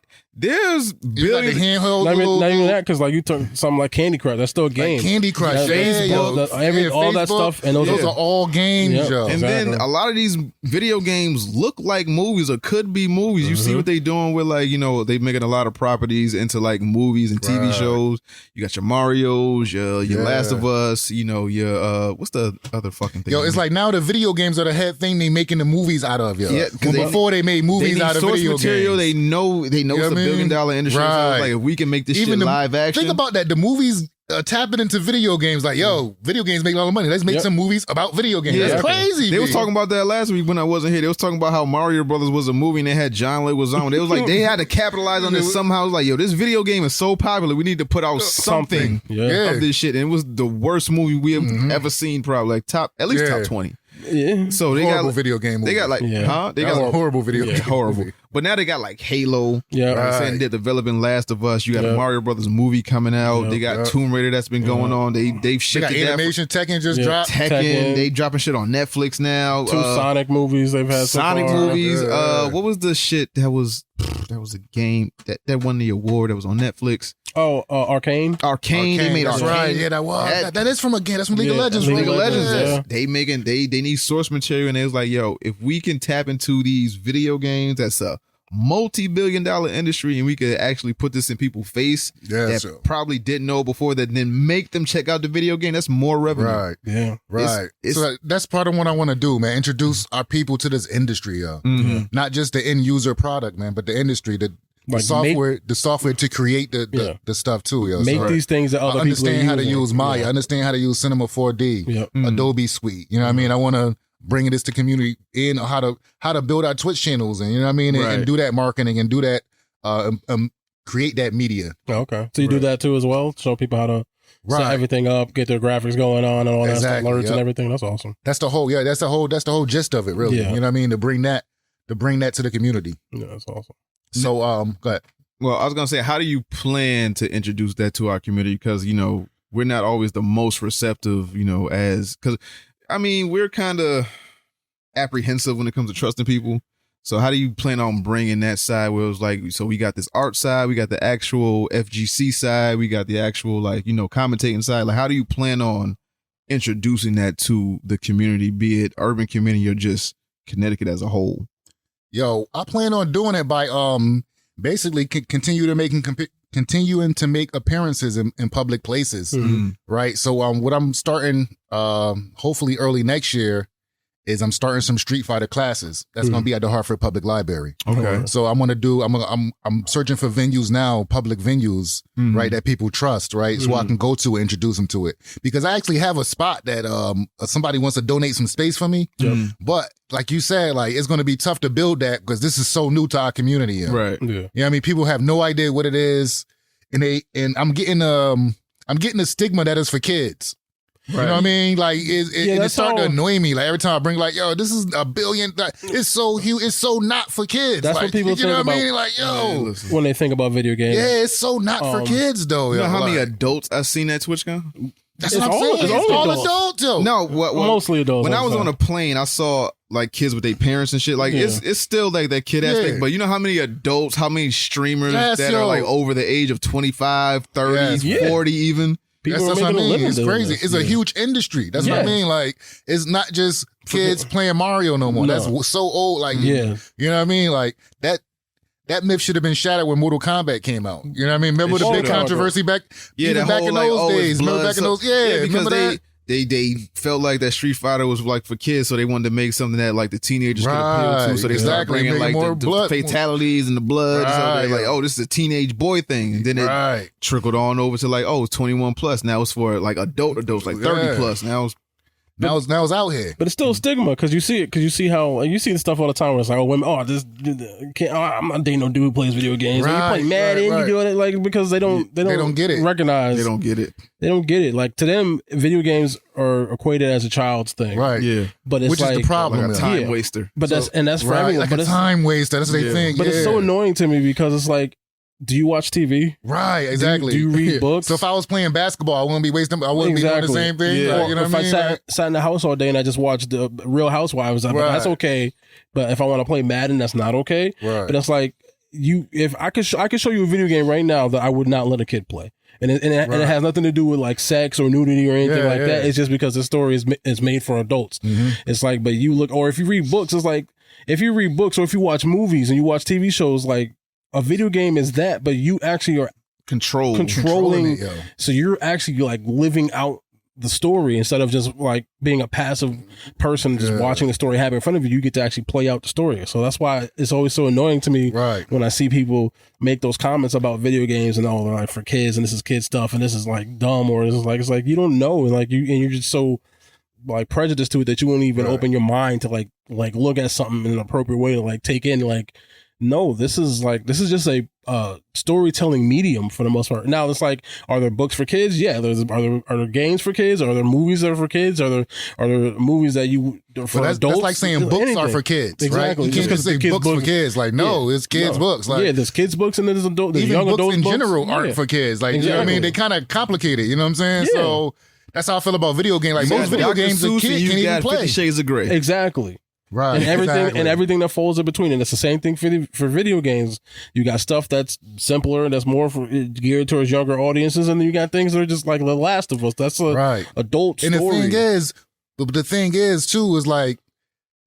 the billions. handheld. Not little- even that, because like you took something like Candy Crush, that's still a game. Like Candy Crush, Yeah, yeah, yo. all that Facebook, stuff, and those are all games, Yep. yo. And then Exactly. a lot of these video games look like movies or could be movies. You see what they doing with like, they making a lot of properties into like movies and TV Right. shows. You got your Marios, your Yeah. Last of Us, your what's the other fucking thing? Yo, it's like now the video games are the head thing they making the movies out of, yo. Yeah, 'cause Before they made they movies need out of source video material. games. They know You it's know a what I $1 mean? billion industry. So Right. it's like if we can make this Even shit the- live action. Think about that. The movies tapping into video games. Like, yo, video games make a lot of money. Let's make some movies about video games. Yeah. That's crazy. They was B. talking about that last week when I wasn't here. They was talking about how Mario Brothers was a movie and they had John Leguizamo. They was like they had to capitalize on this somehow. It was like, yo, this video game is so popular. We need to put out something Yeah. of this shit. And it was the worst movie we have ever seen. Probably like at least top 20. Yeah. So they horrible got video game. They got like Yeah. huh? They That was got a horrible video game. horrible. movie. But now they got like Halo. Yeah. Saying they're developing Last of Us. You got Yeah. a Mario Brothers movie coming out. Yeah. They got Yeah. Tomb Raider that's been going on. They've They shifted got that. animation. Tekken just Yeah. dropped. Tekken. They dropping shit on Netflix now. 2 Sonic movies they've had so Sonic far. movies. Yeah. What was the shit that was a game that won the award that was on Netflix? Oh, Arcane. Arcane. They made That's Arcane. right. Yeah, that was. That is from a game. That's from League of Yeah, Legends. League League of of Legends. Legends, yeah. They need source material, and it was like, yo, if we can tap into these video games, that's a multi-billion-dollar industry, and we could actually put this in people's face that probably didn't know before, that then make them check out the video game. That's more revenue. Right. Yeah. Right. It's- So that's part of what I want to do, man. Introduce our people to this industry, yo. Not just the end user product, man, but the industry, the Like, software to create the stuff too, yo. Make So these things that other people understand how to using. use Maya, Yeah. understand how to use Cinema 4D, Yep. Adobe Suite. You know what I mean? I want to bring this to community in how to build our Twitch channels, and you know what I mean, and do that marketing and do that, create that media. Oh, okay. So you do that too as well? Show people how to set everything up, get their graphics going on and all that stuff, alerts and everything. That's awesome. That's the whole that's the whole gist of it, really. Yeah. You know what I mean? To bring that to the community. Yeah, that's awesome. So go ahead. Well, I was gonna say, how do you plan to introduce that to our community? Because we're not always the most receptive, because I mean we're kind of apprehensive when it comes to trusting people. So how do you plan on bringing that side where it was like, so we got this art side, we got the actual FGC side, we got the actual like, commentating side. Like, how do you plan on introducing that to the community, be it urban community or just Connecticut as a whole? Yo, I plan on doing it by basically continuing to make appearances in public places, right? So what I'm starting hopefully early next year is I'm starting some Street Fighter classes. That's going to be at the Hartford Public Library. Okay. So I'm searching for venues now, public venues, right, that people trust, right? So I can go to and introduce them to it. Because I actually have a spot that somebody wants to donate some space for me. But like you said, like it's going to be tough to build that because this is so new to our community. Right. Yeah. You know what I mean? People have no idea what it is. And I'm getting a stigma that is for kids. Right. You know what I mean? Like it's starting to annoy me. Like every time I bring like, yo, this is $1 billion. It's so huge. It's so not for kids. That's like, what people you know think what about. I mean? Like, yo, when they think about video games. Yeah, it's so not for kids though. You know how like, many adults I've seen at TwitchCon? That's what I'm saying. It's all adults, yo. No, mostly adults. When I was on a plane, I saw like kids with their parents and shit. Like it's still like that kid aspect. But you know how many adults, how many streamers that are like over the age of 25, 30, 40 even? That's what I mean. It's crazy. It's a huge industry. That's what I mean. Like, it's not just kids playing Mario no more. That's so old. Like, you know what I mean? Like, that myth should have been shattered when Mortal Kombat came out. You know what I mean? Remember the big controversy back? Yeah, back in those days. Remember back in those? Yeah, because remember that? They felt like that Street Fighter was like for kids, so they wanted to make something that like the teenagers could appeal to. So they started bringing like the fatalities and the blood. So they're like, oh, this is a teenage boy thing. And then it trickled on over to like, oh, it's 21 plus. Now it's for like adults, like 30 plus. Now it's out here. But it's still a stigma because you see it, because you see how you see the stuff all the time where it's like, oh, women, I'm not dating no dude who plays video games. You play Madden, you do it like because they don't get it. Recognize. They don't get it. They don't get it. Like to them, video games are equated as a child's thing. Right. Yeah. But it's which is the problem. Like a time waster. But that's for everyone. Like a time waster. That's what they think. But it's so annoying to me because it's like, do you watch TV? Right, exactly. Do you read books? So if I was playing basketball, I wouldn't be wasting. I wouldn't be doing the same thing. Yeah. Like, you know if what I mean? I sat in the house all day and I just watched the Real Housewives, that's okay. But if I want to play Madden, that's not okay. Right. But it's like if I could show you a video game right now that I would not let a kid play. And it has nothing to do with like sex or nudity or anything like that. It's just because the story is made for adults. It's like, but you look, or if you read books, it's like, if you read books or if you watch movies and you watch TV shows, like a video game is that, but you actually are controlling it, so you're actually like living out the story instead of just like being a passive person just watching the story happen in front of you. You get to actually play out the story. So that's why it's always so annoying to me when I see people make those comments about video games and all like for kids and this is kid stuff and this is like dumb or it's like you don't know and like you're just so like prejudiced to it that you won't even open your mind to like look at something in an appropriate way to like take in like. No, this is just a storytelling medium for the most part. Now it's like, are there books for kids? Yeah. Are there games for kids? Are there movies that are for kids? Are there movies that for adults? That's like saying books are for kids, exactly. Right? You can't just say books for kids. Like no, it's kids books. Like there's kids books and there's adult. There's even young books adult in books. general aren't for kids. Like you know what I mean? They kind of complicate it. You know what I'm saying? Yeah. So that's how I feel about video games. Like most video games, a kid can't even play. 50 Shades of Grey. Exactly. Right, and everything that falls in between, and it's the same thing for video games. You got stuff that's simpler, that's more geared towards younger audiences, and then you got things that are just like The Last of Us. That's a adult story. And the thing is too is like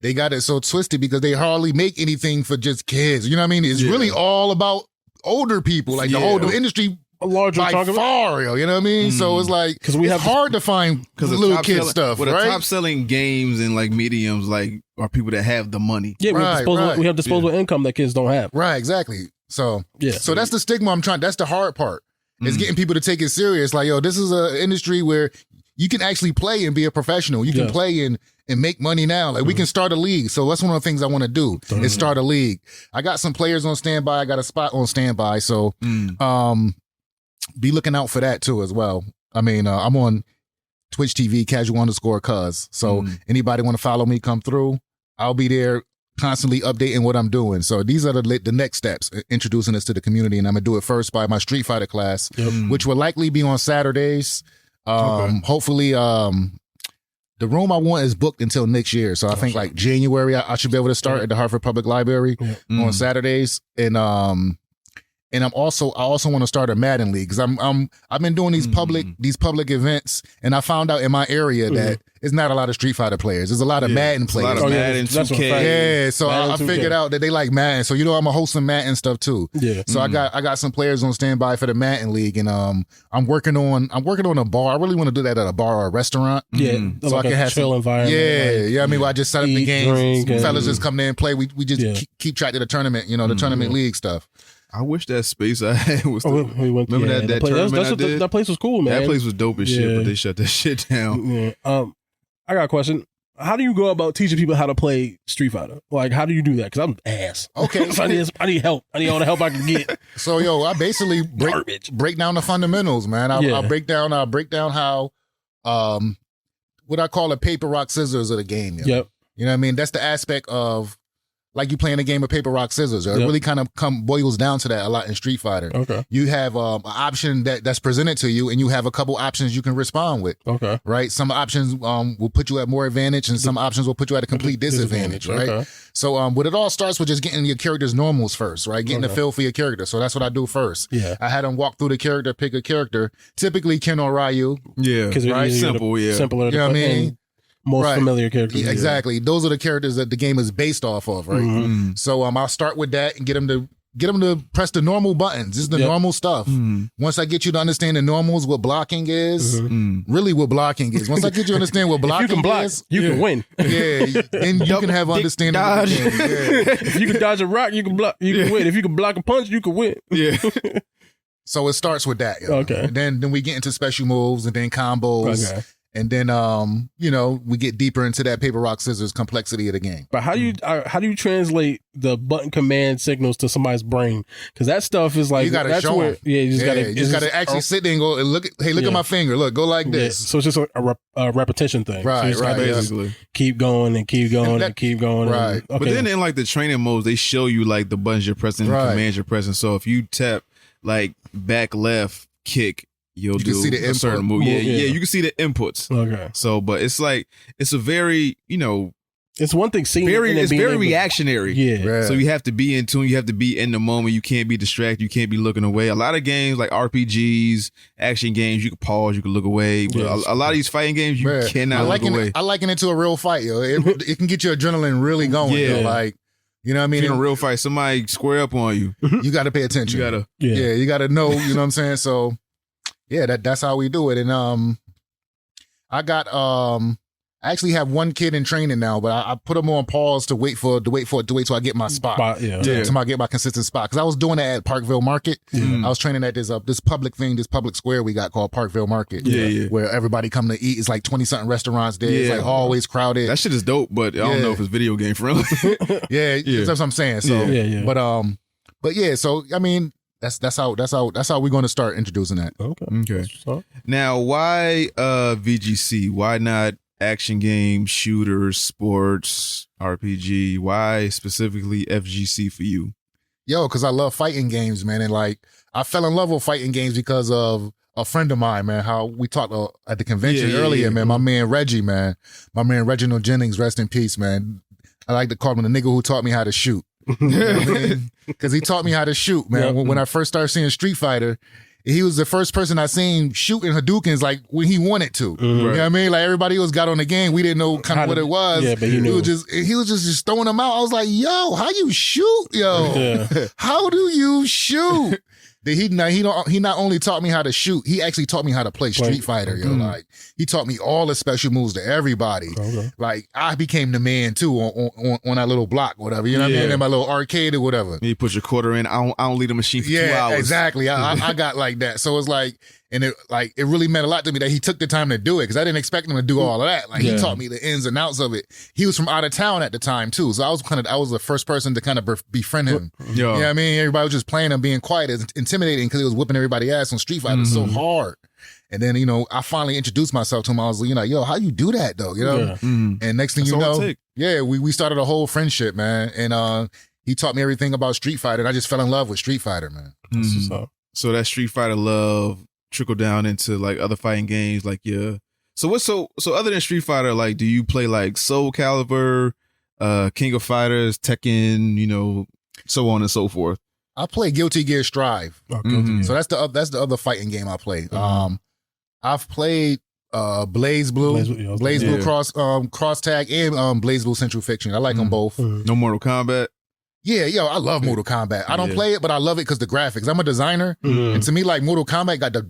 they got it so twisted because they hardly make anything for just kids. You know what I mean? It's really all about older people, like the whole industry. A larger by far, you know what I mean? So it's like it's hard to find little kid stuff, right? The top selling games and like mediums like are people that have the money. Yeah, we have disposable income that kids don't have. Right, exactly. So so that's the stigma I'm trying. That's the hard part. Is getting people to take it serious. Like, yo, this is an industry where you can actually play and be a professional. You can play and make money now. Like we can start a league. So that's one of the things I want to do is start a league. I got some players on standby. I got a spot on standby. So be looking out for that too as well. I mean, I'm on Twitch TV, casual_cuz. So anybody want to follow me, come through. I'll be there constantly updating what I'm doing. So these are the next steps, introducing this to the community. And I'm going to do it first by my Street Fighter class, which will likely be on Saturdays. Hopefully the the room I want is booked until next year. So I think like January, I should be able to start at the Hartford Public Library on Saturdays. And I also want to start a Madden league because I've been doing these public events, and I found out in my area that it's not a lot of Street Fighter players. There's a lot of Madden players. A lot of Madden 2K. Yeah, so I figured out that they like Madden. So I'm gonna host some Madden stuff too. Yeah. So I got some players on standby for the Madden league, and I'm working on a bar. I really want to do that at a bar or a restaurant. Yeah, so like I can have chill environment. Yeah, I mean, I just set up the games. Drink, fellas just come there and play. We just keep track of the tournament. The tournament league stuff. I wish that space I had was. We went, remember that tournament I did? That place was cool, man. That place was dope as shit, but they shut that shit down. Yeah. I got a question. How do you go about teaching people how to play Street Fighter? Like, how do you do that? Because I'm ass. Okay. So I need help. I need all the help I can get. So, I basically break down the fundamentals, man. I break down how, what I call the paper, rock, scissors of the game. Yep. You know what I mean? That's the aspect of, like you playing a game of paper, rock, scissors. It really kind of boils down to that a lot in Street Fighter. Okay. You have an option that's presented to you, and you have a couple options you can respond with. Okay. Right? Some options will put you at more advantage, and some options will put you at a complete disadvantage, right? Okay. So what it all starts with just getting your character's normals first, right? Getting the feel for your character. So that's what I do first. Yeah. I had them walk through the character, pick a character, typically Ken or Ryu. Yeah. Because right? Simple, simpler. You know what I mean? Most familiar characters. Yeah, exactly. Those are the characters that the game is based off of, right? Mm-hmm. So I'll start with that and get them to press the normal buttons. This is the normal stuff. Mm-hmm. Once I get you to understand the normals, what blocking is, really what blocking is. Once I get you to understand what blocking if you can block, is, you can win. Yeah, then you can have understanding. Of the game. Yeah. If you can dodge a rock, you can block. You can win. If you can block a punch, you can win. Yeah. So it starts with that. Okay. And then we get into special moves and then combos. Okay. And then, we get deeper into that paper, rock, scissors complexity of the game. But how do you translate the button command signals to somebody's brain? Because that stuff is like you got to show them. You just got to actually sit there and go look. Hey, look at my finger. Look, go like this. So it's just a repetition thing. Right, so right. Basically, keep going and keep going and keep going. Right. And, okay. But then in like the training modes, they show you like the buttons you're pressing, the commands you're pressing. So if you tap like back left kick, you can see the a certain move. Yeah, you can see the inputs. Okay. So, but it's like it's a very it's one thing seeing it's very reactionary. Yeah. So you have to be in tune. You have to be in the moment. You can't be distracted. You can't be looking away. A lot of games like RPGs, action games, you can pause. You can look away. But a lot of these fighting games, you cannot look away. I liken it to a real fight, yo. It can get your adrenaline really going. Yeah. Yo. Like. You know what I mean? In a real fight, somebody square up on you. You got to pay attention. You gotta, you got to know. You know what I'm saying? So, yeah, that's how we do it. And I actually have one kid in training now, but I put him on pause to wait till I get my spot. Till I get my consistent spot. Because I was doing that at Parkville Market. I was training at this public thing, this public square we got called Parkville Market. Where everybody come to eat. It's like 20-something restaurants there. It's like always crowded. That shit is dope, but I don't know if it's video game friendly. That's what I'm saying. So but yeah, so I mean that's how we're going to start introducing that. Okay. Now, why VGC? Why not action games, shooters, sports, RPG? Why specifically FGC for you? Yo, because I love fighting games, man. And like, I fell in love with fighting games because of a friend of mine, man. How we talked at the convention earlier, man. My man Reggie, man. My man Reginald Jennings, rest in peace, man. I like to call him the nigga who taught me how to shoot. You know what I mean? Because he taught me how to shoot, man. When I first started seeing Street Fighter, he was the first person I seen shooting Hadoukens like when he wanted to. You know what I mean? Like everybody else got on the game. We didn't know kind of what it was. Yeah, but he knew. He was just throwing them out. I was like, yo, how you shoot? Yo, how do you shoot? He not only taught me how to shoot, he actually taught me how to play Street Fighter, yo. Like he taught me all the special moves to everybody. Like I became the man too on that little block, whatever. You know what I mean? In my little arcade or whatever. You put your quarter in. I don't leave the machine for 2 hours. Exactly. I got like that. So it's like, and it really meant a lot to me that he took the time to do it because I didn't expect him to do all of that. Like he taught me the ins and outs of it. He was from out of town at the time too, so I was the first person to kind of befriend him. You know what I mean? Everybody was just playing him, being quiet, it's intimidating because he was whooping everybody's ass on Street Fighter so hard. And then I finally introduced myself to him. I was like, yo, how you do that though? You know? And next thing we started a whole friendship, man. And he taught me everything about Street Fighter, and I just fell in love with Street Fighter, man. So that Street Fighter love trickle down into like other fighting games, like your So what's so other than Street Fighter, like, do you play like Soul Calibur, King of Fighters, Tekken, you know, so on and so forth? I play Guilty Gear Strive. Oh, Guilty Gear. So that's the other fighting game I play. I've played Blaze Blue, Blaze Blue Cross Tag, and Blaze Blue Central Fiction. I like them both. No Mortal Kombat. Yeah, yo, I love Mortal Kombat. I don't play it, but I love it because the graphics. I'm a designer, and to me, like, Mortal Kombat got the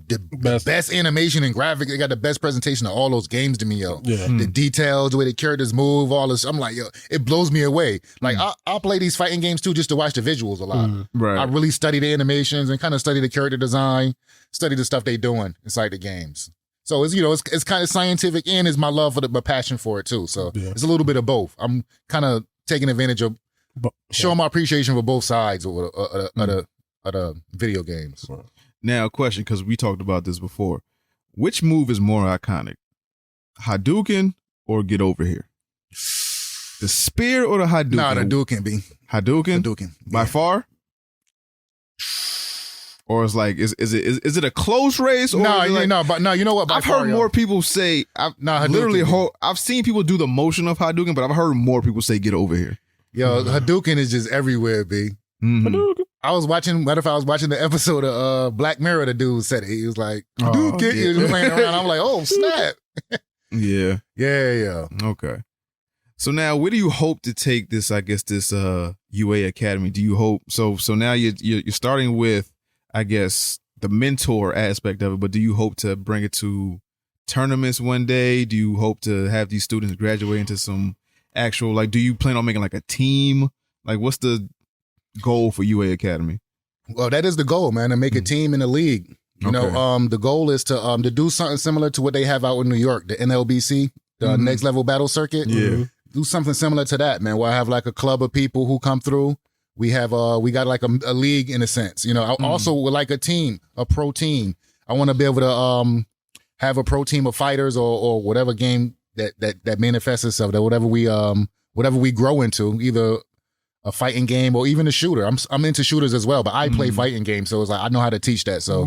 best animation and graphics. They got the best presentation of all those games to me, yo. Yeah. The details, the way the characters move, all this. I'm like, yo, it blows me away. Like, I'll play these fighting games too just to watch the visuals a lot. Right. I really study the animations and kind of study the character design, study the stuff they doing inside the games. So it's, you know, it's kind of scientific, and it's my love for my passion for it too. So it's a little bit of both. I'm kind of taking advantage of showing my appreciation for both sides of the video games. Now, a question, because we talked about this before. Which move is more iconic? Hadouken or Get Over Here? The spear or the Hadouken? Nah, the Hadouken, B. Hadouken? Hadouken. By far? Or is like is it a close race? Or No, like, no, you know what? I've heard more people say. I've seen people do the motion of Hadouken, but I've heard more people say Get Over Here. Yo, Hadouken is just everywhere, B. Mm-hmm. I was watching the episode of Black Mirror. The dude said it. He was like, Hadouken. He was playing around. I'm like, oh, snap. Yeah. Yeah. Okay. So now, where do you hope to take this? I guess this UA Academy. Do you hope so? Now you're starting with, I guess, the mentor aspect of it, but do you hope to bring it to tournaments one day? Do you hope to have these students graduate into some actual, like, do you plan on making like a team? Like, what's the goal for UA Academy? Well, that is the goal, man, to make a team in the league. You know, the goal is to do something similar to what they have out in New York, the NLBC, the Next Level Battle Circuit. Yeah. Do something similar to that, man, where I have like a club of people who come through. We have we got like a league in a sense, you know. I also would like a team, a pro team. I want to be able to have a pro team of fighters or whatever game that manifests itself, that whatever we grow into, either a fighting game or even a shooter. I'm into shooters as well, but I play fighting games, so it's like I know how to teach that. So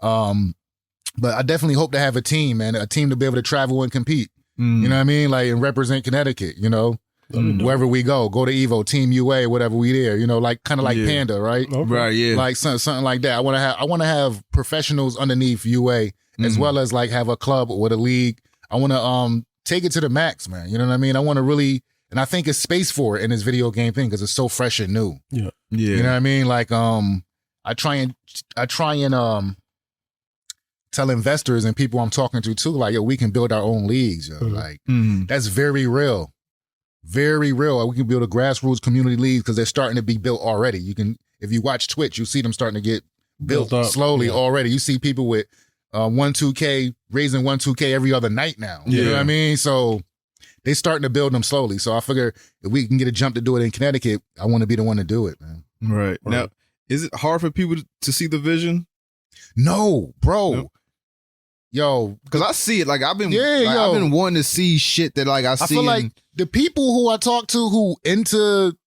but I definitely hope to have a team, man, a team to be able to travel and compete. You know what I mean, like, and represent Connecticut. You know. Wherever we go to Evo, Team UA, whatever we there, you know, like kind of like Panda, right? Okay. Right, yeah. Like something like that. I want to have professionals underneath UA as well as like have a club with a league. I want to take it to the max, man. You know what I mean? I want to really, and I think it's space for it in this video game thing because it's so fresh and new. Yeah. You know what I mean? Like I try and tell investors and people I'm talking to too, like, yo, we can build our own leagues, yo. Like that's very real. Very real. We can build a grassroots community league because they're starting to be built already. You can, if you watch Twitch, you see them starting to get built slowly already. You see people with 1-2K raising 1-2K every other night now. You know what I mean? So they starting to build them slowly. So I figure if we can get a jump to do it in Connecticut, I want to be the one to do it, man. Right. Now, is it hard for people to see the vision? No, bro. Nope. Yo, because I see it. Like, I've been wanting to see shit that, like, I see. I feel like the people who I talk to who into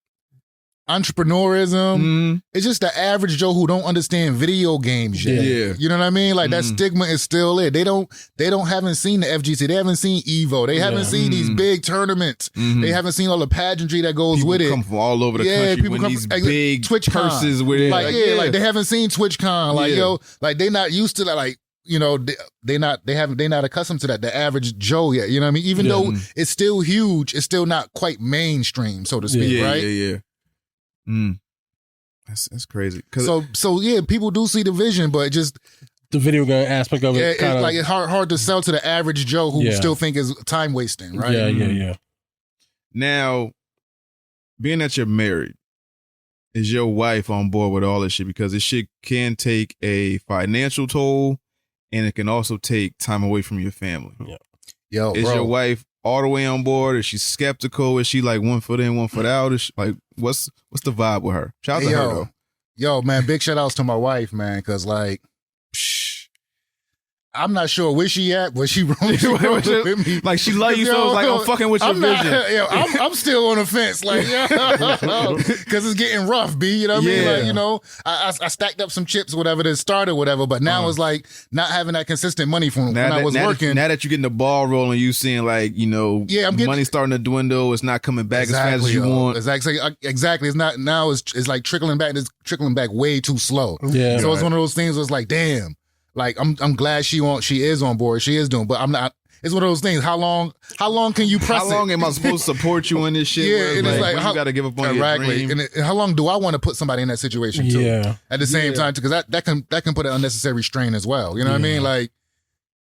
entrepreneurism, it's just the average Joe who don't understand video games yet. Yeah. You know what I mean? Like, that stigma is still there. They haven't seen the FGC. They haven't seen Evo. They haven't seen these big tournaments. They haven't seen all the pageantry that goes people with it. Come from all over the country. People come these from big TwitchCon. purses with it. Like, like they haven't seen TwitchCon. Like, yo, like they not used to that. Like, you know, they're not accustomed to that. The average Joe yet, you know what I mean? Even though it's still huge, it's still not quite mainstream, so to speak, right? Yeah. That's crazy. So yeah, people do see the vision, but just the video game aspect of it, it's like it's hard to sell to the average Joe who still think is time wasting, right? Yeah. Now, being that you're married, is your wife on board with all this shit? Because this shit can take a financial toll, and it can also take time away from your family. Yeah. Yo, is your wife all the way on board? Is she skeptical? Is she like 1 foot in, 1 foot out? Is she, like, what's the vibe with her? Shout out to her though. Yo, man, big shout outs to my wife, man, because like, I'm not sure where she at, but she rolling with me. Like she love you, so it's like I'm fucking with your vision. I'm still on the fence, like, because it's getting rough, B. You know what I mean? Like, you know, I stacked up some chips, whatever, to start or whatever, but now it's like not having that consistent money from when I was working. Now that you're getting the ball rolling, you seeing like, you know, money starting to dwindle. It's not coming back as fast as you want. Exactly. It's not now. It's like trickling back. It's trickling back way too slow. Yeah. So it's one of those things. Where it's like, damn. Like I'm glad she is on board. She is doing, but I'm not. It's one of those things. How long can you press it? How long am I supposed to support you in this shit? Yeah, and it's like you got to give up on your dream. And how long do I want to put somebody in that situation too? Yeah. At the same time, because that can put an unnecessary strain as well. You know what I mean? Like,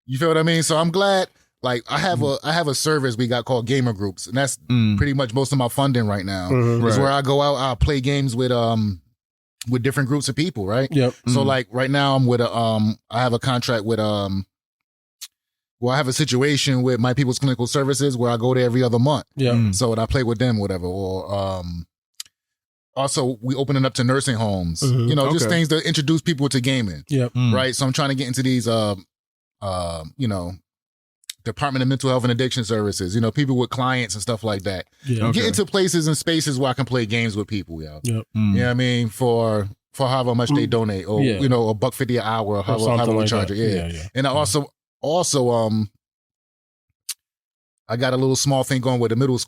you feel what I mean? So I'm glad. Like I have a service we got called Gamer Groups, and that's pretty much most of my funding right now. Is where I go out, I'll play games with different groups of people, right? Yep. So like right now I'm with I have a contract with I have a situation with My People's Clinical Services where I go there every other month. Yeah. So I play with them, whatever. Or also we open it up to nursing homes. You know, just things to introduce people to gaming. Yep. Right. So I'm trying to get into these you know, Department of Mental Health and Addiction Services, you know, people with clients and stuff like that. Yeah. Get into places and spaces where I can play games with people, yo. Yep. You know what I mean? For however much they donate, or you know, $1.50 an hour, or however we charge it. Yeah. And I also I got a little small thing going with a middle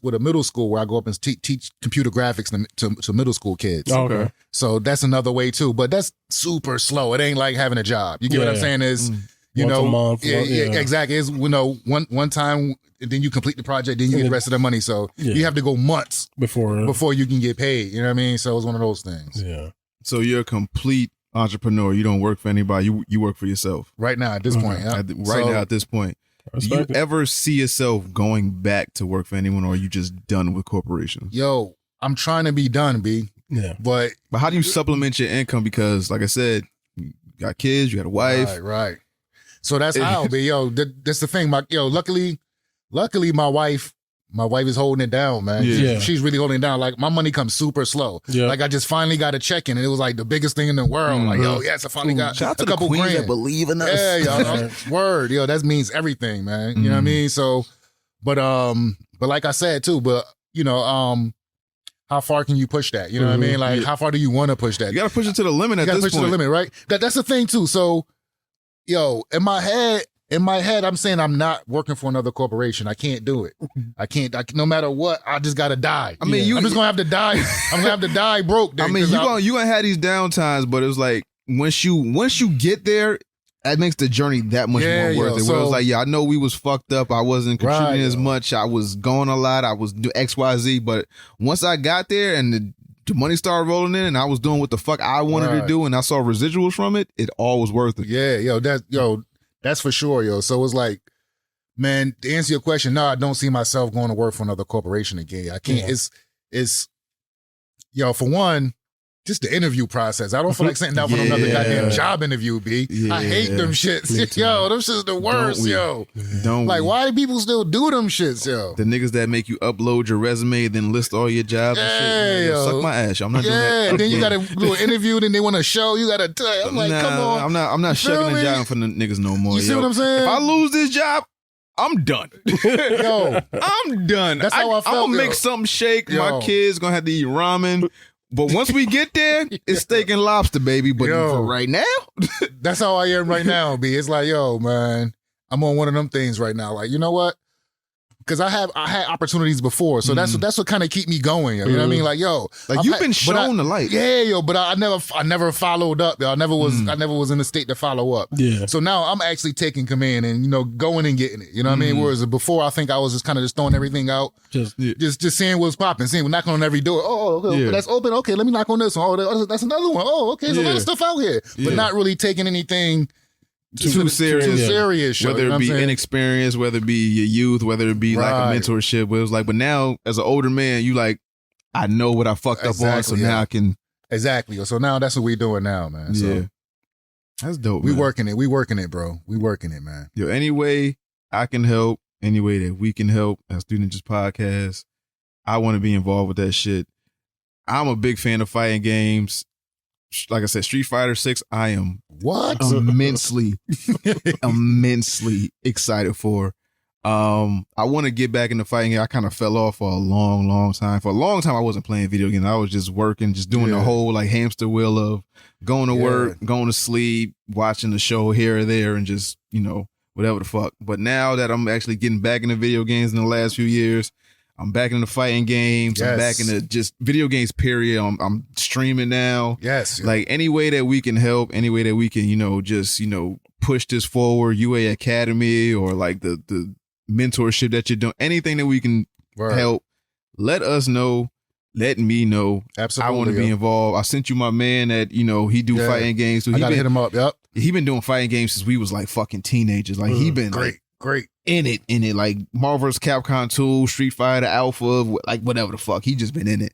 school where I go up and teach computer graphics to middle school kids. Okay. So that's another way too, but that's super slow. It ain't like having a job. You get what I'm saying? Is you Once know, a month, exactly. It's, you know, one time, and then you complete the project, then you get the rest of the money. So you have to go months before you can get paid. You know what I mean? So it's one of those things. Yeah. So you're a complete entrepreneur. You don't work for anybody. You work for yourself. Right now, at this point. Yeah. At this point. Do you ever see yourself going back to work for anyone, or are you just done with corporations? Yo, I'm trying to be done, B. Yeah. But how do you supplement your income? Because, like I said, you got kids, you got a wife. Right. So that's how, B. Yo, that's the thing. Luckily, my wife is holding it down, man. Yeah. She's really holding it down. Like, my money comes super slow. Yeah. Like, I just finally got a check-in, and it was like the biggest thing in the world. Like, yo, yes, I finally got Shout out to a couple the queens grand. that believe in us. Yeah, yo, word, yo, that means everything, man. You know what I mean? So, but like I said too, you know, how far can you push that? You know what I mean? Like, how far do you want to push that? You got to push it to the limit at this point. You got to push it to the limit, right? That's the thing too. So, yo, in my head, I'm saying I'm not working for another corporation. I can't do it. I can't. No matter what, I just gotta die. I mean, I'm just gonna have to die. I'm gonna have to die broke. Then, I mean, you gonna have these downtimes, but it was like once you get there, that makes the journey that much more worth it. Where it was like, I know we was fucked up. I wasn't contributing as much. I was going a lot. I was doing XYZ. But once I got there and the money started rolling in, and I was doing what the fuck I wanted to do, and I saw residuals from it, it all was worth it. Yeah, that's for sure, yo. So it's like, man, to answer your question, no, I don't see myself going to work for another corporation again. I can't. Yeah. It's for one, just the interview process. I don't feel like sitting down for another goddamn job interview, B. Yeah. I hate them shits. Yo, them shits the worst, yo. Why do people still do them shits, yo? The niggas that make you upload your resume, then list all your jobs and shit. Yo. Suck my ass. I'm not doing that. And then you gotta do an interview, then they want to show. You gotta tell. I'm like, come on. I'm not shucking and jiving for the niggas no more. You see what I'm saying? If I lose this job, I'm done. Yo, I'm done. That's how I felt. I'm gonna make something shake. My kids gonna have to eat ramen. But once we get there, it's steak and lobster, baby. But for right now, that's how I am right now, B. It's like, yo, man, I'm on one of them things right now. Like, you know what? Because I had opportunities before, so that's what kind of keep me going. You know what I mean? Like, yo, like you've been shown the light. Yeah, yo, but I never followed up. Yo. I never was in the state to follow up. Yeah. So now I'm actually taking command and going and getting it. You know what I mean? Whereas before, I think I was just kind of just throwing everything out, just seeing what's popping, we're knocking on every door. Oh, okay, that's open. Okay, let me knock on this one. Oh, that's another one. Oh, okay, there's a lot of stuff out here, but not really taking anything too serious. Whether it be inexperience, whether it be your youth, whether it be like a mentorship. But it was like, but now as an older man, you like, I know what I fucked up on, so now I can. Exactly. So now that's what we doing now, man. So that's dope. We working it, bro. We working it, man. Yo, any way I can help, any way that we can help as Student Just Podcast, I want to be involved with that shit. I'm a big fan of fighting games. like I said, Street Fighter 6, I am What? immensely excited for. I want to get back into fighting. I kind of fell off for a long time. For a long time, I wasn't playing video games. I was just working, just doing the whole like hamster wheel of going to work, going to sleep, watching the show here or there, and just, you know, whatever the fuck. But now that I'm actually getting back into video games in the last few years, I'm back into fighting games. I'm back into just video games, period. I'm streaming now. Yes. Like any way that we can help, any way that we can, you know, just, you know, push this forward, UA Academy or like the mentorship that you're doing, anything that we can help, let us know. Let me know. Absolutely. I want to be involved. I sent you my man that, you know, he do fighting games. So I gotta hit him up. Yep. He been doing fighting games since we was like fucking teenagers. Like he been great. In it, like Marvel vs. Capcom 2, Street Fighter, Alpha, like whatever the fuck. He just been in it.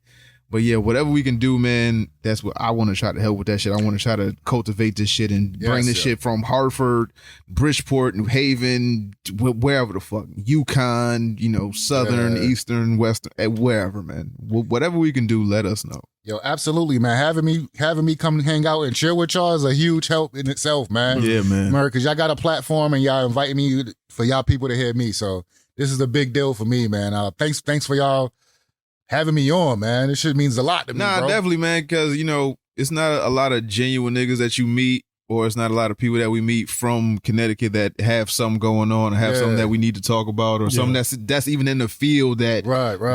But yeah, whatever we can do, man, that's what I want to try to help with that shit. I want to try to cultivate this shit and bring this shit from Hartford, Bridgeport, New Haven, wherever the fuck, Yukon, you know, Southern, Eastern, Western, wherever, man. Whatever we can do, let us know. Yo, absolutely, man. Having me come hang out and chill with y'all is a huge help in itself, man. Yeah, man. Because y'all got a platform and y'all inviting me for y'all people to hear me. So this is a big deal for me, man. Thanks for y'all having me on, man. This shit means a lot to me, bro. Definitely, man, because, you know, it's not a lot of genuine niggas that you meet, or it's not a lot of people that we meet from Connecticut that have something going on or have something that we need to talk about or something that's even in the field that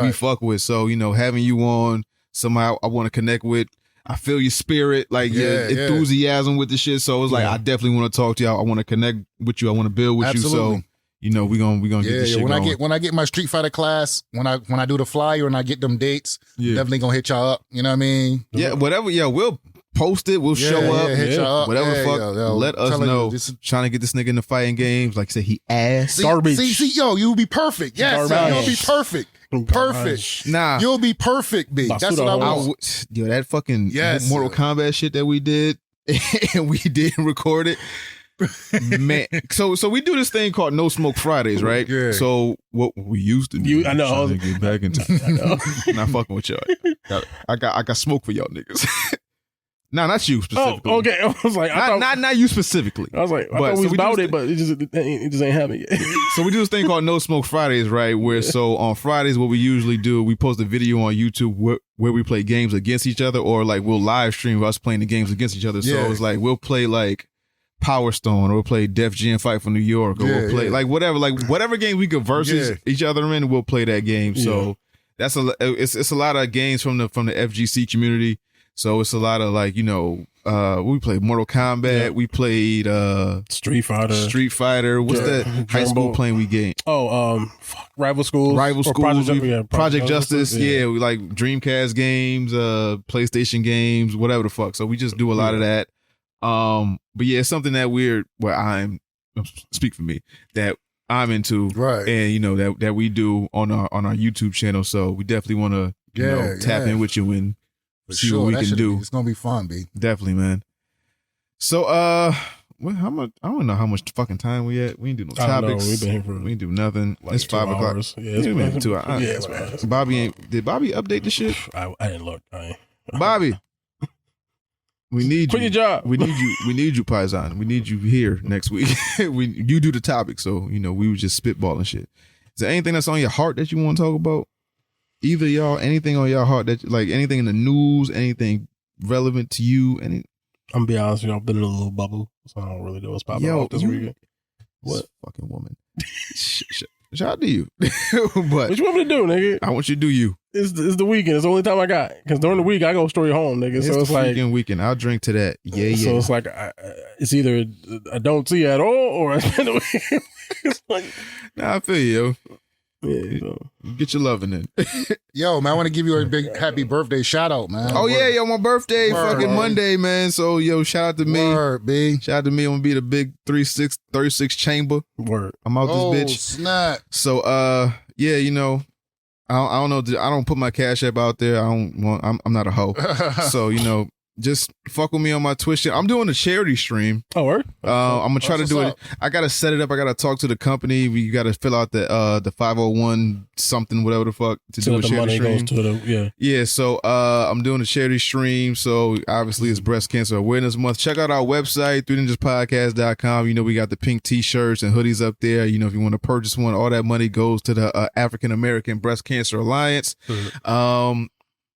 we fuck with. So, you know, having you on, somehow I want to connect with. I feel your spirit, like your enthusiasm with the shit. So it's like, I definitely want to talk to you. I want to connect with you. I want to build with you. So, you know, we gonna get this shit going. When I get my Street Fighter class, when I do the flyer and I get them dates, definitely gonna hit y'all up. You know what I mean? Yeah, whatever. Yeah, we'll post it. We'll show up. Hit y'all up. Whatever the fuck. Let us know. Trying to get this nigga in the fighting games. Like I said, he ass. Garbage. See, yo, you'll be perfect. Yes, you'll be perfect. Perfect. Nah, you'll be perfect, B. That's what I want. Yo, that fucking Mortal Kombat shit that we did, and we didn't record it. Man, so we do this thing called No Smoke Fridays, right? Yeah. So what we used to do, I know. I was get back into. I know. Not fucking with y'all. I got smoke for y'all niggas. Nah, not you specifically. Oh, okay. I was like, not you specifically. I was like, I thought we was about it, but it just ain't happening yet. So we do this thing called No Smoke Fridays, right? Where so on Fridays, what we usually do, we post a video on YouTube where we play games against each other, or like we'll live stream us playing the games against each other. So it's like we'll play like Power Stone, or we'll play Def Jam Fight for New York, or we'll play like whatever game we could versus each other in, we'll play that game. So that's it's a lot of games from the FGC community. So it's a lot of like, you know, we played Mortal Kombat, we played Street Fighter. What's that high school playing we game? Rival Schools. Project Justice. Yeah, we like Dreamcast games, PlayStation games, whatever the fuck. So we just do a lot of that. But yeah, it's something that speak for me, that I'm into, right? And you know that we do on our YouTube channel. So we definitely want to tap in with you and see what we can do. It's gonna be fun, B. Definitely, man. So how much? I don't know how much fucking time we at. We ain't do no topics. We've been here for we ain't do nothing. Like it's 5 o'clock. Yeah, it's been 2 hours. Yeah, Bobby did Bobby update the shit? I didn't look. Bobby. We need quit you. Your job. We need you. We need you, Paisan. We need you here next week. You do the topic, so you know we was just spitballing shit. Is there anything that's on your heart that you want to talk about? Either y'all, anything on your heart that like anything in the news, anything relevant to you? I'm gonna be honest with you, I've been in a little bubble, so I don't really know what's popping out this weekend. What fucking woman? Shout out to you. But what you want me to do, nigga? I want you to do you. It's the weekend. It's the only time I got. Because during the week, I go straight home, nigga. So it's like weekend. I'll drink to that. Yeah. So it's like it's either I don't see you at all, or I spend the weekend. It's like, nah, I feel you. Yeah, so. Get your loving in. Yo, man, I want to give you a big happy birthday shout out, man. Oh, yeah, my birthday, fucking Monday, man. So, yo, shout out to me. Word, B. Shout out to me. I'm going to be the big 36 chamber. Word. I'm out this bitch. Snap. So, yeah, you know, I don't know. I don't put my Cash App out there. I'm not a hoe. So, you know, just fuck with me on my Twitch. I'm doing a charity stream. Oh, word? I'm gonna try to do it. up? I gotta set it up. I gotta talk to the company. We gotta fill out the 501 something, whatever the fuck, to do a the charity money stream. goes to the Yeah, so I'm doing a charity stream. So obviously it's Breast Cancer Awareness Month. Check out our website, 3ninjaspodcast.com. You know, we got the pink t-shirts and hoodies up there. You know, if you want to purchase one, all that money goes to the African American Breast Cancer Alliance.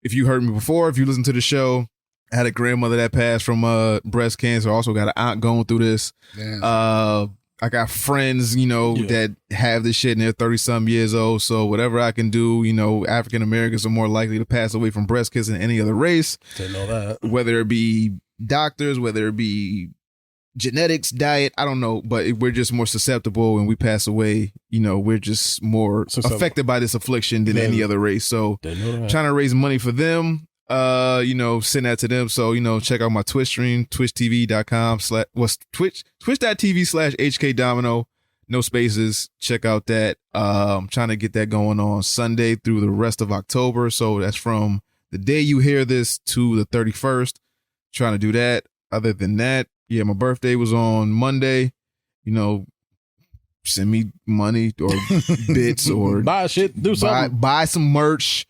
If you heard me before, if you listen to the show, I had a grandmother that passed from breast cancer. Also got an aunt going through this. I got friends, you know, that have this shit and they're 30-some years old. So whatever I can do, you know, African Americans are more likely to pass away from breast cancer than any other race. Didn't know that. Whether it be doctors, whether it be genetics, diet, I don't know, but we're just more susceptible when we pass away. You know, we're just more affected by this affliction than any other race. So trying to raise money for them. You know, send that to them. So, you know, check out my Twitch stream, twitch.tv/HK Domino. No spaces. Check out that. Trying to get that going on Sunday through the rest of October. So that's from the day you hear this to the 31st. Trying to do that. Other than that, yeah, my birthday was on Monday. You know, send me money or bits or buy shit, do something. Buy some merch.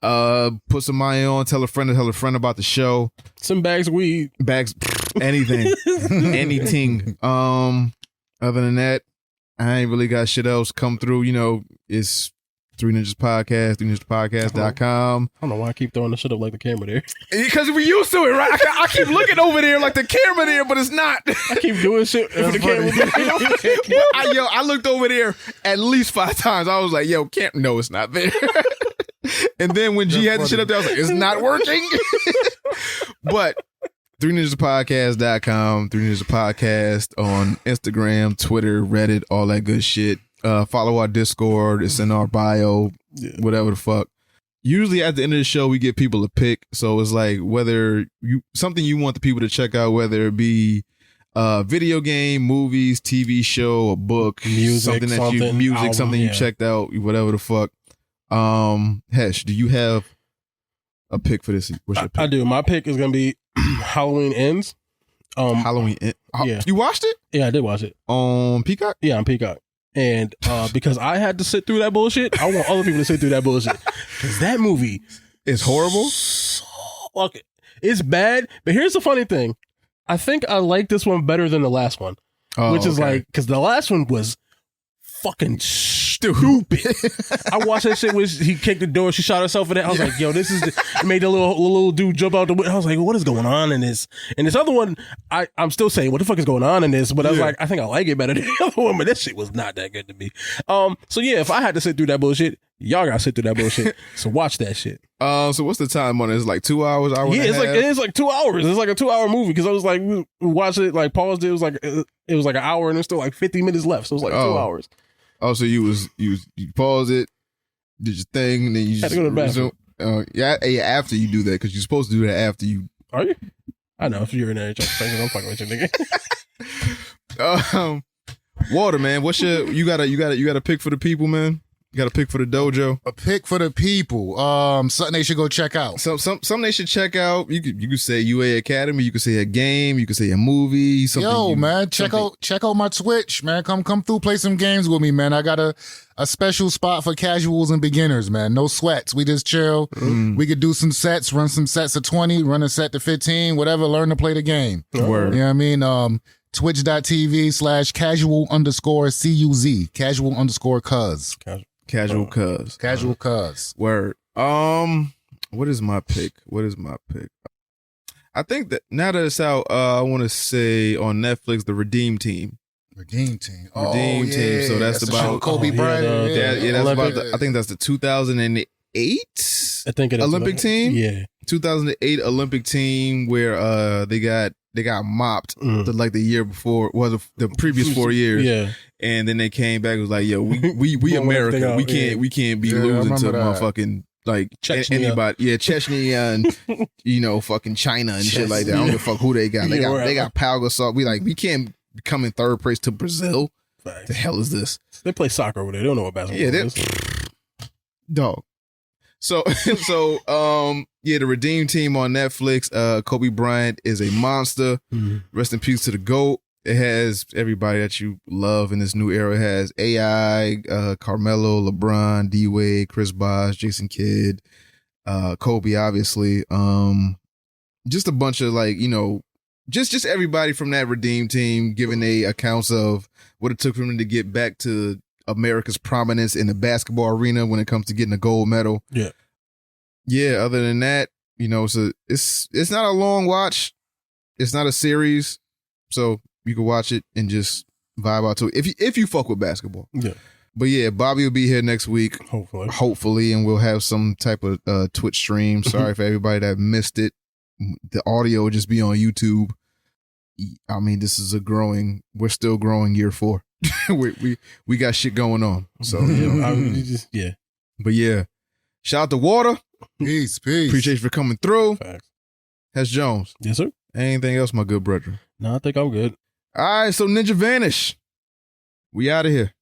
Put some money on, tell a friend about the show. Some bags of weed. Bags, anything. Anything. Other than that, I ain't really got shit else come through. You know, it's 3 Ninjas Podcast, 3ninjaspodcast.com. I don't know why I keep throwing the shit up like the camera there. Because we used to it, right? I keep looking over there like the camera there, but it's not. I keep doing shit for the camera. I looked over there at least 5 times. I was like, yo, no, it's not there. And then when G had the shit up there, I was like, it's not working. But 3ninjaspodcast.com, 3 Ninjas Podcast on Instagram, Twitter, Reddit, all that good shit. Follow our Discord. It's in our bio, whatever the fuck. Usually at the end of the show, we get people to pick. So it's like whether something you want the people to check out, whether it be video game, movies, TV show, a book, music, something you checked out, whatever the fuck. Hesh, do you have a pick for this? What's your pick? I do. My pick is gonna be Halloween Ends. Halloween Ends. Yeah. You watched it? Yeah, I did watch it on Peacock. Yeah, on Peacock. And because I had to sit through that bullshit, I want other people to sit through that bullshit. Because that movie is horrible. Okay, it's bad. But here's the funny thing: I think I like this one better than the last one, which is like because the last one was fucking stupid. I watched that shit when he kicked the door, she shot herself in it. I was like, yo, this is made the little dude jump out the window. I was like, what is going on in this? And this other one, I'm still saying, what the fuck is going on in this? But I was like, I think I like it better than the other one, but that shit was not that good to me. So yeah, if I had to sit through that bullshit, y'all gotta sit through that bullshit. So watch that shit. So what's the time on it? It's like 2 hours, hour yeah, and a half? it's like 2 hours. It's like a 2 hour movie because I was like, we watched it, like paused it. It was like an hour and there's still like 50 minutes left. So it was like 2 hours. Oh, so you paused it, did your thing, and then you just had to go to the bathroom. Yeah, after you do that, because you're supposed to do that after you. Are you? I know if you're in there, I'm fucking with you, nigga. Water, man. What's you got a pick for the people, man? You got a pick for the dojo? A pick for the people. Something they should go check out. Something they should check out. You could say UA Academy. You could say a game. You could say a movie. Check out my Twitch, man. Come through, play some games with me, man. I got a special spot for casuals and beginners, man. No sweats. We just chill. We could do some sets, run some sets of 20, run a set to 15, whatever. Learn to play the game. Word. You know what I mean? Twitch.tv/casual_CUZ. Casual_cuz. Casual cuz. Casual cuz. Word. What is my pick? I think that now that it's out, I want to say on Netflix, The Redeem Team. Redeem Team. Redeem Team. So that's about Kobe Bryant. That's about I think that's the 2008. I think it is Olympic team. Yeah, 2008 Olympic team where they got mopped like the year before, the previous 4 years. Yeah. And then they came back and was like, yo, we America. We can't be losing to motherfucking like anybody. Yeah, Chechnya and fucking China and shit like that. I don't give a fuck who they got. They got Pau Gasol. We can't come in third place to Brazil. The hell is this? They play soccer over there. They don't know what basketball is. Dog. So yeah, the Redeem Team on Netflix. Kobe Bryant is a monster. Rest in peace to the GOAT. It has everybody that you love in this new era. It has AI, Carmelo, LeBron, D-Wade, Chris Bosh, Jason Kidd, Kobe, obviously. Just a bunch of just everybody from that Redeem Team giving a accounts of what it took for them to get back to America's prominence in the basketball arena when it comes to getting a gold medal. Yeah. Other than that, it's not a long watch. It's not a series, so you can watch it and just vibe out to it if you fuck with basketball. Yeah. But yeah, Bobby will be here next week, hopefully, and we'll have some type of Twitch stream. Sorry for everybody that missed it. The audio will just be on YouTube. I mean, we're still growing year 4. we got shit going on. So yeah. But yeah, shout out to Water. Peace. Appreciate you for coming through. Facts. Hesh Jones. Yes, sir. Anything else, my good brother? No, I think I'm good. All right, so Ninja Vanish. We out of here.